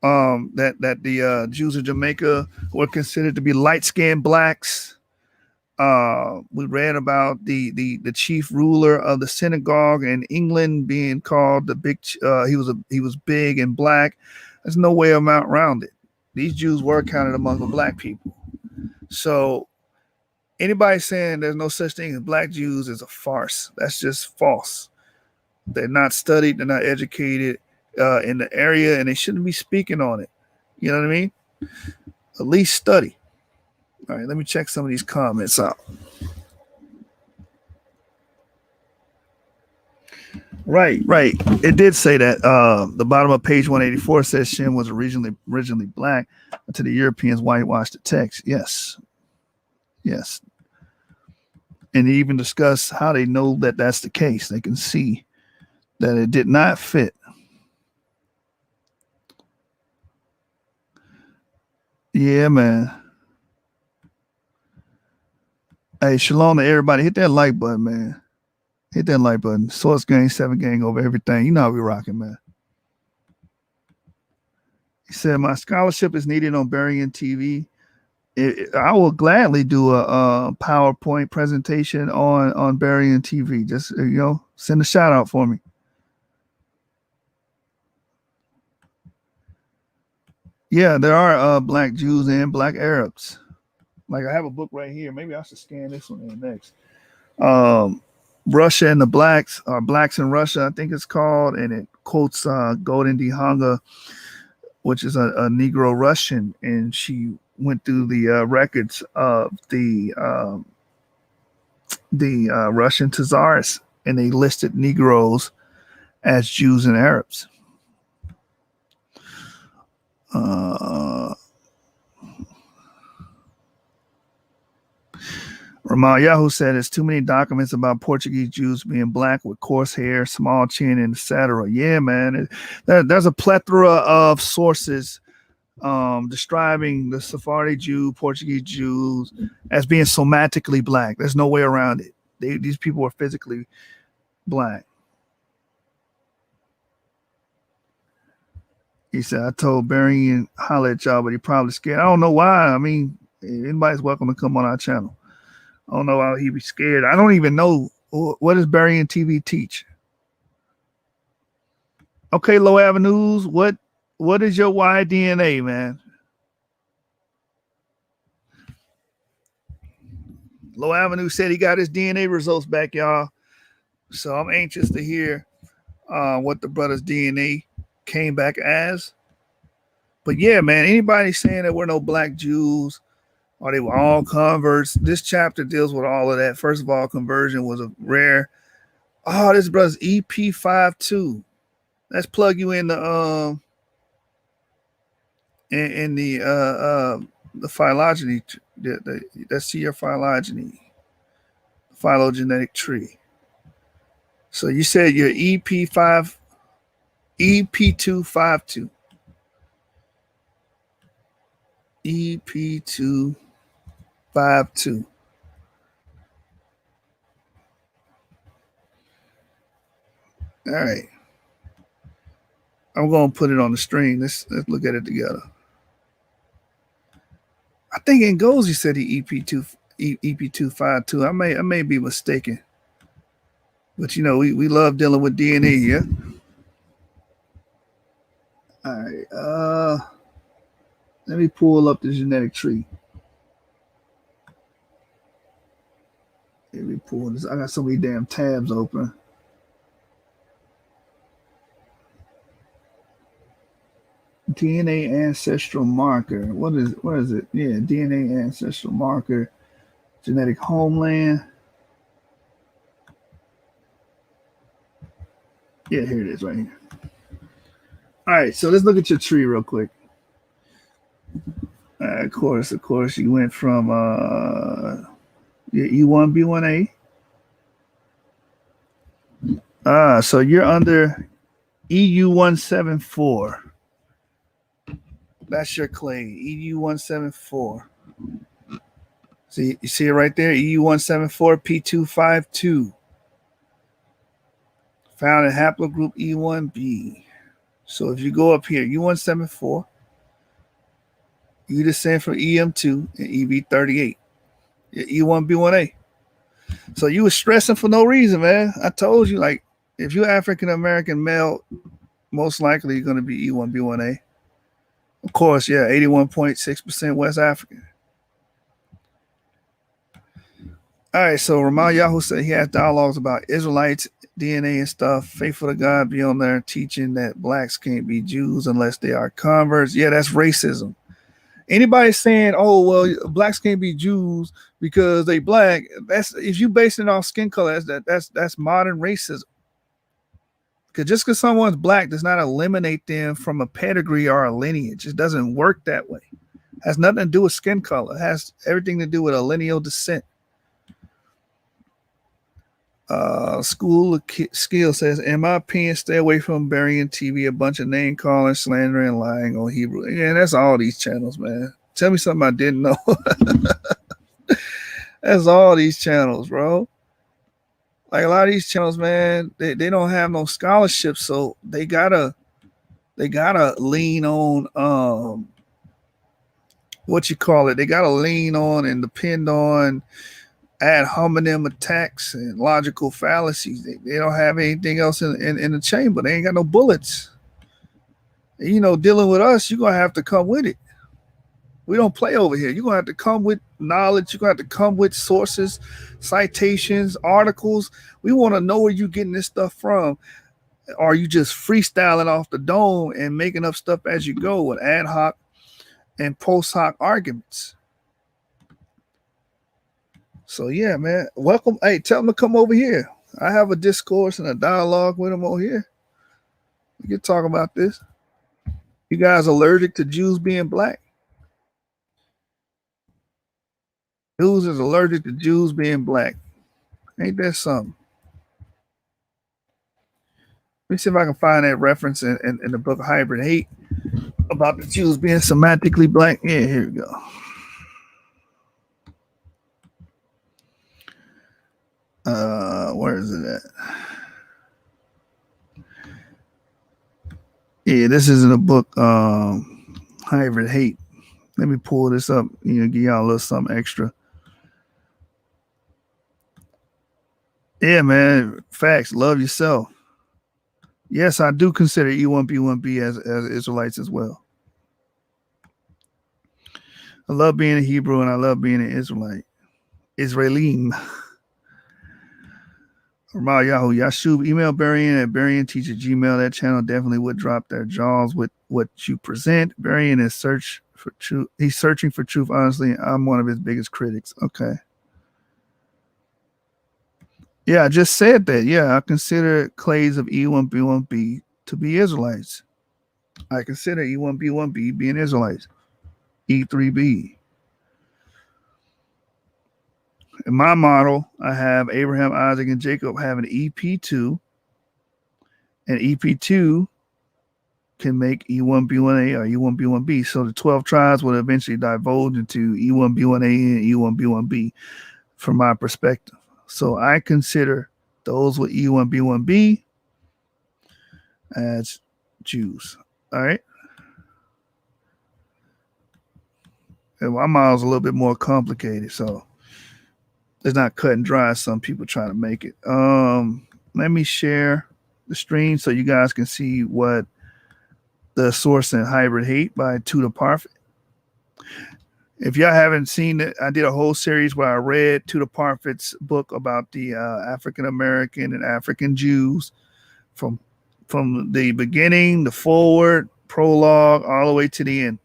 that the Jews of Jamaica were considered to be light skinned blacks. We read about the chief ruler of the synagogue in England being called the big. He was big and black. There's no way around it. These Jews were counted among the black people. So anybody saying there's no such thing as black Jews is a farce. That's just false. They're not studied. They're not educated in the area, and they shouldn't be speaking on it. You know what I mean? At least study. All right, let me check some of these comments out. Right. It did say that the bottom of page 184 says Shem was originally black until the Europeans whitewashed the text. Yes. And they even discuss how they know that that's the case. They can see that it did not fit. Yeah, man. Hey, shalom to everybody. Hit that like button, man. Hit that like button. Source Gang, 7 Gang over everything. You know how we rocking, man. He said, my scholarship is needed on Burying TV. I will gladly do a PowerPoint presentation on Burying TV. Just, send a shout out for me. Yeah, there are black Jews and black Arabs. Like I have a book right here. Maybe I should scan this one in next. Russia and the Blacks, Blacks in Russia, I think it's called, and it quotes Golden D. Hunger, which is a Negro Russian, and she went through the records of the Russian Tsars, and they listed Negroes as Jews and Arabs. Ramal Yahoo said there's too many documents about Portuguese Jews being black with coarse hair, small chin, and etc. Yeah, man. There's a plethora of sources describing the Sephardi Jew, Portuguese Jews as being somatically black. There's no way around it. These people are physically black. He said, I told Barry and holler at y'all, but he probably scared. I don't know why. I mean, anybody's welcome to come on our channel. I don't know how he'd be scared. I don't even know what does Barry and TV teach. Okay, Low Avenues, what is your Y DNA, man? Low Avenue said he got his DNA results back, y'all. So I'm anxious to hear what the brother's DNA came back as. But yeah, man, anybody saying that we're no black Jews or they were all converts, this chapter deals with all of that. First of all, conversion was a rare. Oh, this brother's EP52. Let's plug you in the phylogeny. Let's see your phylogeny, phylogenetic tree. So you said you're EP252. EP252. All right. I'm going to put it on the screen. Let's look at it together. I think Ngozi said he EP252. I may be mistaken. But we love dealing with DNA here. All right. Let me pull up the genetic tree. Let me pull this. I got so many damn tabs open. DNA ancestral marker. What is it? Yeah, DNA ancestral marker. Genetic homeland. Yeah, here it is right here. All right, so let's look at your tree real quick. Of course, you went from E1B1A. So you're under EU174. That's your clade. EU174. See, you see it right there? EU174 P252. Found in haplogroup E1b. So if you go up here, U174, you descend from EM2 and EB38. E1B1A. So you were stressing for no reason, man. I told you, like, if you're African American male, most likely you're going to be E1B1A. Of course, yeah, 81.6% West African. All right, so Ramal Yahoo said he has dialogues about Israelites, DNA and stuff. Faithful to God be on there teaching that blacks can't be Jews unless they are converts. Yeah, that's racism. Anybody saying, "Oh, well, blacks can't be Jews because they black," that's if you base it off skin color, that's modern racism. Because just because someone's black does not eliminate them from a pedigree or a lineage. It doesn't work that way. It has nothing to do with skin color. It has everything to do with a lineal descent. School of Skill says, in my opinion, stay away from burying TV, a bunch of name calling, slandering, and lying on Hebrew. Yeah, that's all these channels, man. Tell me something I didn't know. That's all these channels, bro. Like a lot of these channels, man, they don't have no scholarship, so they gotta lean on what you call it. They gotta lean on and depend on ad hominem attacks and logical fallacies. They don't have anything else in the chamber. They ain't got no bullets. You know, dealing with us, you're gonna have to come with it. We don't play over here. You're gonna have to come with knowledge. You're gonna have to come with sources, citations, articles. We want to know where you're getting this stuff from. Or are you just freestyling off the dome and making up stuff as you go with ad hoc and post hoc arguments? So yeah, man, welcome. Hey, tell them to come over here. I have a discourse and a dialogue with them over here. We can talk about this. You guys allergic to Jews being black? Jews is allergic to Jews being black. Ain't that something? Let me see if I can find that reference in the book Hybrid Hate about the Jews being semantically black. Yeah, here we go. Where is it at? Yeah, this is in a book, Hybrid Hate. Let me pull this up, give y'all a little something extra. Yeah, man, facts. Love yourself. Yes, I do consider E1B1B as Israelites as well. I love being a Hebrew and I love being an Israelite. Israelim. Ramal Yahoo, Yashub, email Barian at BarianTeacher@gmail. That channel definitely would drop their jaws with what you present. Barian is search for truth. He's searching for truth, honestly. I'm one of his biggest critics. Okay. Yeah, I just said that. Yeah, I consider clades of E1B1B to be Israelites. I consider E1B1B being Israelites. E3B. In my model, I have Abraham, Isaac, and Jacob having EP2, and EP2 can make E1B1A or E1B1B. So the 12 tribes would eventually divulge into E1B1A and E1B1B from my perspective. So I consider those with E1B1B as Jews. All right. And my model's a little bit more complicated, so it's not cut and dry as some people try to make it. Let me share the stream so you guys can see what the source in Hybrid Hate by Tudor Parfit. If y'all haven't seen it, I did a whole series where I read Tudor Parfit's book about the African American and African Jews from the beginning, the forward, prologue, all the way to the end.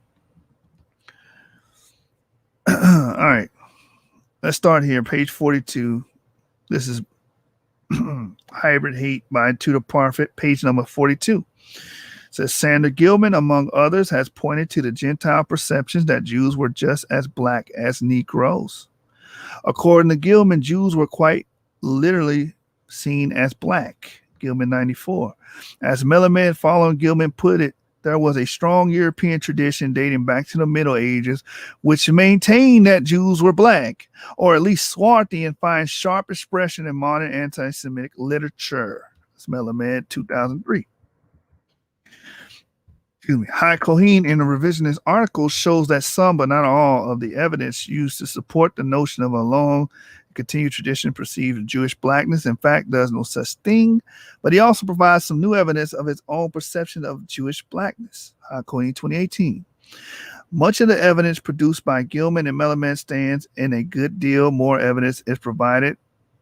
All right. Let's start here, page 42. This is Hybrid Hate by Tudor Parfit, page number 42. It says Sander Gilman, among others, has pointed to the Gentile perceptions that Jews were just as black as Negroes. According to Gilman, Jews were quite literally seen as black. Gilman 94. As Melamed following Gilman put it, there was a strong European tradition dating back to the Middle Ages, which maintained that Jews were black, or at least swarthy, and finds sharp expression in modern anti-Semitic literature. It's Melamed 2003. High Cohen in the revisionist article shows that some, but not all, of the evidence used to support the notion of a long continued tradition perceived Jewish blackness, in fact, does no such thing. But he also provides some new evidence of his own perception of Jewish blackness. High Cohen 2018. Much of the evidence produced by Gilman and Melamed stands, and a good deal more evidence is provided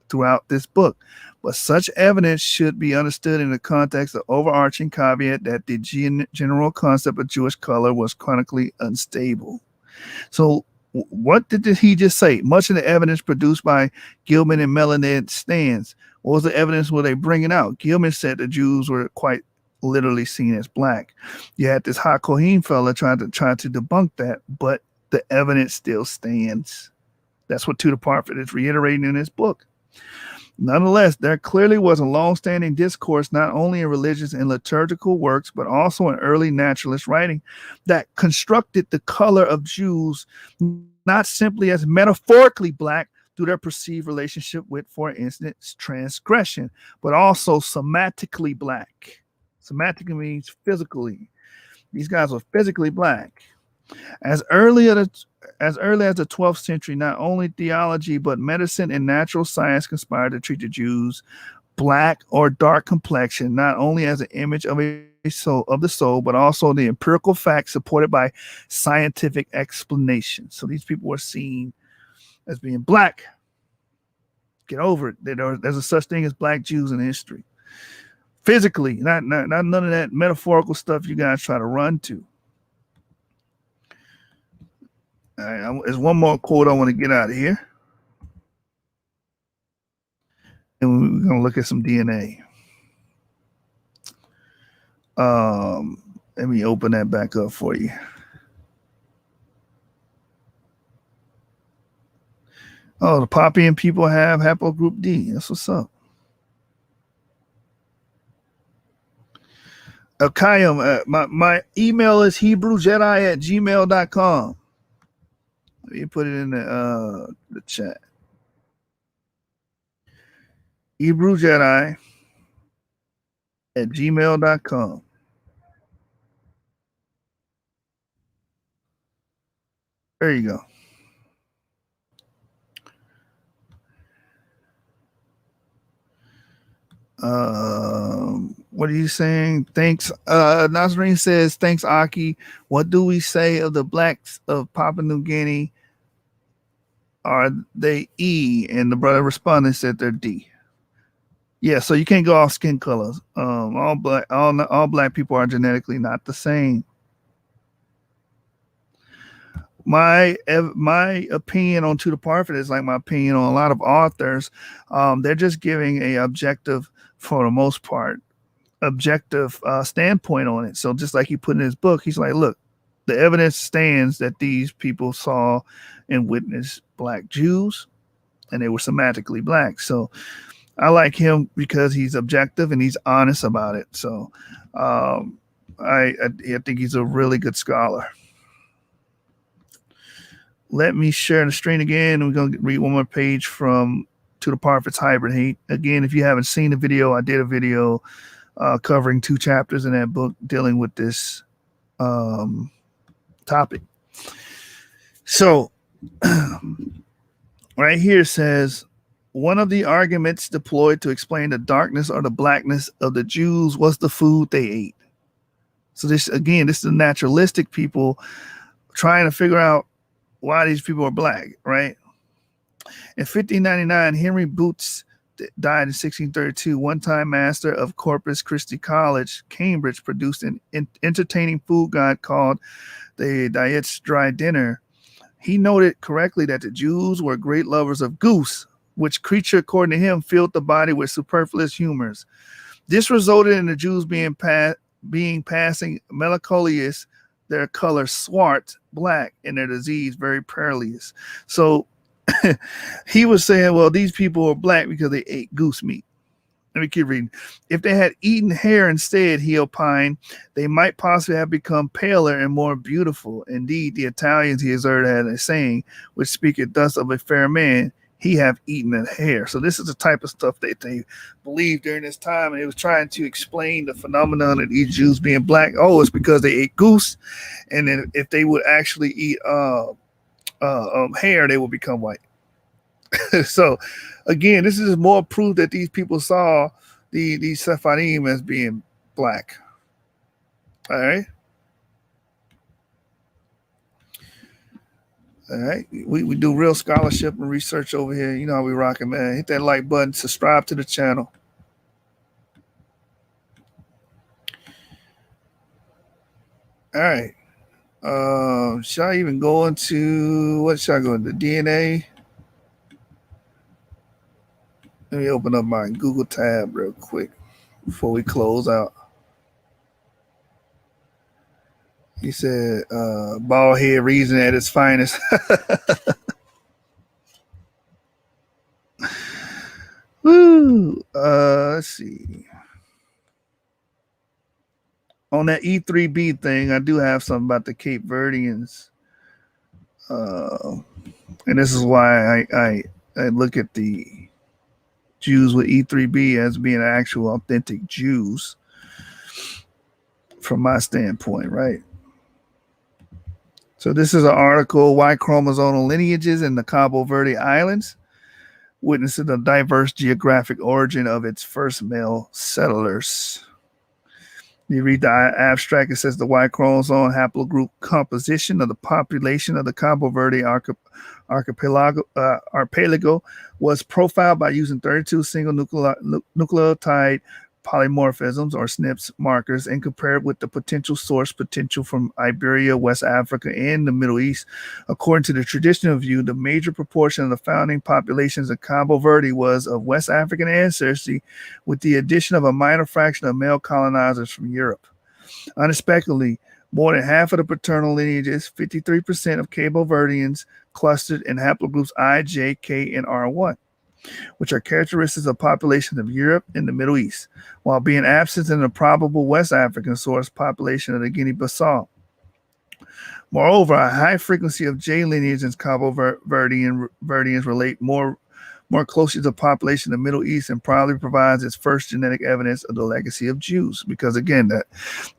throughout this book. But such evidence should be understood in the context of overarching caveat that the general concept of Jewish color was chronically unstable. So what did he just say? Much of the evidence produced by Gilman and Melamed stands. What was the evidence were they bringing out? Gilman said the Jews were quite literally seen as black. You had this High Cohen fella trying to debunk that, but the evidence still stands. That's what Tudor Parfit is reiterating in his book. Nonetheless, there clearly was a long-standing discourse not only in religious and liturgical works, but also in early naturalist writing that constructed the color of Jews not simply as metaphorically black through their perceived relationship with, for instance, transgression, but also somatically black. Somatically means physically. These guys were physically black. As early as the 12th century, not only theology, but medicine and natural science conspired to treat the Jews, black or dark complexion, not only as an image of the soul, but also the empirical facts supported by scientific explanation. So these people were seen as being black. Get over it. There's a such thing as black Jews in history. Physically, not none of that metaphorical stuff you guys try to run to. All right, there's one more quote I want to get out of here. And we're going to look at some DNA. Let me open that back up for you. Oh, the Papian people have haplogroup D. That's what's up. Kayam, my email is HebrewJedi@gmail.com. You put it in the chat. HebrewJedi@gmail.com. There you go. What are you saying? Thanks. Nazarene says, thanks, Aki. What do we say of the blacks of Papua New Guinea? Are they E? And the brother responded said they're D. Yeah, so you can't go off skin colors. All black people are genetically not the same. My opinion on Tudor Parfit is like my opinion on a lot of authors. They're just giving a objective, for the most part, objective standpoint on it. So just like he put in his book, he's like, look, the evidence stands that these people saw and witnessed black Jews, and they were somatically black. So I like him because he's objective and he's honest about it. So I think he's a really good scholar. Let me share the screen again. We're going to read one more page from Tudor Parfit's Hybrid Hate. Again, if you haven't seen the video, I did a video covering 2 chapters in that book dealing with this topic. So right here says, one of the arguments deployed to explain the darkness or the blackness of the Jews was the food they ate. So this is the naturalistic people trying to figure out why these people are black, right? In 1599, Henry Boots died in 1632. One-time master of Corpus Christi College, Cambridge, produced an entertaining food guide called the Diet's Dry Dinner. He noted correctly that the Jews were great lovers of goose, which creature, according to him, filled the body with superfluous humors. This resulted in the Jews being passing melancholious, their color swart, black, and their disease very perilous. So he was saying, well, these people are black because they ate goose meat. Let me keep reading. If they had eaten hair instead, he opined, they might possibly have become paler and more beautiful. Indeed, the Italians, he observed, had a saying, which speaketh thus of a fair man, he have eaten a hair. So this is the type of stuff that they believed during this time, and it was trying to explain the phenomenon of these Jews being black. Oh, it's because they ate goose, and then if they would actually eat hair, they would become white. So again, this is more proof that these people saw these Sephardim as being black. All right. All right. We do real scholarship and research over here. You know how we rocking, man. Hit that like button, subscribe to the channel. All right. Should I even go into what should I go into? DNA? Let me open up my Google tab real quick before we close out. He said, bald head reason at its finest. Woo. Let's see. On that E3B thing, I do have something about the Cape Verdeans. And this is why I look at the Jews with E3B as being actual authentic Jews from my standpoint, right? So this is an article, Y Chromosomal Lineages in the Cabo Verde Islands, witnessing the diverse geographic origin of its first male settlers. You read the abstract, it says the Y chromosome haplogroup composition of the population of the Cabo Verde archipelago was profiled by using 32 single nucleotide polymorphisms or SNPs markers and compared with the potential source potential from Iberia, West Africa, and the Middle East. According to the traditional view, the major proportion of the founding populations of Cabo Verde was of West African ancestry, with the addition of a minor fraction of male colonizers from Europe. Unexpectedly, more than half of the paternal lineages, 53% of Cabo Verdeans, clustered in haplogroups I, J, K, and R1, which are characteristics of populations of Europe and the Middle East, while being absent in the probable West African source population of the Guinea-Bissau. Moreover, a high frequency of J lineage in Cabo Verdeans relate more closely to the population of the Middle East and probably provides its first genetic evidence of the legacy of Jews, because again,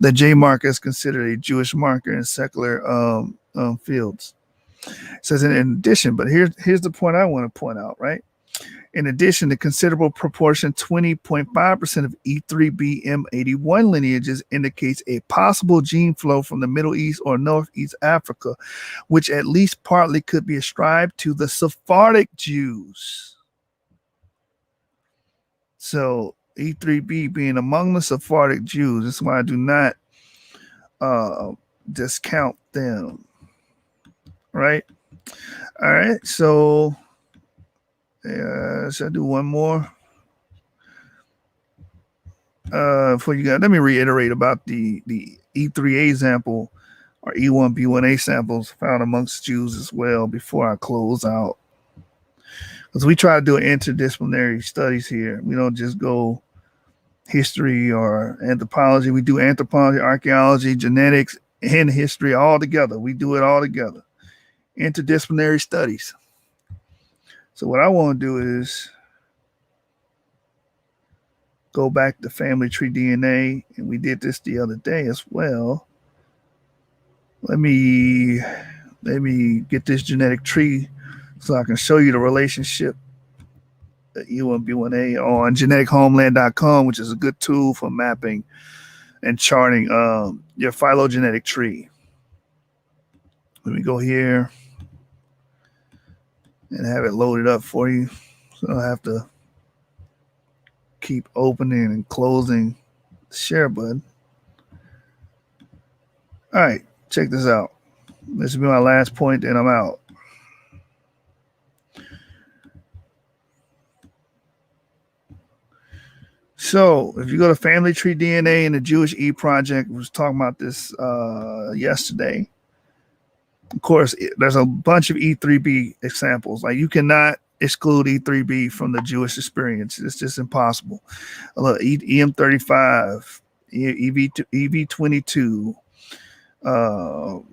the J marker is considered a Jewish marker in secular fields. It says in addition, but here's the point I want to point out, right? In addition, the considerable proportion, 20.5% of E3B M81 lineages indicates a possible gene flow from the Middle East or Northeast Africa, which at least partly could be ascribed to the Sephardic Jews. So E3B being among the Sephardic Jews, that's why I do not discount them. Right? All right, so should I do one more? Before you let me reiterate about the E3A sample or E1B1A samples found amongst Jews as well before I close out. Because we try to do interdisciplinary studies here. We don't just go history or anthropology. We do anthropology, archaeology, genetics, and history all together. We do it all together. Interdisciplinary studies. So what I want to do is go back to family tree DNA, and we did this the other day as well. Let me get this genetic tree so I can show you the relationship at U1B1A on genetichomeland.com, which is a good tool for mapping and charting your phylogenetic tree. Let me go here and have it loaded up for you. So I don't have to keep opening and closing the share button. All right, check this out. This will be my last point, and I'm out. So if you go to Family Tree DNA and the Jewish E Project, we was talking about this yesterday. Of course, there's a bunch of E3B examples. Like you cannot exclude E3B from the Jewish experience. It's just impossible. Look, EM35, EV22,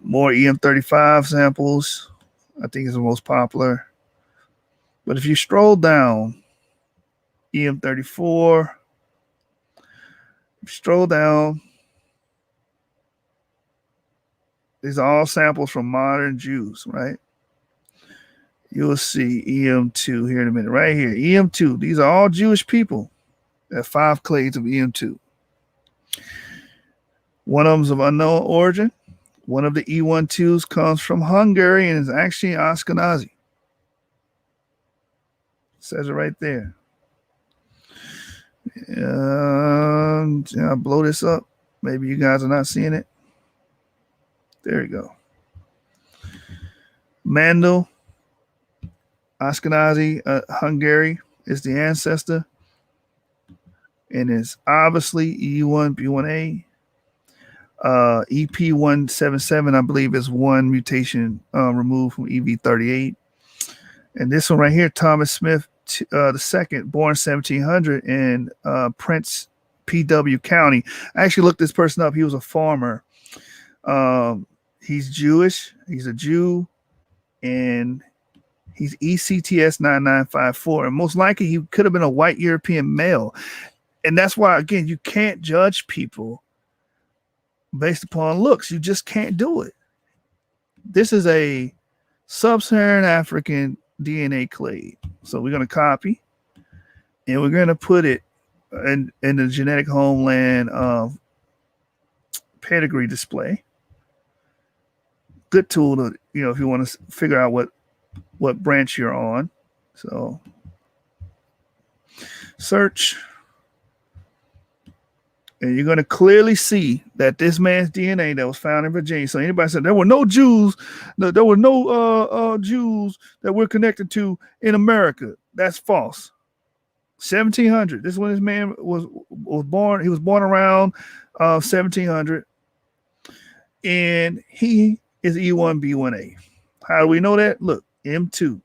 more EM35 samples. I think is the most popular. But if you scroll down, EM34, stroll down, these are all samples from modern Jews, right? You'll see EM2 here in a minute, right here. EM2, these are all Jewish people. There are 5 clades of EM2. One of them is of unknown origin. One of the E12s comes from Hungary and is actually Ashkenazi. It says it right there. I'll blow this up. Maybe you guys are not seeing it. There you go. Mandel, Ashkenazi, Hungary is the ancestor. And it's obviously E1B1A. EP177, I believe, is one mutation removed from EV38. And this one right here, Thomas Smith the second, born 1700 in Prince PW County. I actually looked this person up. He was a farmer. He's Jewish. He's a Jew. And he's ECTS 9954. And most likely he could have been a white European male. And that's why, again, you can't judge people based upon looks. You just can't do it. This is a sub-Saharan African DNA clade. So we're going to copy and we're going to put it in the genetic homeland of pedigree display. Good tool to, if you want to figure out what branch you're on. So search. And you're going to clearly see that this man's DNA that was found in Virginia. So anybody said there were no Jews, there were no Jews that we're connected to in America. That's false. 1700. This is when this man was born. He was born around 1700, and he is E1B1A. How do we know that? Look, M2.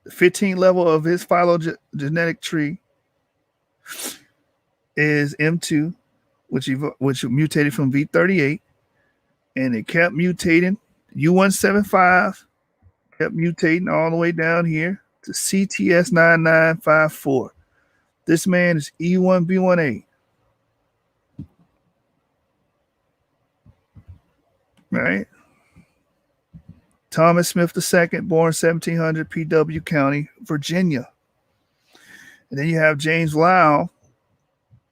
The 15th level of his phylogenetic tree is M2, which mutated from V38, and it kept mutating. U175 kept mutating all the way down here to CTS 9954. This man is E1B1A. Right? Thomas Smith II, born 1700, PW County, Virginia. And then you have James Lau,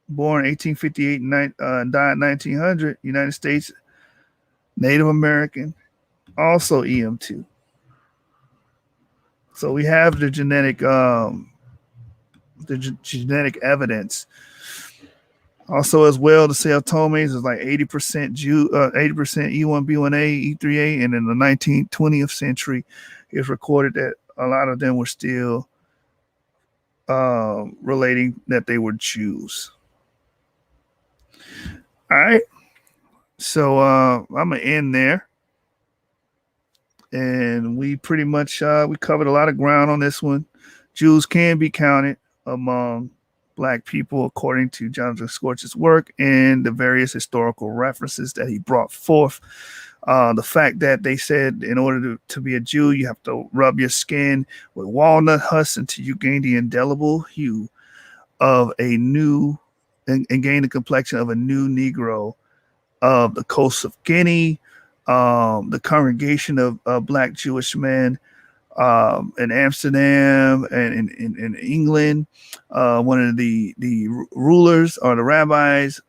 born 1858 and died 1900, United States, Native American, also EM2. So we have the genetic evidence. Also, as well, the cell tomes is like 80% Jew, 80% E1B1A, E3A, and in the 20th century, it's recorded that a lot of them were still relating that they were Jews. All right, so I'm gonna end there, and we pretty much we covered a lot of ground on this one. Jews can be counted among Black people according to Johnathan Schorsch's work and the various historical references that he brought forth. The fact that they said in order to be a Jew, you have to rub your skin with walnut husks until you gain the indelible hue of a new and gain the complexion of a new Negro of the coast of Guinea, the congregation of Black Jewish men in Amsterdam and in England, one of the rulers or the rabbis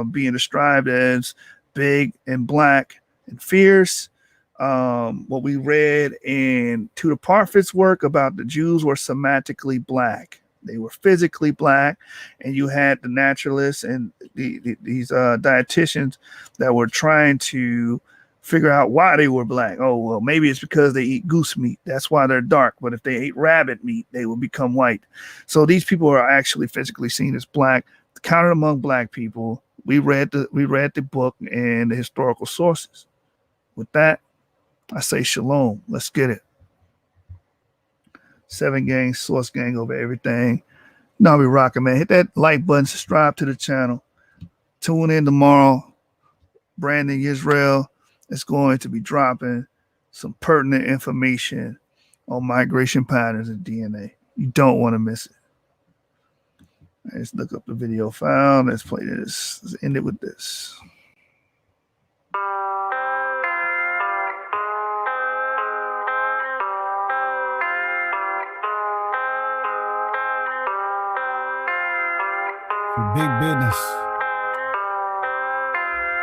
being described as big and black and fierce. What we read in Tudor Parfit's work about the Jews were somatically black. They were physically black, and you had the naturalists and these dietitians that were trying to figure out why they were black. Oh, well, maybe it's because they eat goose meat. That's why they're dark. But if they ate rabbit meat, they would become white. So these people are actually physically seen as black, counted among Black people. We read the book and the historical sources. With that, I say shalom. Let's get it. 7 gang, Source gang over everything. Now we rocking, man. Hit that like button, subscribe to the channel. Tune in tomorrow. Brandon Israel is going to be dropping some pertinent information on migration patterns and DNA. You don't want to miss it. Let's look up the video file. Let's play this. Let's end it with this. Big business.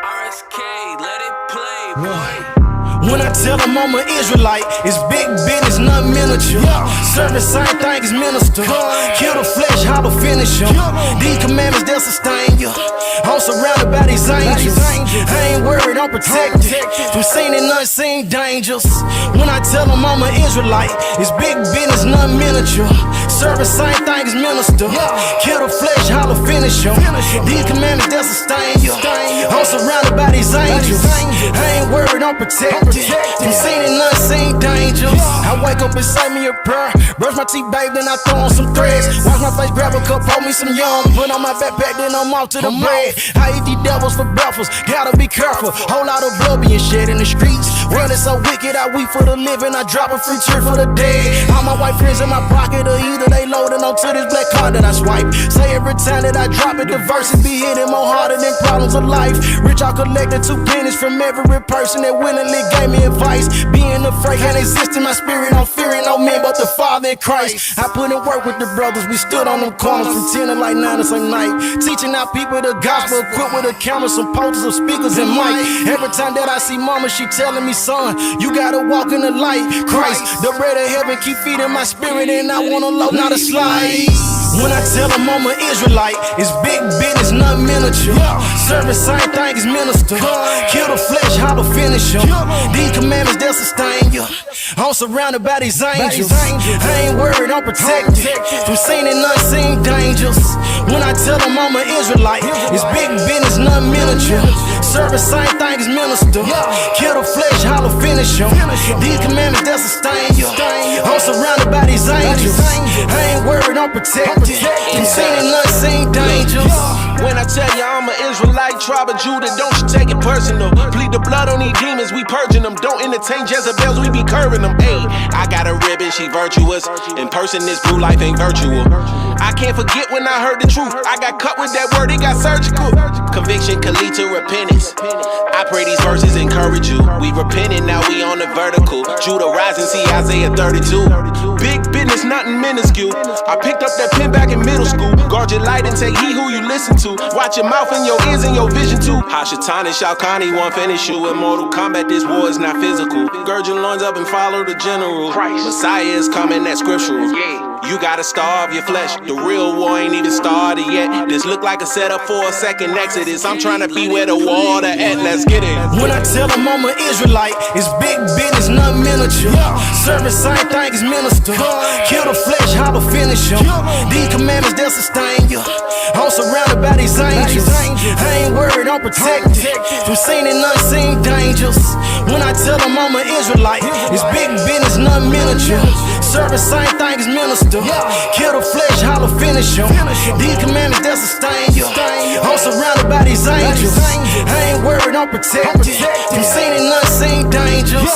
RSK, let it play, boy. When I tell them I'm an Israelite, it's big business, not miniature. Serving same thing as minister. Kill the flesh, how to finish them. These commandments, they'll sustain you. I'm surrounded by these angels. I ain't worried, I'm protected from seen and unseen dangers. When I tell them I'm an Israelite, it's big business, not miniature. Serving same thing as minister. Kill the flesh, how to finish them. These commandments, they'll sustain you. I'm surrounded by these angels. I ain't worried, I'm protected from seen and unseen dangers. I wake up and say me a prayer. Brush my teeth, babe, then I throw on some threads. Wash my face, grab a cup, pour me some yum. Put on my backpack, then I'm off to the bread. I eat these devils for breakfast, gotta be careful. Whole lot of blood being shed in the streets. World is so wicked, I weep for the living. I drop a free cheer for the dead. All my white friends in my pocket, or either they loading onto this black card that I swipe. Say every time that I drop it, the verses be hitting more harder than problems of life. Rich, I collected 2 pennies from every person that willingly gave me advice. Being afraid can't exist in my spirit. I'm fearing no man but the Father in Christ. I put in work with the brothers. We stood on them corners from 10 to like 9 the same night, teaching our people the gospel, equipped with a camera, some posters, some speakers, and mic. Every time that I see mama, she telling me, son, you gotta walk in the light. Christ, the bread of heaven, keep feeding my spirit, and I want a low, not a slide. When I tell them I'm an Israelite, it's big business, not miniature. Serving same thing as minister. Kill the flesh, how to finish them. These commandments, they'll sustain you. I'm surrounded by these angels. I ain't worried, I'm protected from seen and unseen dangers. When I tell them I'm an Israelite, it's big business, not miniature. Serving same thing as minister. Kill the flesh, how to finish them. These commandments, they'll sustain you. I'm surrounded by these angels. I ain't worried, I'm protected from seen and unseen dangers. When I tell you I'm an Israelite, tribe of Judah, don't you take it personal. Plead the blood on these demons, we purging them. Don't entertain Jezebels, we be curving them. Ayy, I got a ribbon, she virtuous. In person, this blue life ain't virtual. I can't forget when I heard the truth. I got cut with that word, it got surgical. Conviction can lead to repentance. I pray these verses encourage you. We repented, now we on the vertical. Judah rising, see Isaiah 32. Big business, nothing minuscule. I picked up that pen back in middle school. Guard your light and take heed who you listen to. Watch your mouth and your ears and your vision too. Hashatan and Shalkani won't finish you. In Mortal Kombat, this war is not physical. Gird your loins up and follow the general. Messiah is coming, that's scriptural. You gotta starve your flesh. The real war ain't even started yet. This look like a setup for a second exodus. I'm trying to be where the water at. Let's get it. When I tell them I'm an Israelite, it's big business, not miniature. Serving same thing as minister. Kill the flesh, how to finish them. These commandments, they'll sustain you. I'm surrounded by these angels. I ain't worried, I'm protected from seen and unseen dangers. When I tell them I'm an Israelite, it's big business, not miniature. Serving same thing as minister. Kill the flesh, how to finish them. These commandments, they'll sustain you. I'm surrounded by these angels. I ain't worried, I'm protected from seen and unseen dangers.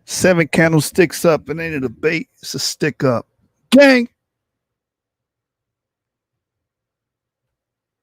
Seven candlesticks up, and ain't a debate, it's a stick up. Gang.